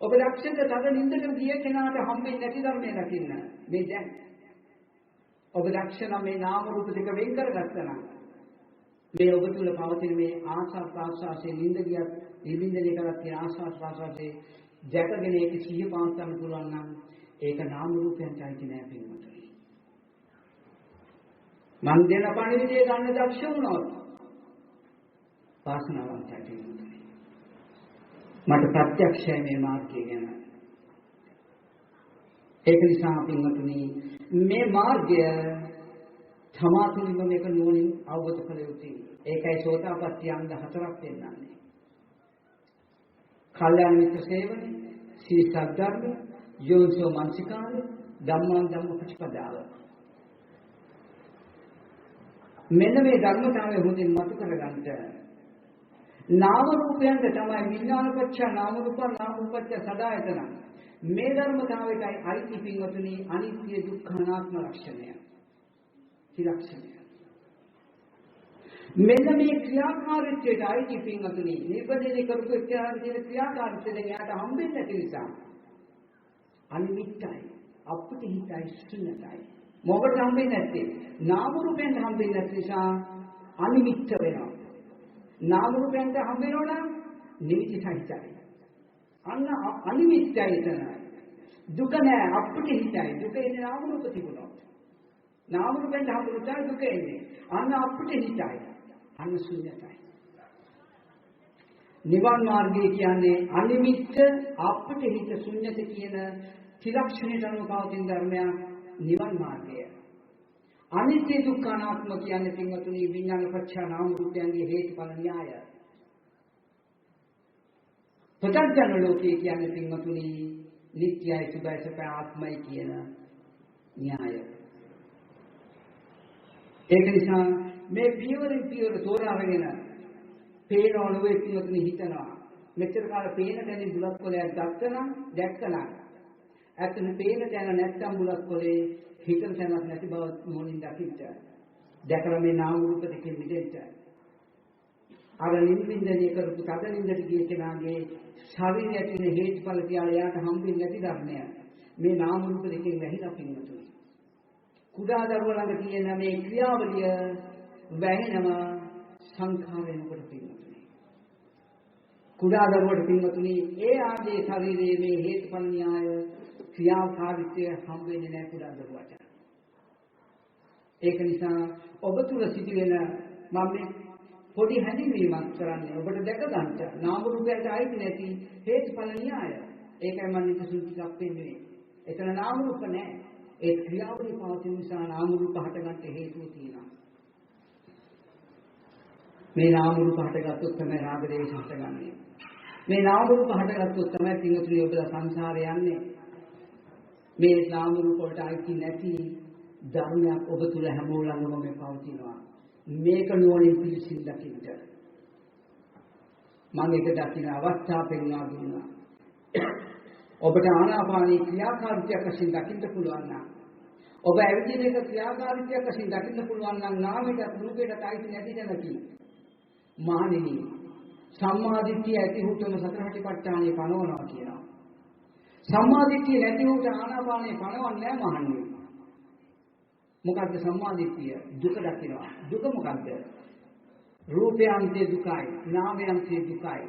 Speaker 1: ඔබ දක්ෂද? තද නින්දට ගිය කෙනාට හම්බෙන්නේ නැති ධර්මයේ දකින්න. මේ දැන් ඔබ දක්ෂ නම් මේ නාම රූප දෙක වෙන් කරගත්තා නම් මේ ඔබ තුල පවතින මේ ආශා ප්‍රාසාසයේ නින්ද ගියත් නිර්වින්දනය කරත් කියන ආශා ප්‍රාසාසයේ දැකගෙන ඒක සිහිය පාස්සන්න පුළුවන් නම් ඒක නාම රූපයන්ට අයිති නෑ පින්වතුනි. මන් දෙන පණිවිඩය ගන්න දක්ෂ වුණොත් වාසනාවන්තයි පින්වතුනි. මට ප්‍රත්‍යක්ෂයි මේ මාර්ගය ගැන. ඒක නිසා පින්වතුනි මේ මාර්ගය සමාතුලින්ම මේක නුවණින් අවබෝධ කළ යුතුයි. ඒකයි සෝතාපට්ටි අංග 4ක් පෙන්නන්නේ. කල්යාණ මිත්‍ර සේවනය, සී සද්ධර්ම, යෝනිසෝ මනසිකාරය, ධම්මං ධම්ම ප්‍රතිපදාව. මෙන්න මේ ධර්මතාවය හොඳින් මතු කරගන්න. නාම රූපයන්ට තමයි විඥානපච්ච නාම රූපං නාම රූපච්ච සදායතන. මේ ධර්මතාවයටයි අයිති පින්වතුනි අනිත්‍ය දුක්ඛ අනාත්ම ලක්ෂණය. ත්‍රිලක්ෂණය. මෙන්න මේ ක්‍රියාකාරීත්වයට අයිති පින්වතුනි නිර්වදනය කරපු එක්තරා ක්‍රියාකාරීත්වය දැන් යාට හම්බෙන්නේ නැති නිසා අනිමිත්තයි අප්‍රතිහිතයි ශුන්‍යතයි. මොකට හම්බෙන්නේ නැත්තේ? නාම රූපෙන් හම්බෙන්නේ නැති නිසා අනිමිත්ත වෙනවා. නාම රූපෙන් හම්බෙනවා නම් නිමිති සහිතයි. අන්න අනිමිත්තයි එතන. දුක නෑ අප්‍රතිහිතයි. දුක එන්නේ නාම රූප තිබුණොත්. නාම රූපෙන් හම්බුනොත් දුක එන්නේ. අන්න අප්‍රතිහිතයි. අන්න ශුන්‍යතයි. නිවන් මාර්ගය කියන්නේ අනිමිත්ත අප්‍රතිහිත ශුන්‍යත කියන ත්‍රිලක්ෂණයට අනුව පවතින ධර්මයක් නිවන් මාර්ගය. අනිත්‍ය දුක්ඛ අනාත්ම කියන්නේ පින්වතුනි විඥාන පත්‍ය නාම රූපයන්ගේ හේතුඵල න්‍යාය. පතඥ ලෝකයේ කියන්නේ පින්වතුනි නිට්ටයයි සුභයි සපයි ආත්මයි කියන න්‍යාය. ඒක නිසා මේ පියවරින් පියවර තෝරාගෙන පේනව නෙවෙයි පින්වතුනි හිතනවා. මෙච්චර කාල පේන තැනින් බුලත් කොලයක් දැක්කනම් ඇත්තට පේන තැන නැත්තම් බුලත් කොලේ හිතන තැනක් නැති බව මොනින් දකින්න. දැකලා මේ නාම රූප දෙකෙන් මිදෙන්න. අර නින්දින්දේ කරපු තද නින්දට ගිය කෙනාගේ ශරීරය ඇතුලේ හේතුඵල කියලා එයාට හම්බෙන්නේ නැති ධර්මය. මේ නාම රූප දෙකෙන් වැහිලා පින්නතුයි. කුඩා දරුවා ළඟ තියෙන මේ ක්‍රියාවලිය වැහෙනම සංඛාරයෙන් කොට පින්නතුයි. කුඩා දරුවට පින්නතුයි ඒ ආදී ශරීරයේ මේ හේතුඵල න්‍යාය ක්‍රියාකාරීත්වය හම්බෙන්නේ නැහැ කුඩා දරුවාට. ඒක නිසා ඔබ තුල සිටින මම මේ පොඩි හැඳින්වීමක් කරන්නේ ඔබට දැක ගන්නට නාම රූපයට අයිති නැති හේතුඵල න්‍යාය. ඒකයි මම නිකුත් ටිකක් පෙන්වන්නේ. එතන නාම රූප නැහැ. ඒ ක්‍රියාවලිය පවතින නිසා නාම රූප හටගන්න හේතුව තියෙනවා. මේ නාම රූප හටගත්තොත් තමයි රාග දේශ හටගන්නේ. මේ නාම රූප හටගත්තොත් තමයි පින්වතුනි ඔබලා සංසාරේ යන්නේ. මේ නාම රූප වලට අයිති නැති ධර්මයක් ඔබ තුල හැමෝලඟම මේ පවතිනවා. මේක නුවණින් පිළිසින් දකින්න. මම ඒක දකින අවස්ථාව පෙන්වා දුන්නා. ඔබට ආනාපානී ක්‍රියාකාරීත්වයක් වශයෙන් දකින්න පුළුවන් නම් ඔබ ඇවිදින එක ක්‍රියාකාරීත්වයක් වශයෙන් දකින්න පුළුවන් නම් නාමයට රූපයට අයිති නැති දැනකි. මහණෙනි සම්මාදිට්ඨිය ඇති හුතුම සතරපටිපට්ඨානෙ පනවනවා කියනවා. සම්මාදිට්ඨිය නැති හුත ආනාපානෙ පනවන්නේ නැහැ මහණෙනි. මොකද්ද සම්මාදිට්ඨිය? දුක දකිනවා. දුක මොකද්ද? රූපයන්තේ දුකයි, නාමයන්තේ දුකයි.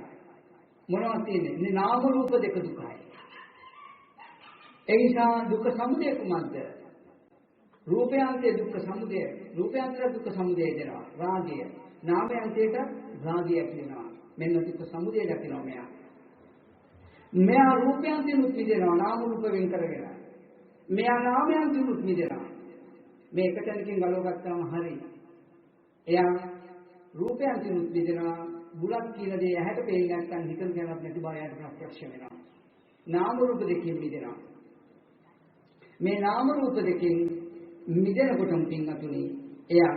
Speaker 1: මොනවද තියෙන්නේ? මේ නාම රූප දෙක දුකයි. ඒ නිසා දුක්ඛ සමුදය කුමක්ද? රූපයන්තේ දුක්ඛ සමුදය. රූපයන්තේ දුක්ඛ සමුදය දෙනවා. රාගය. නාමයන්තේට රාගය කියනවා. මෙන්න දුක්ඛ සමුදය දකිනවා මෙයා. මෙයා රූපයන්තේ මුත් විදෙනවා. නාම රූප වෙන් කරගෙන. මෙයා නාමයන්තේ මුත් විදෙනවා. මේ එක තැනකින් ගලව ගත්තාම හරි. එයා රූපයන් දිනුත් විදිනවා බුලත් කියන දේ ඇහැට පේන්නේ නැත්නම් හිතන දැනක් නැති බවයට ප්‍රත්‍යක්ෂ වෙනවා. නාම රූප දෙකෙන් මිදෙනවා. මේ නාම රූප දෙකෙන් මිදෙනකොටම පින්වතුනි එයා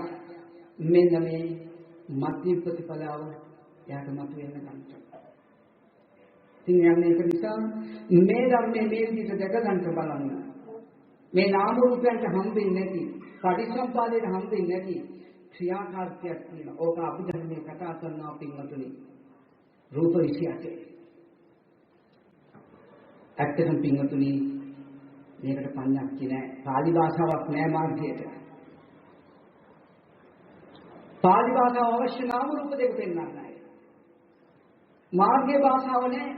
Speaker 1: මෙන්න මේ මධ්‍ය ප්‍රතිපදාව එයාට මතුවෙන්න ගන්නවා. ඉතින් යන්නේ ඒක නිසා මේ ධර්මයේ මේ විදිහට දැක ගන්න බලන්න. මේ නාම රූපයන්ට හම්බෙන්නේ නැති පටිච්චසමුපාදයට හම්බෙන්නේ නැති ක්‍රියාකාරීත්වයක් තියෙනවා. ඕක අභිධර්මයේ කතා කරනවා පින්වතුනි. රූප 28. ඇත්තටම පින්වතුනි මේකට පඤ්ඤාක්ති නෑ. පාලි භාෂාවක් නෑ මාර්ගයට. පාලි භාෂාව අවශ්‍ය නාම රූප දෙක පෙන්වන්නයි. මාර්ගයේ භාෂාව නෑ.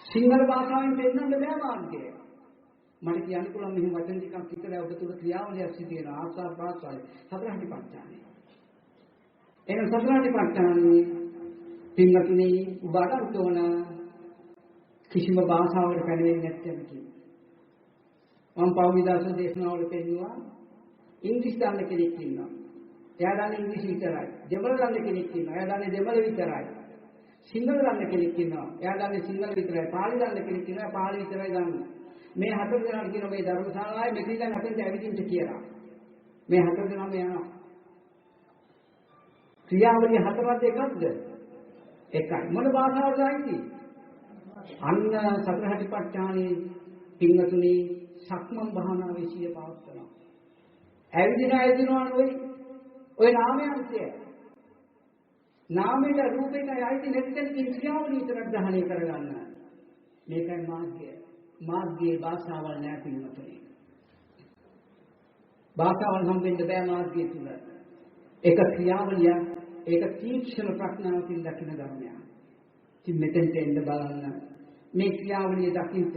Speaker 1: සිංහල භාෂාවෙන් පෙන්වන්න බෑ මාර්ගය. මට කියන්න පුළුවන් මෙහෙම වචන ටිකක් විතරයි ඔබ තුල ක්‍රියාවලියක් සිදු වෙන ආස්වාද ප්‍රාස්වාද සතරහටිපට්ඨානෙ. එහෙනම් සතරහටිපට්ඨානෙ පින්වතුනි උබට උතෝන කිසිම භාෂාවකට පැනෙන්නේ නැත්නම් කියනවා. මම පෞවිදාස දේශනාවල පෙන්නුවා ඉංග්‍රීසි දන්න කෙනෙක් ඉන්නවා. එයා දන්නේ ඉංග්‍රීසි විතරයි. දෙමළ දන්න කෙනෙක් ඉන්නවා. එයා දන්නේ දෙමළ විතරයි. සිංහල දන්න කෙනෙක් ඉන්නවා. එයා දන්නේ සිංහල විතරයි. පාලි දන්න කෙනෙක් ඉන්නවා. පාලි විතරයි දන්නේ. මේ හතර දෙනාට කියන මේ ධර්මශාලාවේ මෙතන දැන් අපෙන් ඇවිදින්න කියලා. මේ හතර දෙනාම යනවා. ක්‍රියාවලිය හතරක් එකක්ද? එකයි. මොන භාෂාවකද ඇවිදි? අන්න සතරහටිපට්ඨානේ පින්වතුනි සක්මන් භාවනාවේ සිය පවත්වනවා. ඇවිදිනවා නෙවෙයි. ඔය නාමයන්තය. නාමයට රූපයට ඇවිදි නැත්නම් ක්‍රියාවලිය විතරක් ග්‍රහණය කරගන්න. මේකයි මාර්ගය. මාර්ගයේ භාෂාවල් නැහැ පින්වතුනි. භාෂාවල් හම්බෙන්න බෑ මාර්ගය තුල. ඒක ක්‍රියාවලිය, ඒක තීක්ෂණ ප්‍රඥාවකින් දකින ධර්මයක්. ඉතින් මෙතෙන්ට එන්න බලන්න. මේ ක්‍රියාවලිය දකින්න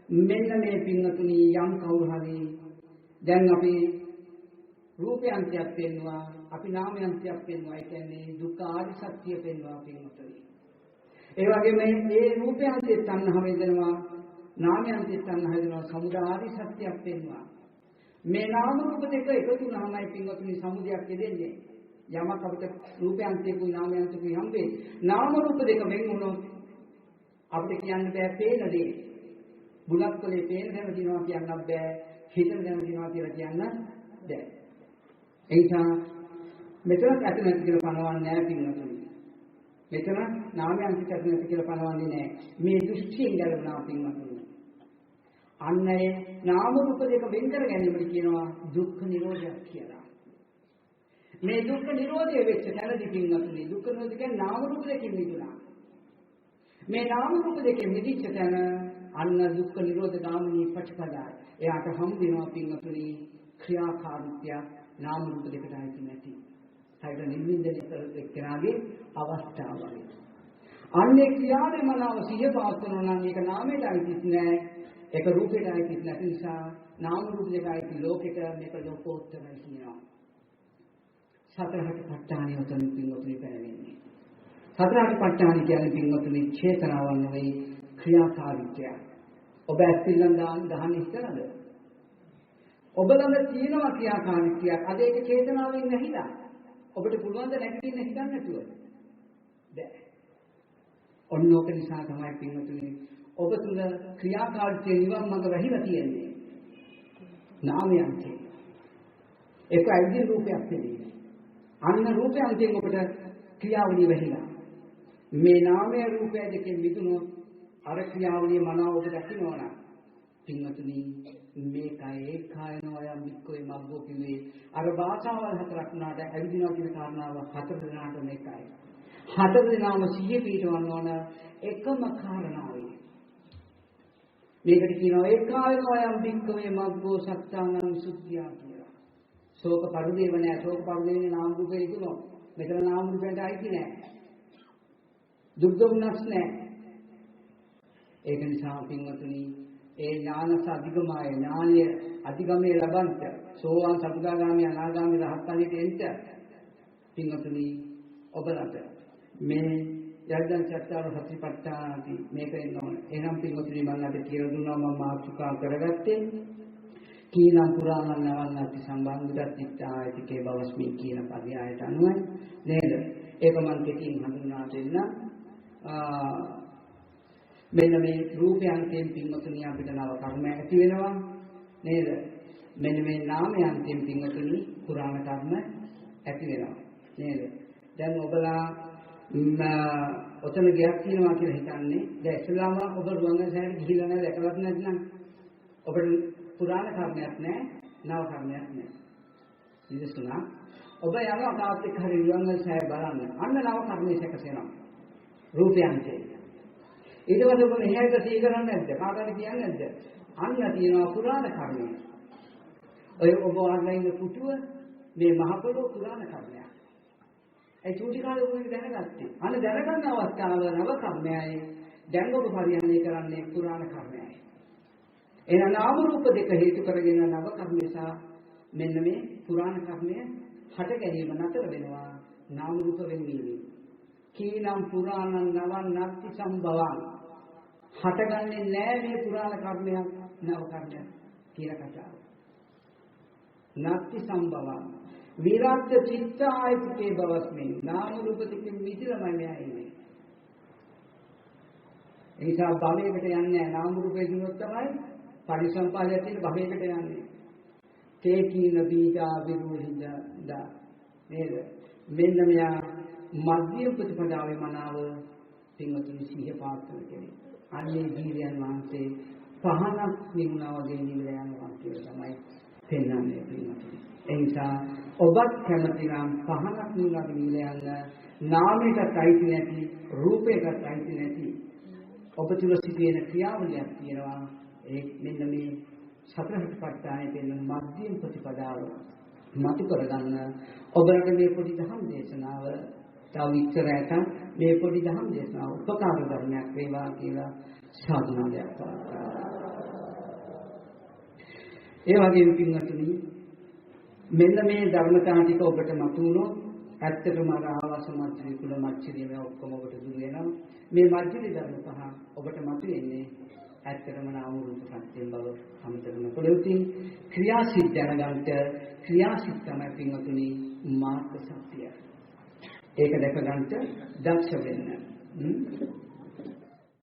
Speaker 1: මෙන්න මේ පින්වතුනි යම් කවුරු හරි දැන් අපි රූපයන්තියක් පෙන්නවා, අපි නාමයන්තියක් පෙන්නවා. ඒ කියන්නේ දුක්ඛ ආර්ය සත්‍ය පෙන්වා පින්වතුනි. ඒ වගේම මේ රූපයන්තිය තණ්හාව වේදනවා නාමයන්තිය තණ්හාව වේදනවා සමුදය ආර්ය සත්‍යයක් පෙන්වා. මේ නාම රූප දෙක එකතු වුණාමයි පින්වතුනි සමුදයක් දෙන්නේ. යමක් අපිට රූපයන්තේකුයි නාමයන්තේකුයි හම්බෙන්නේ. නාම රූප දෙක වෙන් වුණොත් අපිට කියන්න බෑ පේන දේ. බුලත් වලේ පේන දේ දිනවා කියන්නත් බෑ. හිතන දේ දිනවා කියලා කියන්න බෑ. ඒ නිසා මෙතන ඇති නැති කියලා පනවන්නේ නැහැ පින්වතුනි. මෙතන නාමයන්ත ඇති නැති කියලා පනවන්නේ නැහැ. මේ දෘෂ්ටියෙන් ගැලවෙනවා පින්වතුනි. අන්න ඒ නාම රූප දෙක වෙන් කර ගැනීමට කියනවා දුක්ඛ නිරෝධය කියලා. මේ දුක්ඛ නිරෝධය වෙච්ච තැනදී පින්වතුනි දුක්ඛ නිරෝධය කියන්නේ නාම රූප දෙකෙන් මිදුණා. මේ නාම රූප දෙකෙන් මිදිච්ච තැන අන්න දුක්ඛ නිරෝධ ගාමිනී ප්‍රතිපදාය. එයාට හම් වෙනවා පින්වතුනි ක්‍රියාකාරීත්වය නාම රූප දෙකට ඇති නැති. ඒකට නිර්වින්දනය කරගෙනාගේ අවස්ථාවයි. අන්නේ ක්‍රියාවේ මනාව සිහිය පවත්වනවා නම් ඒක නාමයට අයිතිත් නෑ. ඒක රූපයට අයිතිත් නැති නිසා නාම රූප දෙක අයිති ලෝකෙට මේක ලෝකෝත්තරයි කියනවා. සතරහටිපට්ඨානය උතුම් පින්වතුනි පැනවෙන්නේ. සතරහටිපට්ඨාන කියන්නේ පින්වතුනි චේතනාවන් නෙවෙයි ක්‍රියාකාරීත්වය. ඔබ ඇස්තිලන් දහන්න ඉස්සරද? ඔබ ළඟ තියෙනවා ක්‍රියාකාරීත්වයක්. අද ඒක චේතනාවෙන් නැහිලා. ඔබට පුළුවන් ද නැගිටින්න හිතන්න නැතුව? බෑ. ඔන්නෝක නිසා තමයි පින්වතුනි ඔබ තුල ක්‍රියාකාරීත්වය නිවන් මඟ වැහිලා තියෙන්නේ. නාමයන්ගේ. ඒක ඇවිදින රූපයක් නෙවෙයි. අන්න රූපයන්ගෙන් ඔබට ක්‍රියාවලිය වැහිලා. මේ නාමය රූපය දෙකෙන් මිදුණොත් අර ක්‍රියාවලිය මනාව ඔබ දකින්නවා නම් පින්වතුනි මේකයි ඒකායනෝයම් වික්කෝයි මග්ගෝ කිව්වේ අර භාෂාවල් හතරක් උනාට ඇවිදිනවා කියන කාරණාව හතර දෙනාට මේකයි. හතර දෙනාම සිහිය පිටවන්න ඕන එකම කාරණාවයි. මේකට කියනවා ඒකායනෝයම් වික්කෝයි මග්ගෝ සත්‍යානං සුද්ධියා කියලා. ශෝක පරිදේව නැහැ. ශෝක පරිදේවනේ නාම රූපේ ඉදුණෝ. මෙතන නාම රූපයට අයිති නැහැ. දුක් දුම්නස් නැහැ. ඒක නිසා පින්වතුනි ඒ ඥානස අධිගමය ඥානීය අධිගමයේ ලබන්ත සෝවාන් සතරගාමී අනාගාමී රහත් ඵලයට එන්න පින්වතුනි ඔබලට මේ යද්දන් චත්තාර සතිපට්ඨානති මේක එන්න ඕනේ. එහෙනම් පින්වතුනි මම අද කියලා දුන්නා මම මාතෘකා කරගත්තේ කීනම් පුරාණන් නවන්නති සම්බන්ධිතත්ත්‍යායතිකේ බවස්මි කියන පදයට අනුවයි නේද? ඒක මම කෙටියෙන් හඳුන්වා දෙන්න. මෙන්න මේ රූපයන්ගෙන් පින්වතුනි අපිට නව කර්ම ඇති වෙනවා නේද? මෙන්න මේ නාමයන්ගෙන් පින්වතුනි පුරාණ කර්ම ඇති වෙනවා නේද? දැන් ඔබලා ඔතන ගියක් තියෙනවා කියලා හිතන්නේ. දැන් ඉස්ලාම ඔබ රුවන්වැලිසෑයට ගිහිල්ලා නැහැ දැකලත් නැත්නම් ඔබට පුරාණ කර්මයක් නැහැ, නව කර්මයක් නැහැ. ඉතින් ඔබ යනවා තාත් එක්ක හරි රුවන්වැලිසෑය බලන්න. අන්න නව කර්මයේ සැකසෙනවා. රූපයන්ගෙන් ඊට පස්සේ ඔබ මෙහෙයට සිහි කරන්නේ නැද්ද? කාටද කියන්නේ නැද්ද? අන්න තියෙනවා පුරාණ කර්මය. ඔය ඔබ වගේ ඉන්න පුටුව මේ මහ පොළොව පුරාණ කර්මයක්. ඒ චූටි කාලේ ඔබ මේක දැනගත්තේ. අන්න දැනගන්න අවස්ථාව නව කර්මයයි. දැන් ඔබ පරිහරණය කරන්නේ පුරාණ කර්මයයි. එහෙනම් නාම රූප දෙක හේතු කරගෙන නව කර්මය සහ මෙන්න මේ පුරාණ කර්මය හට ගැනීම නතර වෙනවා නාම රූප වෙන්නේ. කීනම් පුරාණං නවං නත්ති සම්භවං හටගන්නේ නැහැ මේ පුරාණ කර්මයක් නව කර්මයක් කියන කතාව. නත්ති සම්භවං විරාජ්‍ය චිත්ත ආයතිකේ බවස්මින් නාම රූප දෙකෙන් මිදෙලමයි යන්නේ. ඒ නිසා භවයකට යන්නේ නැහැ. නාම රූපේ දිනුවොත් තමයි පරිසම්පාදයට තියෙන භවයකට යන්නේ. තේකීන බීජා විරුහිදා නේද? මෙන්න මෙයා මධ්‍යම ප්‍රතිපදාවේ මනාව පින්වතුනි සිහිය පාත්වන කෙනෙක්. අන්නේ ජීවයන් වහන්සේ පහනක් නිමුණා වගේ නිවිලා යනවා කියලා තමයි පෙන්වන්නේ පින්වතුනි. ඒ නිසා ඔබත් කැමති නම් පහනක් නිමුණා නිවිලා යන නාමයකට අයිති නැති රූපයකට අයිති නැති ඔබ තුල සිදුවෙන ක්‍රියාවලියක් තියෙනවා. ඒ මෙන්න මේ සතරහටිපට්ඨානයේ තියෙන මධ්‍යම ප්‍රතිපදාව මතු කරගන්න ඔබට මේ පොඩි දහම් දේශනාව තව විස්තරයට මේ පොඩි දහම් දේශනාව උපකාර ධර්මයක් වේවා කියලා සාධනාවක් කරනවා. ඒ වගේම පින්වතුනි මෙන්න මේ ධර්මතාව ටික ඔබට මතුවුණොත් ඇත්තටම ආවාස මෛත්‍රී කුල මෛත්‍රී මේ ඔක්කොම ඔබට දුර වෙනවා. මේ මෛත්‍රී ධර්ම පහ ඔබට මතුවෙන්නේ ඇත්තටම නාම රූප සත්‍යයෙන් බව අමතරම පොළොතින් ක්‍රියාසිට දැනගන්නට ක්‍රියාසිට තමයි පින්වතුනි මාර්ග සත්‍යය. ඒක දැක ගන්නට දක්ෂ වෙන්න.